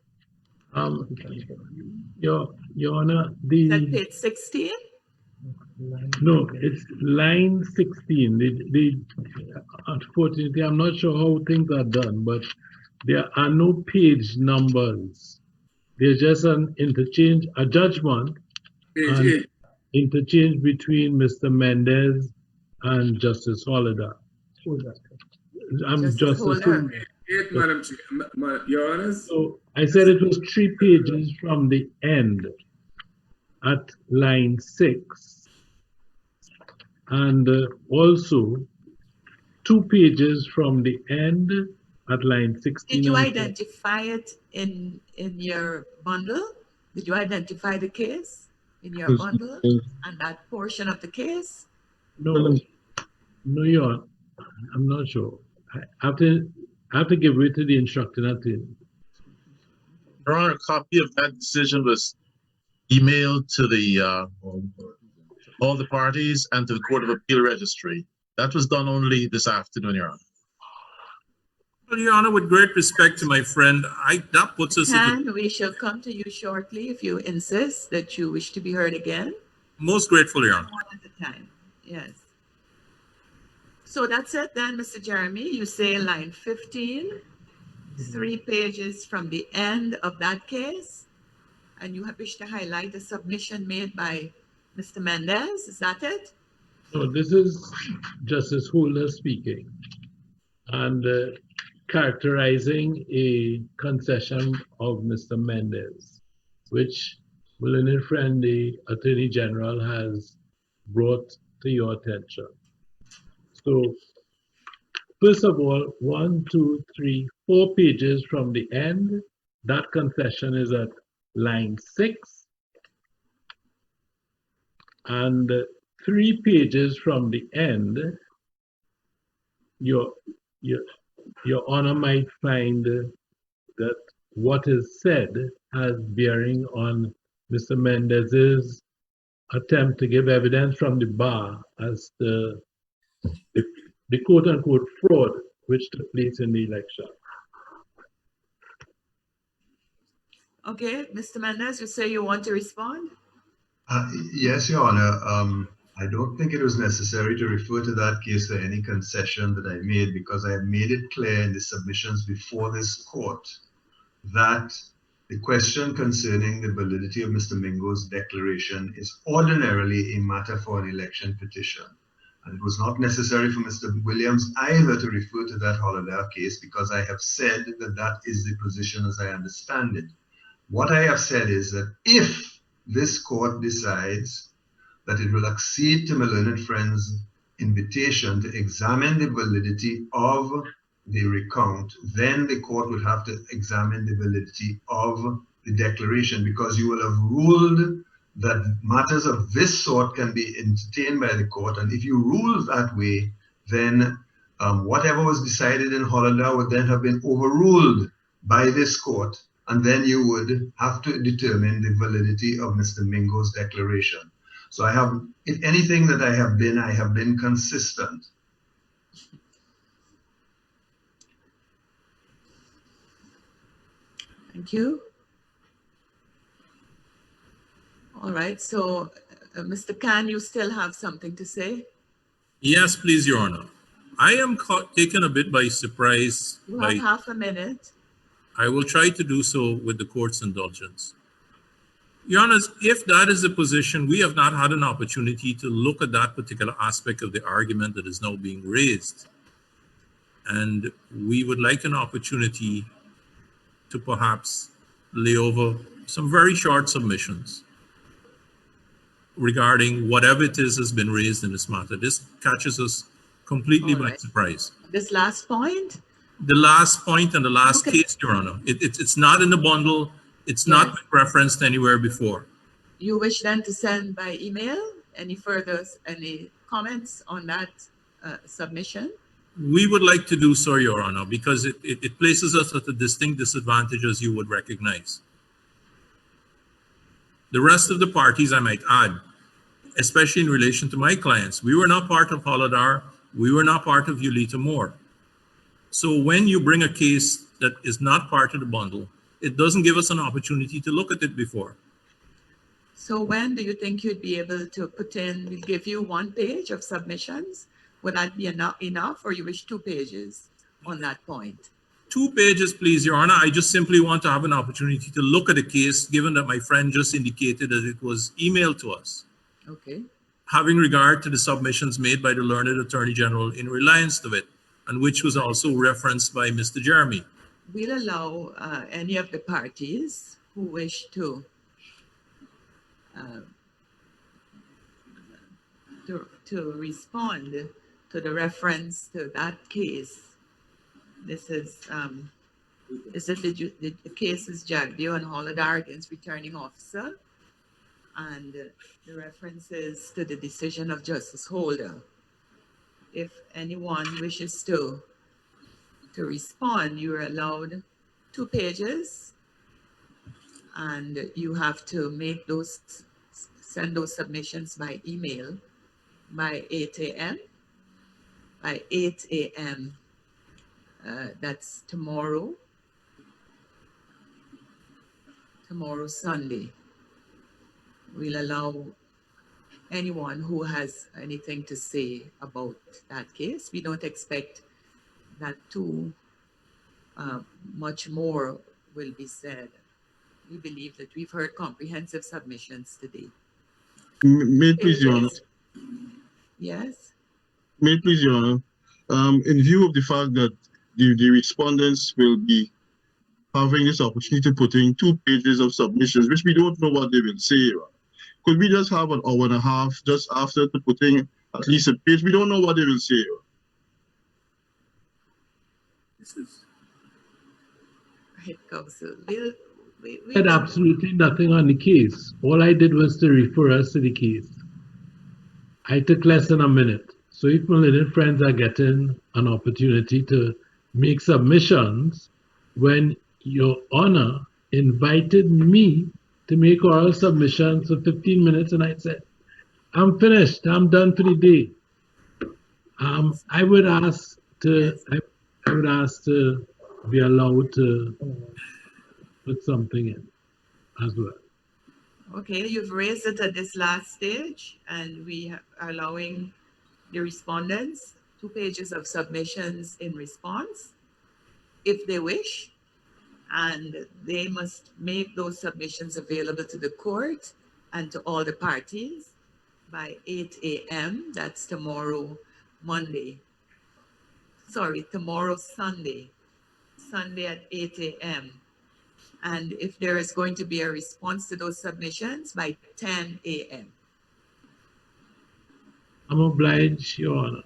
Your Honor, Is that page 16? No, it's line 16. Unfortunately, I'm not sure how things are done, but there are no page numbers. There's just an interchange, a judgment, and interchange between Mr. Mendez and Justice Hollader. I'm Justice Holder. Madam Chair, Your Honor. So I said it was 3 pages from the end at line 6, and also 2 pages from the end at line 16. Did you identify it in your bundle? Did you identify the case in your bundle and that portion of the case? No, I'm not sure. I have to give way to the instructor. Your Honor, a copy of that decision was emailed to the all the parties and to the Court of Appeal Registry. That was done only this afternoon, Your Honor. Well, Your Honor, with great respect to my friend, that puts us in We shall come to you shortly if you insist that you wish to be heard again. Most grateful, Your Honor. One at a time, yes. So that's it then, Mr. Jeremy. You say line 15, 3 pages from the end of that case, and you wish to highlight the submission made by Mr. Mendez. Is that it? No, this is Justice Holder speaking and characterizing a concession of Mr. Mendez, which my learned friend, the Attorney General, has brought to your attention. So, first of all, 1, 2, 3, 4 pages from the end, that concession is at line 6. And 3 pages from the end, your Honor might find that what is said has bearing on Mr. Mendez's attempt to give evidence from the bar as the quote-unquote fraud which took place in the election. Okay, Mr. Mendez, you say you want to respond? Yes, Your Honor. I don't think it was necessary to refer to that case for any concession that I made, because I have made it clear in the submissions before this court that the question concerning the validity of Mr. Mingo's declaration is ordinarily a matter for an election petition. And it was not necessary for Mr. Williams either to refer to that Hollader case, because I have said that that is the position as I understand it. What I have said is that if this court decides that it will accede to my learned friend's invitation to examine the validity of the recount, then the court would have to examine the validity of the declaration, because you will have ruled that matters of this sort can be entertained by the court. And if you rule that way, then whatever was decided in Hollander would then have been overruled by this court. And then you would have to determine the validity of Mr. Mingo's declaration. So I have, if anything that I have been consistent. Thank you. All right, so Mr. Khan, you still have something to say? Yes, please, Your Honor. I am taken a bit by surprise. You have half a minute. I will try to do so with the court's indulgence. Your Honor, if that is the position, we have not had an opportunity to look at that particular aspect of the argument that is now being raised. And we would like an opportunity to perhaps lay over some very short submissions regarding whatever it is has been raised in this matter. This catches us completely by surprise. This last point? The last point and the last case, Your Honor. It's not in the bundle. It's not been referenced anywhere before. You wish then to send by email any comments on that submission? We would like to do so, Your Honor, because it places us at a distinct disadvantage, as you would recognize. The rest of the parties, I might add, especially in relation to my clients, we were not part of Hollander, we were not part of Ulita Moore. So when you bring a case that is not part of the bundle, it doesn't give us an opportunity to look at it before. So when do you think you'd be able to put in, we'll give you 1 page of submissions? Would that be enough, or you wish 2 pages on that point? 2 pages, please, Your Honor. I just simply want to have an opportunity to look at the case, given that my friend just indicated that it was emailed to us. Okay. Having regard to the submissions made by the Learned Attorney General in reliance to it, and which was also referenced by Mr. Jeremy. We'll allow any of the parties who wish to respond to the reference to that case. This is the case is Jagdio and Hollander against returning officer, and the reference is to the decision of Justice Holder. If anyone wishes to respond, you are allowed 2 pages, and you have to send those submissions by email by 8 a.m. By 8 a.m. That's tomorrow, Sunday. We'll allow anyone who has anything to say about that case. We don't expect that too much more will be said. We believe that we've heard comprehensive submissions today. May it please, Your Honor. Yes? May it please, Your Honor. In view of the fact that the respondents will be having this opportunity to put in 2 pages of submissions, which we don't know what they will say, could we just have an hour and a half just after to put in at least a page? We don't know what they will say. Right, Counsel. We said absolutely nothing on the case. All I did was to refer us to the case. I took less than a minute. So if my little friends are getting an opportunity to make submissions, when Your Honor invited me to make oral submissions for 15 minutes, and I said, I'm finished, I'm done for the day. I would ask to be allowed to put something in as well. Okay, you've raised it at this last stage, and we are allowing the respondents 2 pages of submissions in response, if they wish, and they must make those submissions available to the court and to all the parties by 8 a.m. That's tomorrow, Sunday at 8 a.m. And if there is going to be a response to those submissions by 10 a.m. I'm obliged, Your Honor.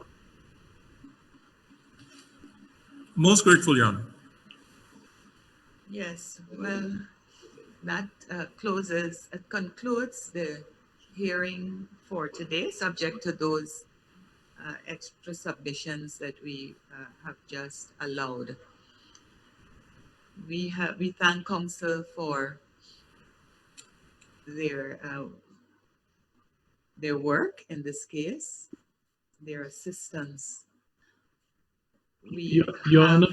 Most grateful, Your Honor. Yes, well, that concludes the hearing for today, subject to those extra submissions that we have just allowed. We thank counsel for their work in this case, their assistance. Your Honor,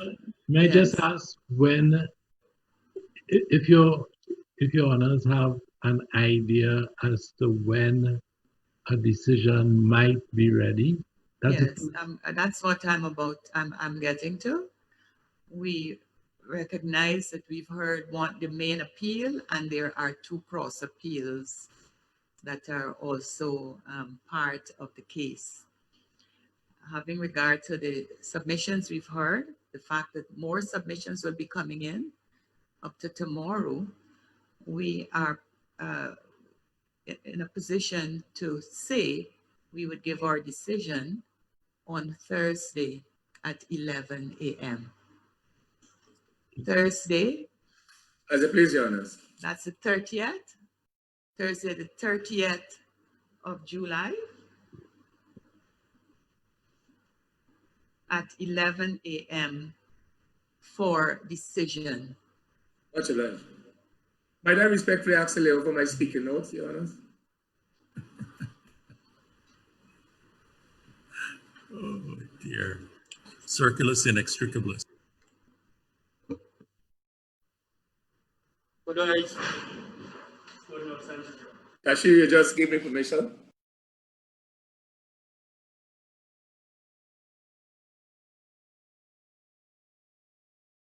may I just ask when, if your honors have an idea as to when a decision might be ready? That's what I'm getting to. We recognize that we've heard the main appeal, and there are 2 cross appeals that are also part of the case. Having regard to the submissions we've heard, the fact that more submissions will be coming in up to tomorrow, we are in a position to say we would give our decision on Thursday at 11 a.m. Thursday. As it please, Your Honors. That's the 30th. Thursday, the 30th of July at 11 a.m. for decision. Much obliged. Might I respectfully ask the Leo for my speaking notes, Your Honors? Oh dear. Circulus inextricablus. Cashier, you just gave me permission.